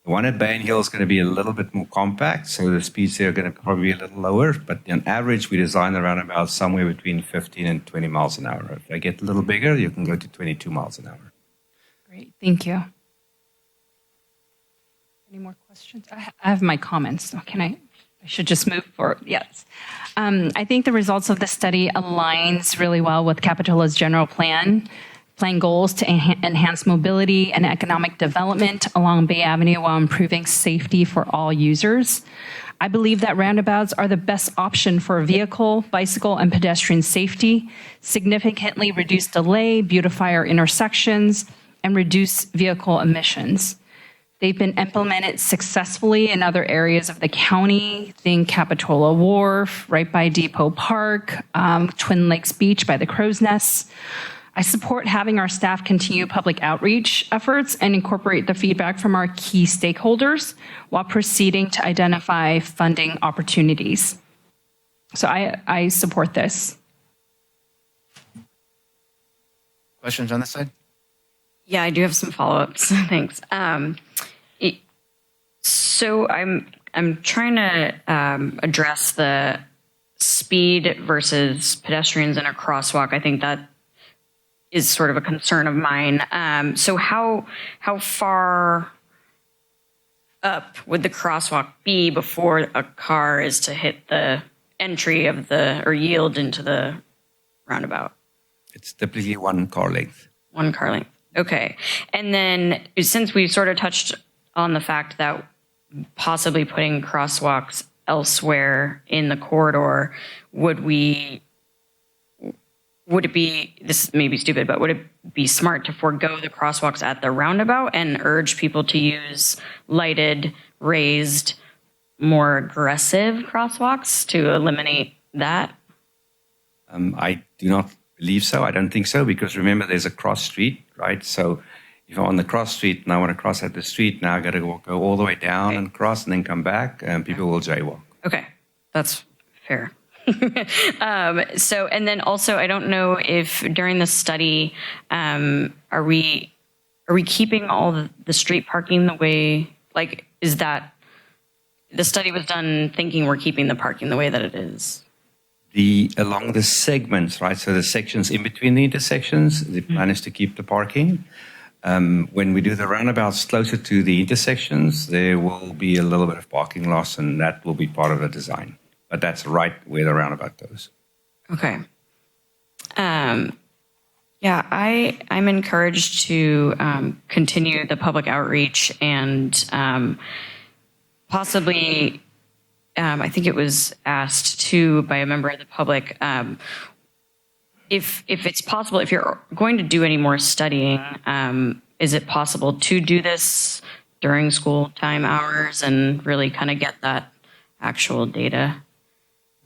The one at Bay and Hill is going to be a little bit more compact, so the speeds there are going to probably be a little lower. But on average, we design the roundabout somewhere between 15 and 20 miles an hour. If they get a little bigger, you can go to 22 miles an hour. Great, thank you. Any more questions? I have my comments. I should just move forward. Yes. I think the results of the study aligns really well with Capitola's general plan goals to enhance mobility and economic development along Bay Avenue while improving safety for all users. I believe that roundabouts are the best option for vehicle, bicycle, and pedestrian safety, significantly reduce delay, beautify our intersections, and reduce vehicle emissions. They've been implemented successfully in other areas of the county. Think Capitola Wharf, right by Depot Park, Twin Lakes Beach by the Crow's Nest. I support having our staff continue public outreach efforts and incorporate the feedback from our key stakeholders while proceeding to identify funding opportunities. So I support this. Questions on this side? Yeah, I do have some follow-ups. Thanks. So I'm trying to address the speed versus pedestrians in a crosswalk. I think that is sort of a concern of mine. So how far up would the crosswalk be before a car is to hit the entry of or yield into the roundabout? It's typically one car length. One car length. Okay. And then since we sort of touched on the fact that possibly putting crosswalks elsewhere in the corridor, would it be, this may be stupid, but would it be smart to forego the crosswalks at the roundabout and urge people to use lighted, raised, more aggressive crosswalks to eliminate that? I do not believe so. I don't think so, because remember, there's a cross street, right? So if I'm on the cross street and I want to cross at the street, now I got to go all the way down and cross and then come back, and people will jaywalk. Okay, that's fair. So, and then also, I don't know if during the study, are we keeping all the street parking the way, like, is that the study was done thinking we're keeping the parking the way that it is? Along the segments, right? So the sections in between the intersections, the plan is to keep the parking. When we do the roundabouts closer to the intersections, there will be a little bit of parking loss, and that will be part of the design. But that's right where the roundabout goes. Okay. Yeah, I'm encouraged to continue the public outreach and possibly, I think it was asked too by a member of the public, if it's possible, if you're going to do any more studying, is it possible to do this during school time hours and really kind of get that actual data?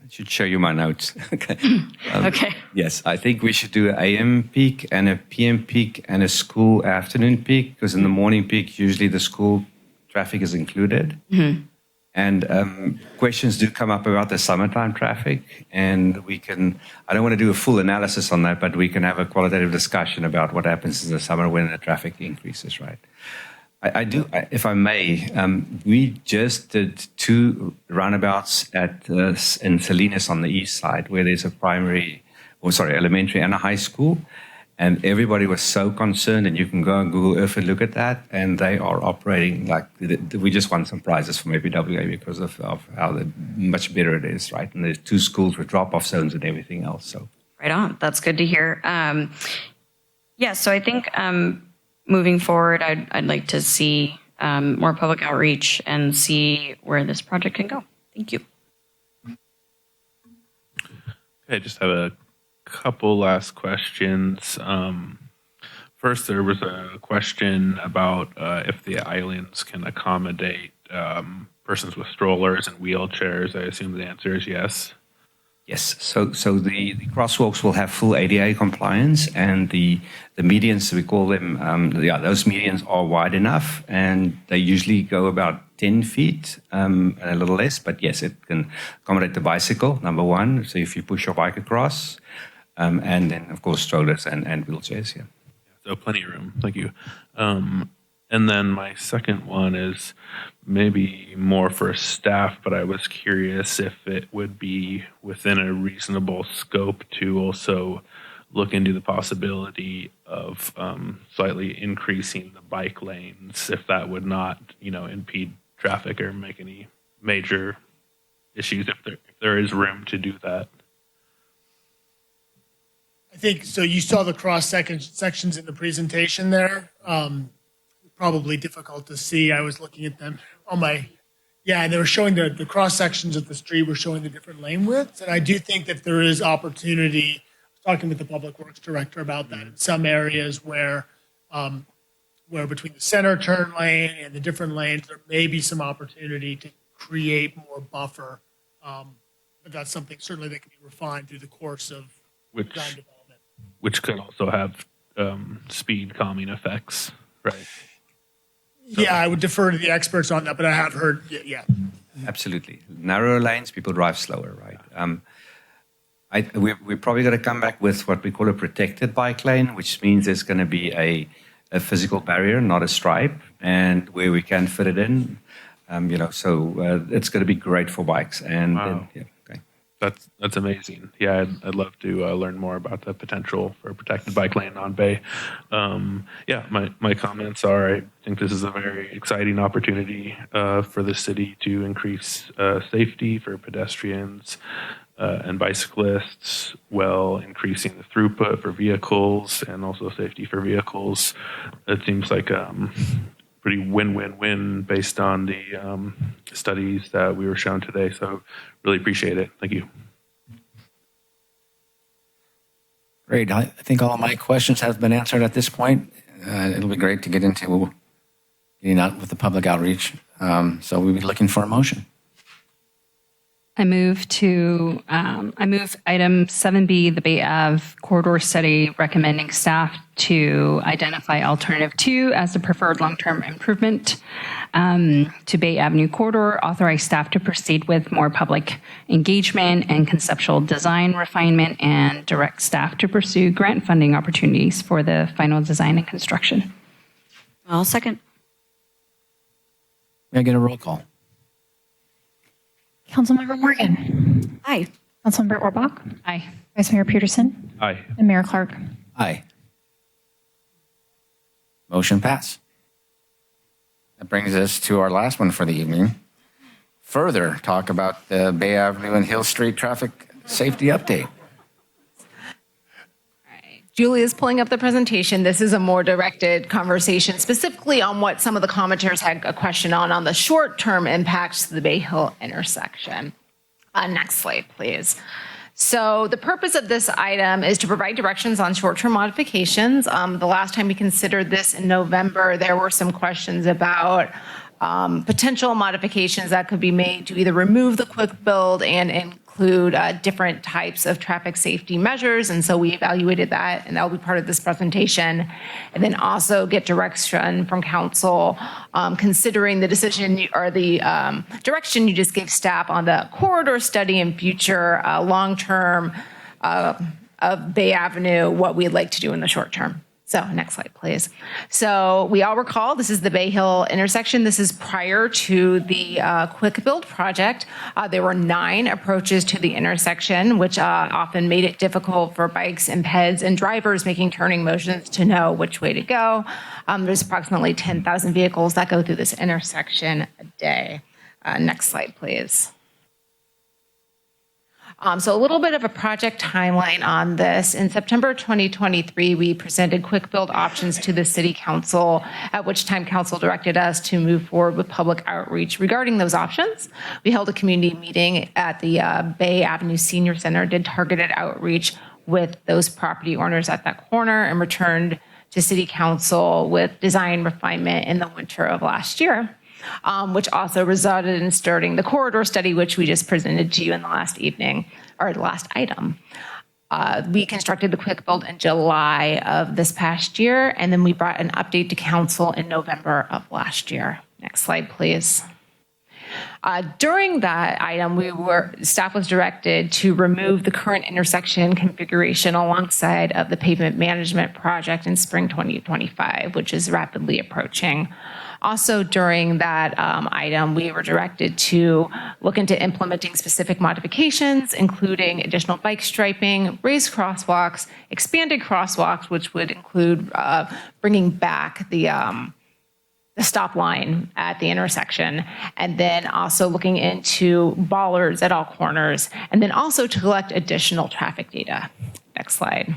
I should show you my notes. Okay. Okay. Yes, I think we should do an AM peak and a PM peak and a school afternoon peak, because in the morning peak, usually the school traffic is included. Mm-hmm. And questions do come up about the summertime traffic, and we can, I don't want to do a full analysis on that, but we can have a qualitative discussion about what happens in the summer when the traffic increases, right? If I may, we just did 2 roundabouts in Salinas on the east side, where there's a elementary and a high school. And everybody was so concerned, and you can go on Google Earth and look at that, and they are operating like, we just won some prizes from APWA because of how much better it is, right? And there's 2 schools with drop-off zones and everything else. So Right on. That's good to hear. Yeah, so I think moving forward, I'd like to see more public outreach and see where this project can go. Thank you. I just have a couple last questions. First, there was a question about if the islands can accommodate persons with strollers and wheelchairs. I assume the answer is yes. yes, so the crosswalks will have full ADA compliance, and the medians, we call them, those medians are wide enough, and they usually go about 10 feet, and a little less, but yes, it can accommodate the bicycle, number one, so if you push your bike across, and then, of course, strollers and wheelchairs, yeah. So plenty of room. Thank you. And then my second one is maybe more for staff, but I was curious if it would be within a reasonable scope to also look into the possibility of slightly increasing the bike lanes, if that would not, impede traffic or make any major issues, if there is room to do that. I think so. You saw the cross sections in the presentation there. Probably difficult to see. I was looking at them on my, and they were showing the cross sections of the street were showing the different lane widths. And I do think that there is opportunity. I was talking with the Public Works Director about that in some areas where between the center turn lane and the different lanes, there may be some opportunity to create more buffer. But that's something certainly that can be refined through the course of design development. Which could also have speed calming effects, right? Yeah, I would defer to the experts on that, but I have heard, yeah. Absolutely. Narrower lanes, people drive slower, right? We're probably going to come back with what we call a protected bike lane, which means there's going to be a physical barrier, not a stripe, and where we can fit it in, so it's going to be great for bikes. And wow. That's amazing. Yeah, I'd love to learn more about the potential for a protected bike lane on Bay. My comments are, I think this is a very exciting opportunity for the city to increase safety for pedestrians and bicyclists, while increasing the throughput for vehicles and also safety for vehicles. It seems like pretty win-win-win based on the studies that we were shown today. So really appreciate it. Thank you. Great. I think all of my questions have been answered at this point. It'll be great to get into getting out with the public outreach. So we'll be looking for a motion. I move item 7B, the Bay Ave corridor study, recommending staff to identify alternative 2 as the preferred long-term improvement to Bay Avenue corridor, authorize staff to proceed with more public engagement and conceptual design refinement, and direct staff to pursue grant funding opportunities for the final design and construction. I'll second. May I get a roll call? Councilmember Morgan. Aye. Councilmember Orbach. Aye. Vice Mayor Peterson. Aye. And Mayor Clark. Aye. Motion pass. That brings us to our last one for the evening. Further talk about the Bay Avenue and Hill Street traffic safety update. Julie is pulling up the presentation. This is a more directed conversation specifically on what some of the commenters had a question on the short-term impacts to the Bay Hill intersection. Next slide, please. So the purpose of this item is to provide directions on short-term modifications. The last time we considered this in November, there were some questions about potential modifications that could be made to either remove the quick build and include different types of traffic safety measures. And so we evaluated that, and that will be part of this presentation. And then also get direction from council considering the decision or the direction you just gave staff on the corridor study and future long-term of Bay Avenue, what we'd like to do in the short term. So next slide, please. So we all recall this is the Bay Hill intersection. This is prior to the quick build project. There were 9 approaches to the intersection, which often made it difficult for bikes and peds and drivers making turning motions to know which way to go. There's approximately 10,000 vehicles that go through this intersection a day. Next slide, please. So a little bit of a project timeline on this. In September 2023, we presented quick build options to the City Council, at which time Council directed us to move forward with public outreach regarding those options. We held a community meeting at the Bay Avenue Senior Center, did targeted outreach with those property owners at that corner, and returned to City Council with design refinement in the winter of last year. Which also resulted in starting the corridor study, which we just presented to you in the last evening, or the last item. We constructed the quick build in July of this past year, and then we brought an update to council in November of last year. Next slide, please. During that item, staff was directed to remove the current intersection configuration alongside of the pavement management project in spring 2025, which is rapidly approaching. Also, during that item, we were directed to look into implementing specific modifications, including additional bike striping, raised crosswalks, expanded crosswalks, which would include bringing back the stop line at the intersection, and then also looking into bollards at all corners, and then also to collect additional traffic data. Next slide.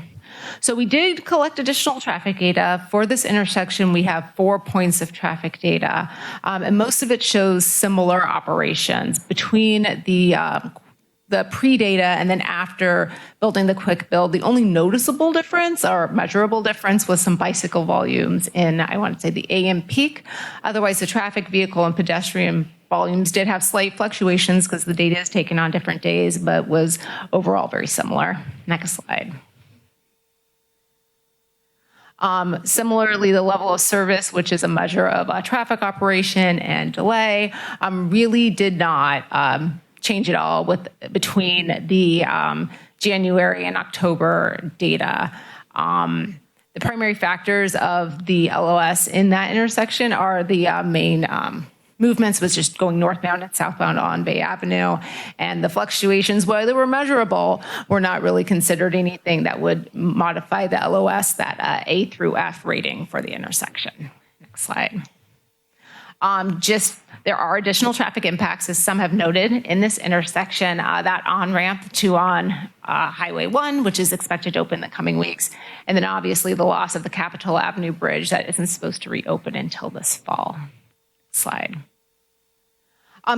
So we did collect additional traffic data. For this intersection, we have 4 points of traffic data, and most of it shows similar operations between the pre-data and then after building the quick build. The only noticeable difference or measurable difference was some bicycle volumes in, I want to say, the AM peak. Otherwise, the traffic, vehicle, and pedestrian volumes did have slight fluctuations because the data is taken on different days, but was overall very similar. Next slide. Similarly, the level of service, which is a measure of traffic operation and delay, really did not change at all between the January and October data. The primary factors of the LOS in that intersection are the main movements was just going northbound and southbound on Bay Avenue. And the fluctuations, while they were measurable, were not really considered anything that would modify the LOS, that A through F rating for the intersection. Next slide. There are additional traffic impacts, as some have noted, in this intersection, that on-ramp to Highway 1, which is expected to open in the coming weeks, and then obviously the loss of the Capitola Avenue Bridge that isn't supposed to reopen until this fall. Slide.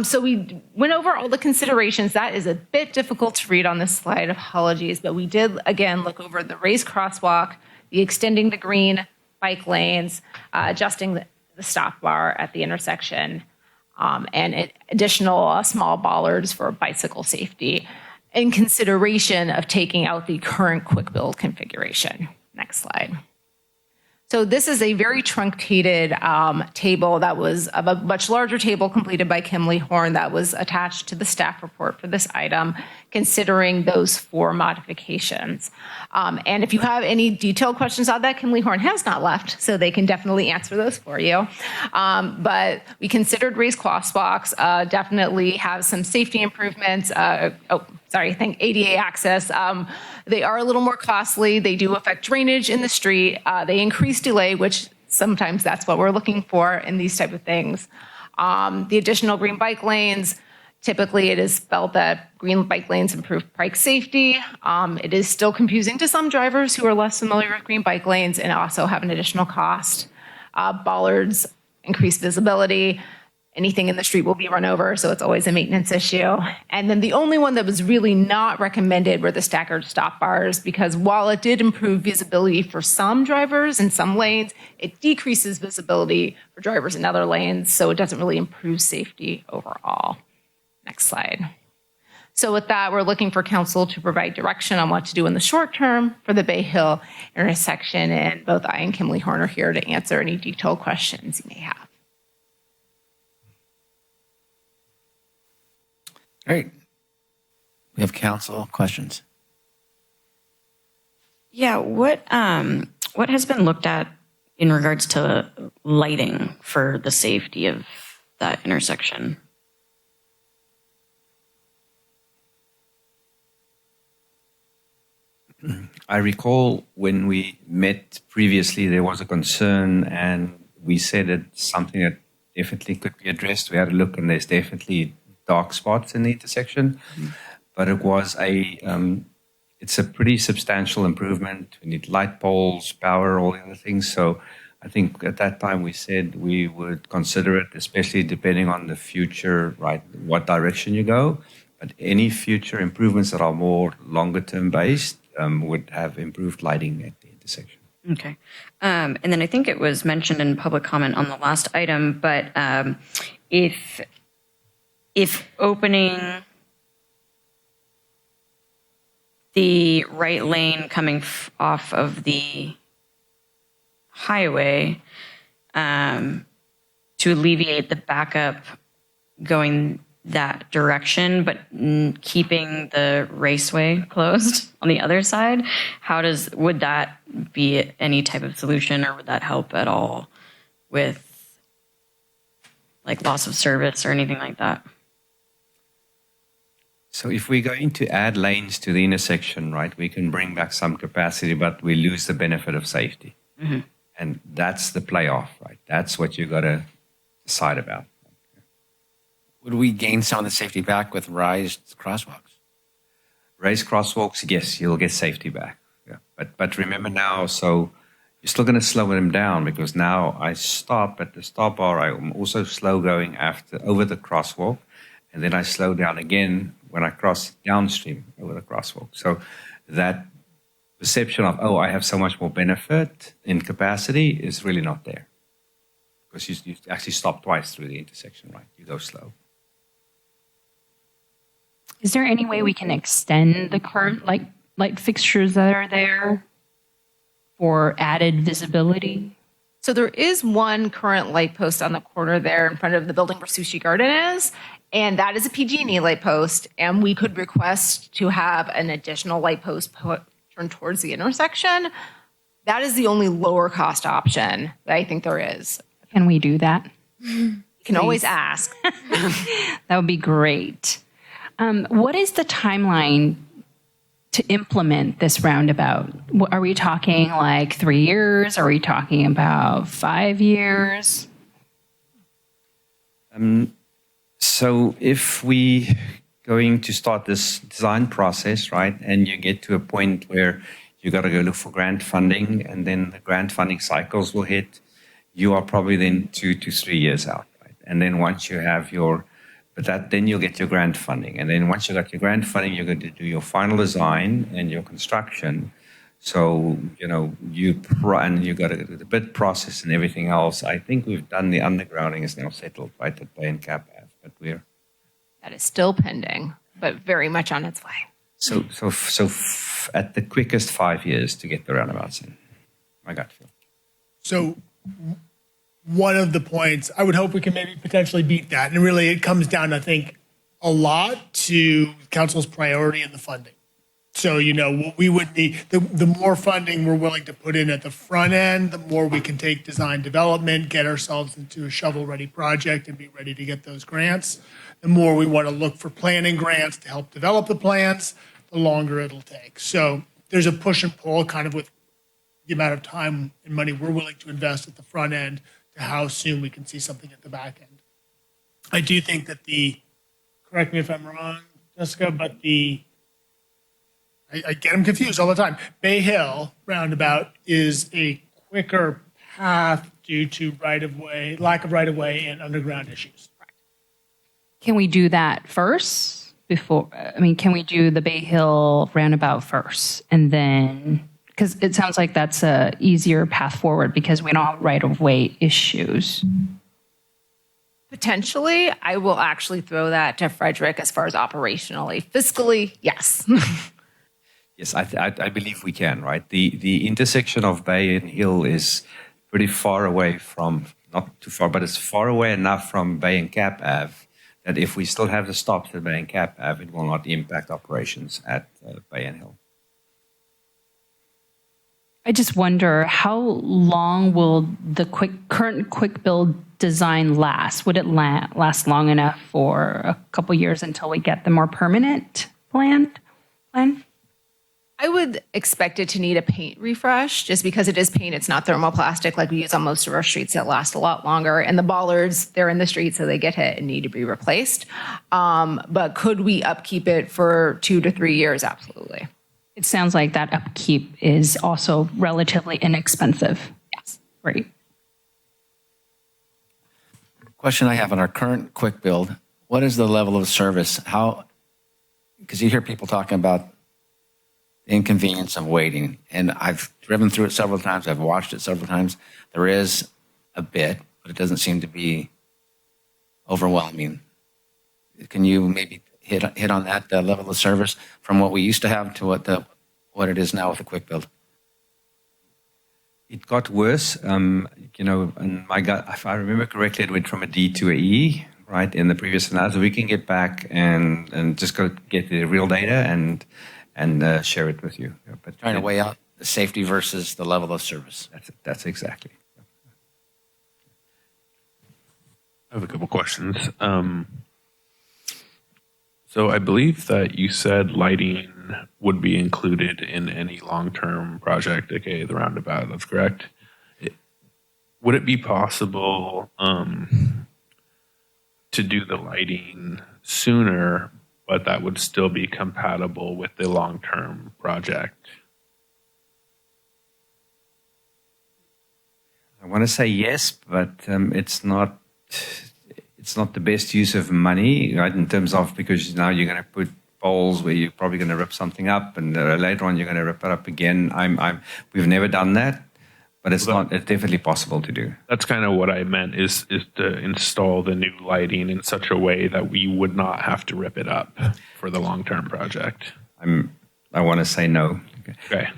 So we went over all the considerations. That is a bit difficult to read on this slide, apologies, but we did, again, look over the raised crosswalk, the extending the green bike lanes, adjusting the stop bar at the intersection, and additional small bollards for bicycle safety in consideration of taking out the current quick build configuration. Next slide. So this is a very truncated table that was of a much larger table completed by Kimley Horn that was attached to the staff report for this item, considering those 4 modifications. And if you have any detailed questions on that, Kimley Horn has not left, so they can definitely answer those for you. But we considered raised crosswalks, definitely have some safety improvements. ADA access. They are a little more costly. They do affect drainage in the street. They increase delay, which sometimes that's what we're looking for in these type of things. The additional green bike lanes, typically it is felt that green bike lanes improve bike safety. It is still confusing to some drivers who are less familiar with green bike lanes and also have an additional cost. Bollards increase visibility. Anything in the street will be run over, so it's always a maintenance issue. And then the only one that was really not recommended were the staggered stop bars, because while it did improve visibility for some drivers in some lanes, it decreases visibility for drivers in other lanes, so it doesn't really improve safety overall. Next slide. So with that, we're looking for council to provide direction on what to do in the short term for the Bay Hill intersection, and both I and Kimberly Horn are here to answer any detailed questions you may have. Great. We have council questions. Yeah, what has been looked at in regards to lighting for the safety of that intersection? I recall when we met previously, there was a concern, and we said it's something that definitely could be addressed. We had a look, and there's definitely dark spots in the intersection, but it's a pretty substantial improvement. We need light poles, power, all the other things. So I think at that time we said we would consider it, especially depending on the future, right, what direction you go. But any future improvements that are more longer term based would have improved lighting at the intersection. Okay. And then I think it was mentioned in public comment on the last item, but if opening the right lane coming off of the highway to alleviate the backup going that direction, but keeping the raceway closed on the other side, would that be any type of solution, or would that help at all with like loss of service or anything like that? So if we're going to add lanes to the intersection, right, we can bring back some capacity, but we lose the benefit of safety. Mm-hmm. And that's the playoff, right? That's what you got to decide about. Would we gain some of the safety back with raised crosswalks? Raised crosswalks, yes, you'll get safety back. Yeah. But remember now, so you're still going to slow them down, because now I stop at the stop bar. I'm also slow going over the crosswalk, and then I slow down again when I cross downstream over the crosswalk. So that perception of, I have so much more benefit in capacity is really not there, because you actually stop twice through the intersection, right? You go slow. Is there any way we can extend the current light fixtures that are there for added visibility? So there is one current light post on the corner there in front of the building where Sushi Garden is, and that is a PG&E light post, and we could request to have an additional light post turned towards the intersection. That is the only lower cost option that I think there is. Can we do that? You can always ask. That would be great. What is the timeline to implement this roundabout? Are we talking like 3 years? Are we talking about 5 years? So if we going to start this design process, right, and you get to a point where you got to go look for grant funding, and then the grant funding cycles will hit, you are probably then 2 to 3 years out, right? And then once you have then you'll get your grant funding. And then once you got your grant funding, you're going to do your final design and your construction. So, and you got to do the bid process and everything else. I think we've done the undergrounding is now settled, right, at Bay and Cap Ave, but That is still pending, but very much on its way. So at the quickest 5 years to get the roundabouts in. My gut feel. So one of the points, I would hope we can maybe potentially beat that. And really it comes down, I think, a lot to council's priority and the funding. So, what we would need, the more funding we're willing to put in at the front end, the more we can take design development, get ourselves into a shovel-ready project and be ready to get those grants. The more we want to look for planning grants to help develop the plans, the longer it'll take. So there's a push and pull kind of with the amount of time and money we're willing to invest at the front end to how soon we can see something at the back end. I do think that correct me if I'm wrong, Jessica, but I get them confused all the time. Bay Hill roundabout is a quicker path due to lack of right-of-way and underground issues. Can we do that first can we do the Bay Hill roundabout first and then, because it sounds like that's a easier path forward because we don't have right-of-way issues. Potentially, I will actually throw that to Frederick as far as operationally. Fiscally, yes. Yes, I believe we can, right? The intersection of Bay and Hill is pretty far away from, not too far, but it's far away enough from Bay and Cap Ave that if we still have the stops at Bay and Cap Ave, it will not impact operations at Bay and Hill. I just wonder, how long will the current quick build design last? Would it last long enough for a couple years until we get the more permanent plan? I would expect it to need a paint refresh just because it is paint. It's not thermoplastic like we use on most of our streets that last a lot longer. And the bollards, they're in the street, so they get hit and need to be replaced. But could we upkeep it for 2 to 3 years? Absolutely. It sounds like that upkeep is also relatively inexpensive. Yes. Great. Question I have on our current quick build, what is the level of service? Because you hear people talking about the inconvenience of waiting, and I've driven through it several times. I've watched it several times. There is a bit, but it doesn't seem to be overwhelming. Can you maybe hit on that level of service from what we used to have to what it is now with the quick build? It got worse, and my gut, if I remember correctly, it went from a D to a E, right, in the previous analysis. We can get back and just go get the real data and share it with you. But trying to weigh out the safety versus the level of service. That's exactly. I have a couple questions. So I believe that you said lighting would be included in any long-term project, aka the roundabout. That's correct. Would it be possible to do the lighting sooner, but that would still be compatible with the long-term project? I want to say yes, but it's not the best use of money, right? In terms of, because now you're going to put poles where you're probably going to rip something up, and later on you're going to rip it up again. We've never done that, but it's definitely possible to do. That's kind of what I meant is to install the new lighting in such a way that we would not have to rip it up for the long-term project. I want to say no. Okay.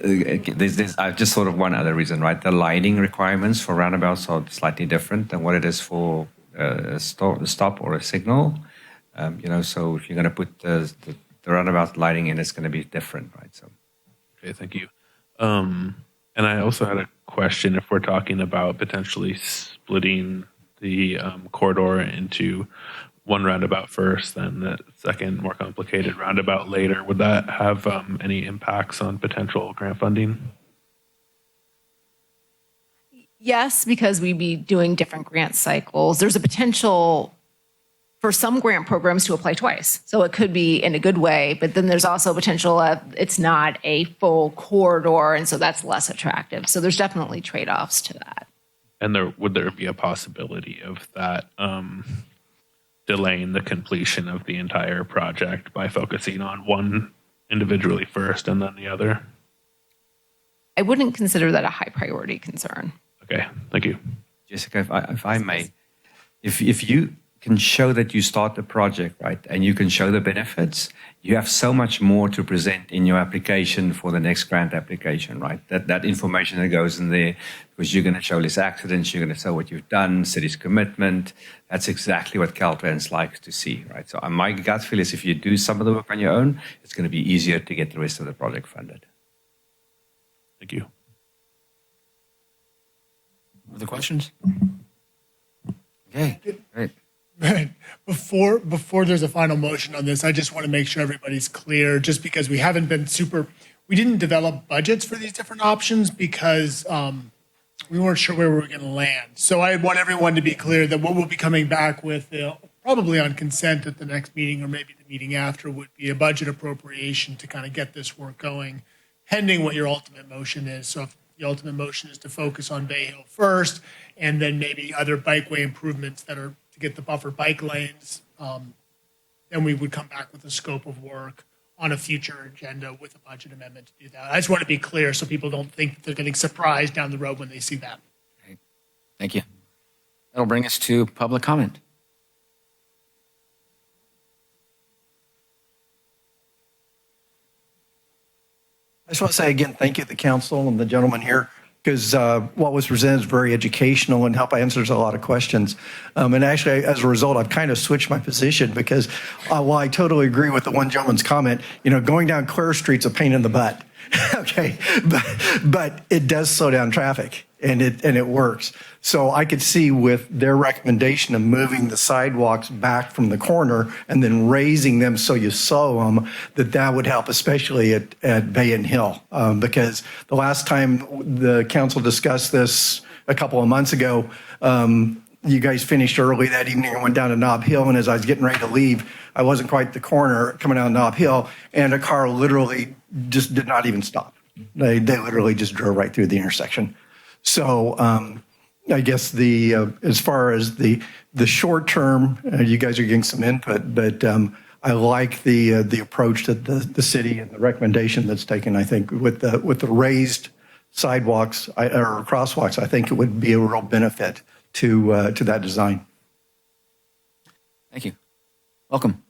There's just sort of one other reason, right? The lighting requirements for roundabouts are slightly different than what it is for a stop or a signal. So if you're going to put the roundabout lighting in, it's going to be different, right? So. Okay, thank you. And I also had a question if we're talking about potentially splitting the corridor into one roundabout first, then the second more complicated roundabout later. Would that have any impacts on potential grant funding? Yes, because we'd be doing different grant cycles. There's a potential for some grant programs to apply twice. So it could be in a good way, but then there's also potential of it's not a full corridor, and so that's less attractive. So there's definitely trade-offs to that. And would there be a possibility of that delaying the completion of the entire project by focusing on one individually first and then the other? I wouldn't consider that a high priority concern. Okay, thank you. Jessica, if I may, if you can show that you start the project, right, and you can show the benefits, you have so much more to present in your application for the next grant application, right? That information that goes in there, because you're going to show less accidents, you're going to show what you've done, city's commitment. That's exactly what Caltrans likes to see, right? So my gut feel is if you do some of the work on your own, it's going to be easier to get the rest of the project funded. Thank you. Other questions? Okay, great. Before there's a final motion on this, I just want to make sure everybody's clear, just because we haven't been we didn't develop budgets for these different options because we weren't sure where we were going to land. So I want everyone to be clear that what we'll be coming back with, probably on consent at the next meeting or maybe the meeting after, would be a budget appropriation to kind of get this work going, pending what your ultimate motion is. So if the ultimate motion is to focus on Bay Hill first, and then maybe other bikeway improvements that are to get the buffer bike lanes, then we would come back with a scope of work on a future agenda with a budget amendment to do that. I just want to be clear so people don't think that they're getting surprised down the road when they see that. Great. Thank you. That'll bring us to public comment. I just want to say again, thank you to the council and the gentleman here, because what was presented is very educational and help answers a lot of questions. And actually, as a result, I've kind of switched my position because while I totally agree with the one gentleman's comment, going down Clare Street's a pain in the butt. Okay, but it does slow down traffic, and it works. So I could see with their recommendation of moving the sidewalks back from the corner and then raising them so you saw them, that would help, especially at Bay and Hill, because the last time the council discussed this a couple of months ago, you guys finished early that evening and went down to Nob Hill, and as I was getting ready to leave, I wasn't quite at the corner coming down Nob Hill, and a car literally just did not even stop. They literally just drove right through the intersection. So I guess as far as the short term, you guys are getting some input, but I like the approach that the city and the recommendation that's taken. I think with the raised sidewalks or crosswalks, I think it would be a real benefit to that design. Thank you. Welcome.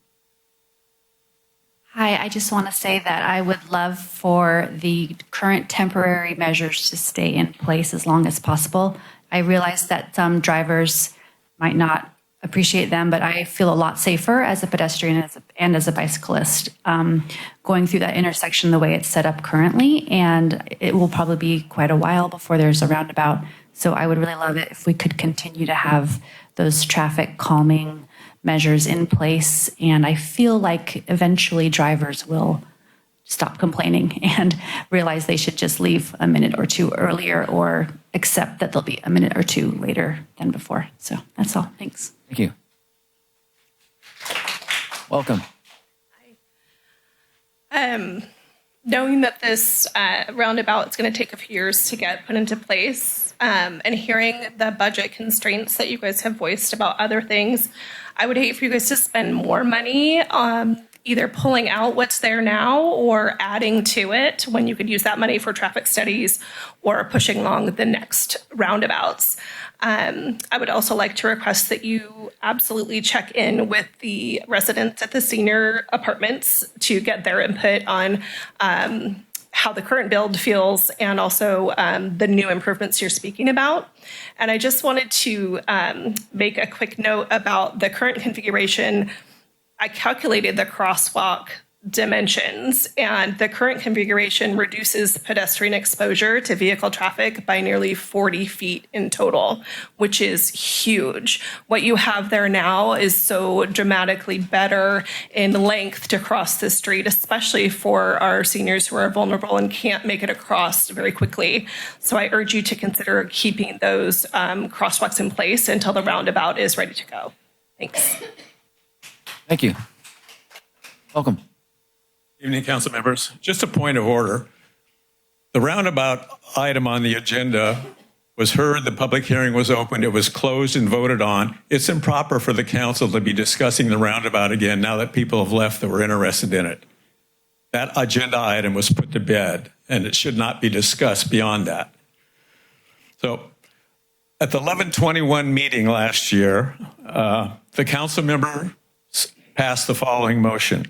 Hi, I just want to say that I would love for the current temporary measures to stay in place as long as possible. I realize that some drivers might not appreciate them, but I feel a lot safer as a pedestrian and as a bicyclist going through that intersection the way it's set up currently, and it will probably be quite a while before there's a roundabout. So I would really love it if we could continue to have those traffic calming measures in place, and I feel like eventually drivers will stop complaining and realize they should just leave a minute or two earlier or accept that they'll be a minute or two later than before. So that's all. Thanks. Thank you. Welcome. Knowing that this roundabout is going to take a few years to get put into place, and hearing the budget constraints that you guys have voiced about other things, I would hate for you guys to spend more money either pulling out what's there now or adding to it when you could use that money for traffic studies or pushing along the next roundabouts. I would also like to request that you absolutely check in with the residents at the senior apartments to get their input on how the current build feels and also the new improvements you're speaking about. And I just wanted to make a quick note about the current configuration. I calculated the crosswalk dimensions, and the current configuration reduces pedestrian exposure to vehicle traffic by nearly 40 feet in total, which is huge. What you have there now is so dramatically better in length to cross the street, especially for our seniors who are vulnerable and can't make it across very quickly. So I urge you to consider keeping those crosswalks in place until the roundabout is ready to go. Thanks. Thank you. Welcome. Evening, council members. Just a point of order. The roundabout item on the agenda was heard, the public hearing was opened, it was closed and voted on. It's improper for the council to be discussing the roundabout again now that people have left that were interested in it. That agenda item was put to bed, and it should not be discussed beyond that. So at the 11/21 meeting last year, the council member passed the following motion: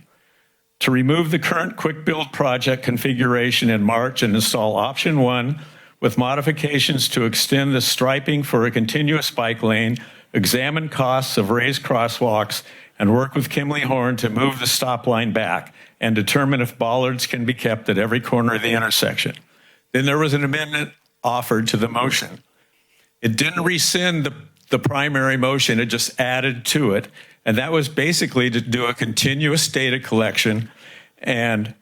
to remove the current quick build project configuration in March and install option 1 with modifications to extend the striping for a continuous bike lane, examine costs of raised crosswalks, and work with Kimley Horn to move the stop line back and determine if bollards can be kept at every corner of the intersection. Then there was an amendment offered to the motion. It didn't rescind the primary motion, it just added to it. And that was basically to do a continuous data collection and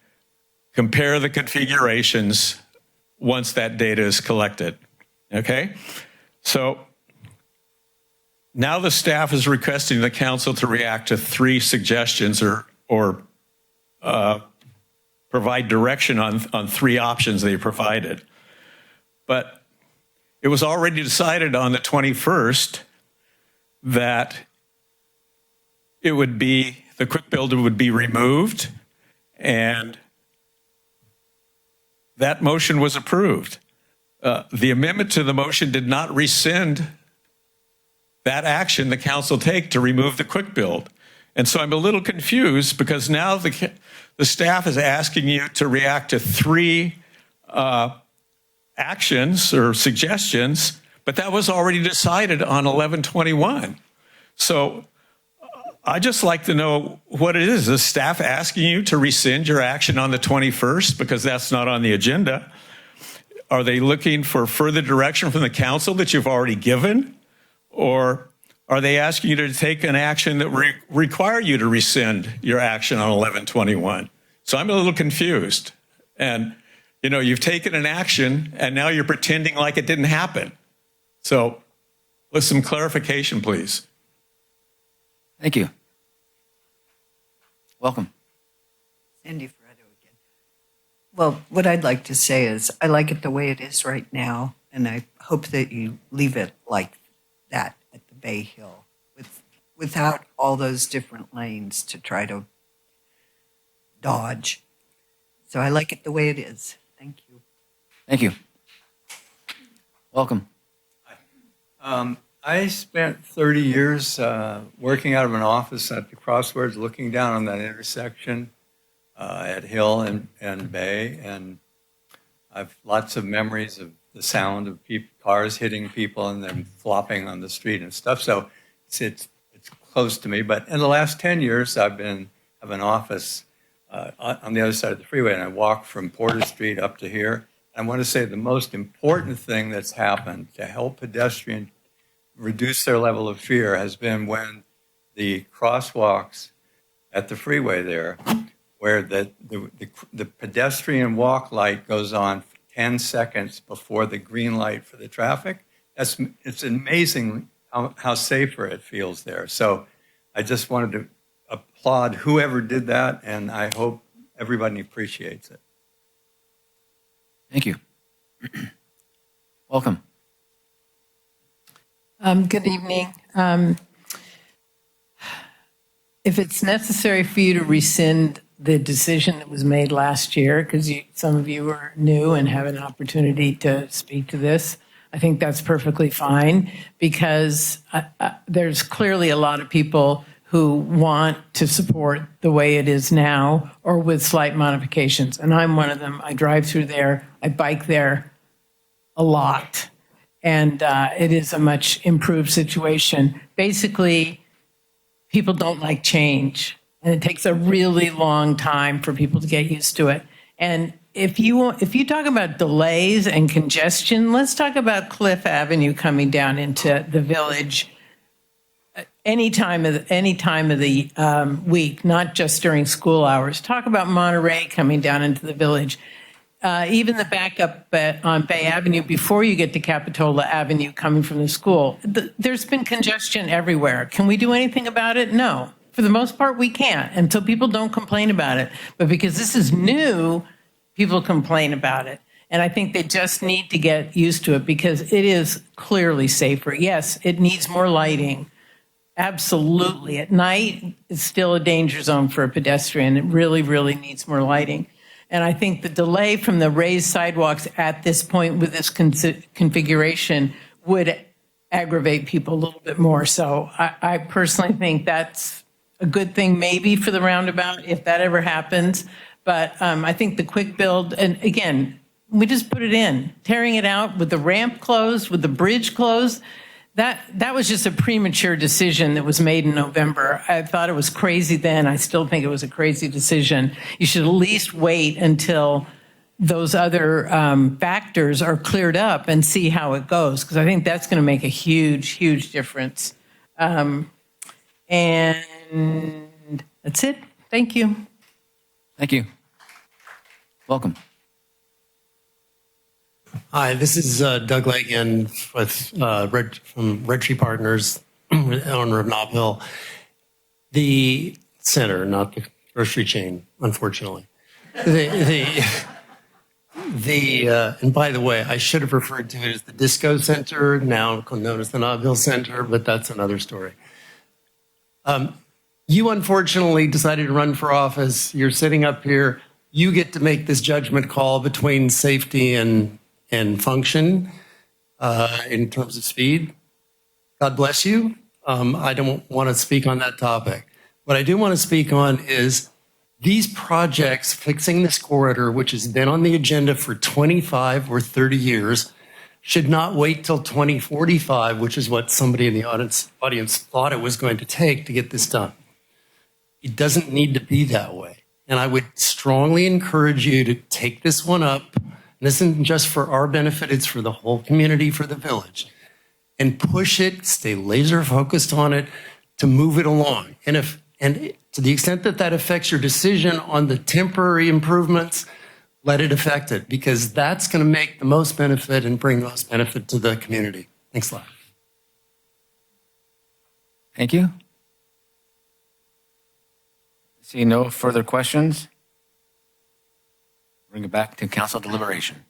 compare the configurations once that data is collected. Okay? So now the staff is requesting the council to react to 3 suggestions or provide direction on 3 options they provided. But it was already decided on the 21st that the quick builder would be removed, and that motion was approved. The amendment to the motion did not rescind that action the council take to remove the quick build. And so I'm a little confused because now the staff is asking you to react to 3 actions or suggestions, but that was already decided on 11/21. So I just like to know what it is. Is staff asking you to rescind your action on the 21st because that's not on the agenda? Are they looking for further direction from the council that you've already given? Or are they asking you to take an action that require you to rescind your action on 11/21? So I'm a little confused. And, you've taken an action and now you're pretending like it didn't happen. So with some clarification, please. Thank you. Welcome. Sandy Ferretto again. Well, what I'd like to say is I like it the way it is right now, and I hope that you leave it like that at the Bay Hill without all those different lanes to try to dodge. So I like it the way it is. Thank you. Thank you. Welcome. I spent 30 years working out of an office at the Crossroads, looking down on that intersection at Hill and Bay, and I've lots of memories of the sound of cars hitting people and then flopping on the street and stuff. So it's close to me. But in the last 10 years, have an office on the other side of the freeway, and I walk from Porter Street up to here. I want to say the most important thing that's happened to help pedestrians reduce their level of fear has been when the crosswalks at the freeway there, where the pedestrian walk light goes on 10 seconds before the green light for the traffic. It's amazing how safer it feels there. So I just wanted to applaud whoever did that, and I hope everybody appreciates it. Thank you. Welcome. Good evening. If it's necessary for you to rescind the decision that was made last year, because some of you are new and have an opportunity to speak to this, I think that's perfectly fine, because there's clearly a lot of people who want to support the way it is now or with slight modifications. And I'm one of them. I drive through there. I bike there a lot. And it is a much improved situation. Basically, people don't like change. And it takes a really long time for people to get used to it. And if you talk about delays and congestion, let's talk about Cliff Avenue coming down into the village any time of the week, not just during school hours. Talk about Monterey coming down into the village. Even the backup on Bay Avenue before you get to Capitola Avenue coming from the school. There's been congestion everywhere. Can we do anything about it? No. For the most part, we can't until people don't complain about it. But because this is new, people complain about it. And I think they just need to get used to it because it is clearly safer. Yes, it needs more lighting. Absolutely. At night, it's still a danger zone for a pedestrian. It really, really needs more lighting. And I think the delay from the raised sidewalks at this point with this configuration would aggravate people a little bit more. So I personally think that's a good thing maybe for the roundabout if that ever happens. But I think the quick build, and again, we just put it in. Tearing it out with the ramp closed, with the bridge closed, that was just a premature decision that was made in November. I thought it was crazy then. I still think it was a crazy decision. You should at least wait until those other factors are cleared up and see how it goes, because I think that's going to make a huge, huge difference. And that's it. Thank you. Thank you. Welcome. Hi, this is Doug Lagan with from Red Tree Partners, owner of Nob Hill. The center, not the grocery chain, unfortunately. And by the way, I should have referred to it as the Disco Center, now known as the Nob Hill Center, but that's another story. You unfortunately decided to run for office. You're sitting up here. You get to make this judgment call between safety and function in terms of speed. God bless you. I don't want to speak on that topic. What I do want to speak on is these projects, fixing this corridor, which has been on the agenda for 25 or 30 years, should not wait till 2045, which is what somebody in the audience thought it was going to take to get this done. It doesn't need to be that way. And I would strongly encourage you to take this one up. And this isn't just for our benefit, it's for the whole community, for the village. And push it, stay laser focused on it to move it along. And to the extent that that affects your decision on the temporary improvements, let it affect it, because that's going to make the most benefit and bring the most benefit to the community. Thanks a lot. Thank you. See no further questions. Bring it back to council deliberation.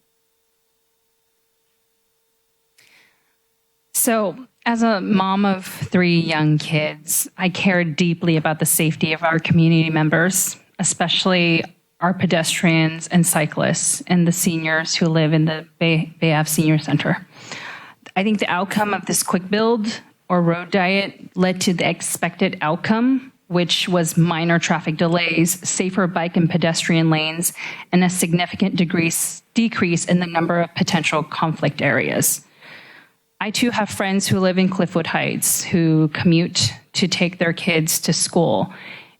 So, as a mom of 3 young kids, I care deeply about the safety of our community members, especially our pedestrians and cyclists and the seniors who live in the Bay Ave Senior Center. I think the outcome of this quick build or road diet led to the expected outcome, which was minor traffic delays, safer bike and pedestrian lanes, and a significant decrease in the number of potential conflict areas. I too have friends who live in Cliffwood Heights who commute to take their kids to school.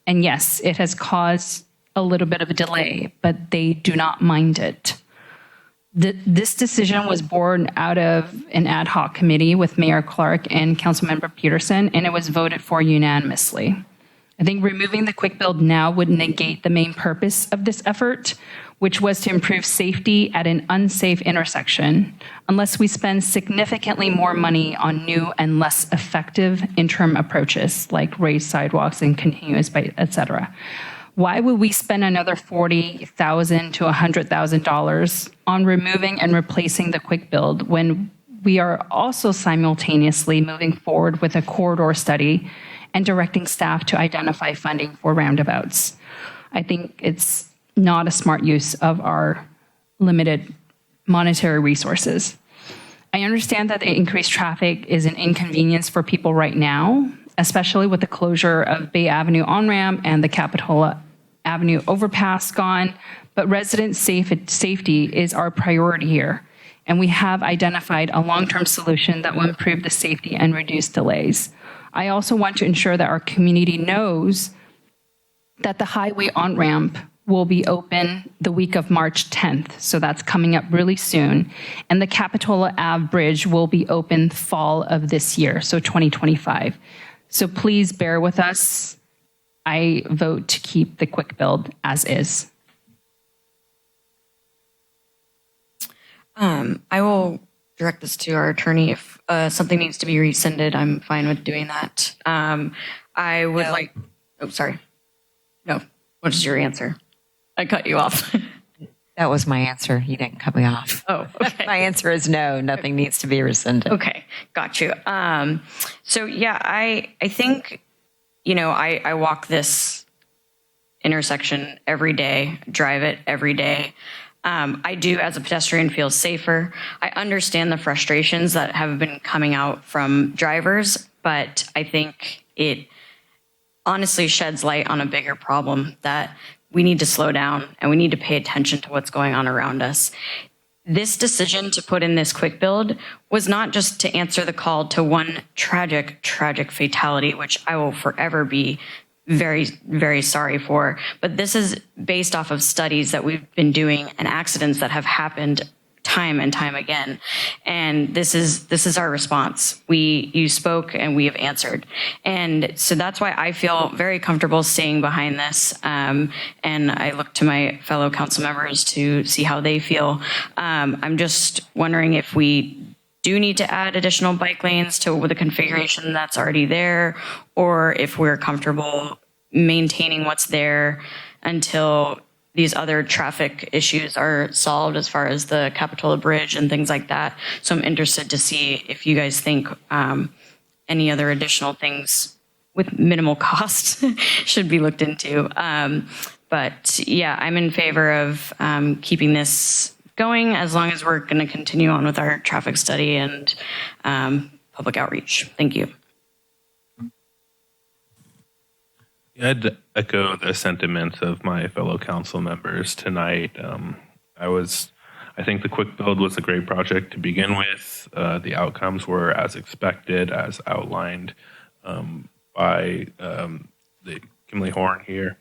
And yes, it has caused a little bit of a delay, but they do not mind it. This decision was born out of an ad hoc committee with Mayor Clark and Councilmember Peterson, and it was voted for unanimously. I think removing the quick build now would negate the main purpose of this effort, which was to improve safety at an unsafe intersection, unless we spend significantly more money on new and less effective interim approaches like raised sidewalks and continuous bike, et cetera. Why would we spend another $40,000 to $100,000 on removing and replacing the quick build when we are also simultaneously moving forward with a corridor study and directing staff to identify funding for roundabouts? I think it's not a smart use of our limited monetary resources. I understand that the increased traffic is an inconvenience for people right now, especially with the closure of Bay Avenue on-ramp and the Capitola Avenue overpass gone, but resident safety is our priority here. And we have identified a long-term solution that will improve the safety and reduce delays. I also want to ensure that our community knows that the highway on-ramp will be open the week of March 10th, so that's coming up really soon. And the Capitola Ave Bridge will be open fall of this year, so 2025. So please bear with us. I vote to keep the quick build as is. I will direct this to our attorney. If something needs to be rescinded, I'm fine with doing that. I would like, oh, sorry. No, what is your answer? I cut you off. That was my answer. You didn't cut me off. Oh, okay. My answer is no, nothing needs to be rescinded. Okay, got you. So yeah, I think, you know, I walk this intersection every day, drive it every day. I do, as a pedestrian, feel safer. I understand the frustrations that have been coming out from drivers, but I think it honestly sheds light on a bigger problem that we need to slow down and we need to pay attention to what's going on around us. This decision to put in this quick build was not just to answer the call to one tragic fatality, which I will forever be very, very sorry for. But this is based off of studies that we've been doing and accidents that have happened time and time again. And this is our response. You spoke and we have answered. And so that's why I feel very comfortable staying behind this. And I look to my fellow council members to see how they feel. I'm just wondering if we do need to add additional bike lanes to the configuration that's already there, or if we're comfortable maintaining what's there until these other traffic issues are solved as far as the Capitola Bridge and things like that. So I'm interested to see if you guys think any other additional things with minimal cost should be looked into. But yeah, I'm in favor of keeping this going as long as we're going to continue on with our traffic study and public outreach. Thank you. Yeah, I'd echo the sentiments of my fellow council members tonight. I think the quick build was a great project to begin with. The outcomes were as expected, as outlined by the Kimley Horn here.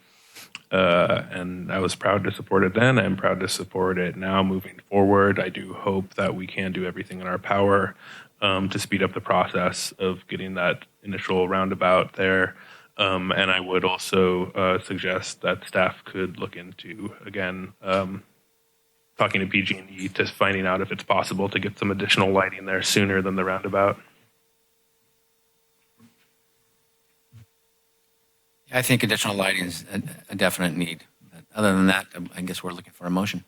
And I was proud to support it then. I'm proud to support it now moving forward. I do hope that we can do everything in our power to speed up the process of getting that initial roundabout there. And I would also suggest that staff could look into, again, talking to PG&E to finding out if it's possible to get some additional lighting there sooner than the roundabout. I think additional lighting is a definite need. But other than that, I guess we're looking for a motion.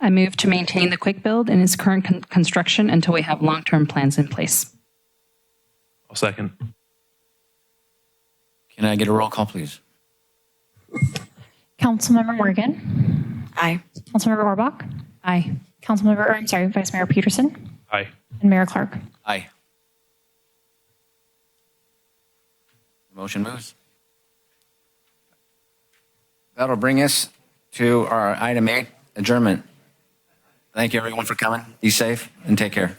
I move to maintain the quick build in its current construction until we have long-term plans in place. I'll second. Can I get a roll call, please? Councilmember Morgan. Aye. Councilmember Orbach. Aye. Vice Mayor Peterson. Aye. And Mayor Clark. Aye. Motion moves. That'll bring us to our item 8, adjournment. Thank you, everyone, for coming. Be safe and take care.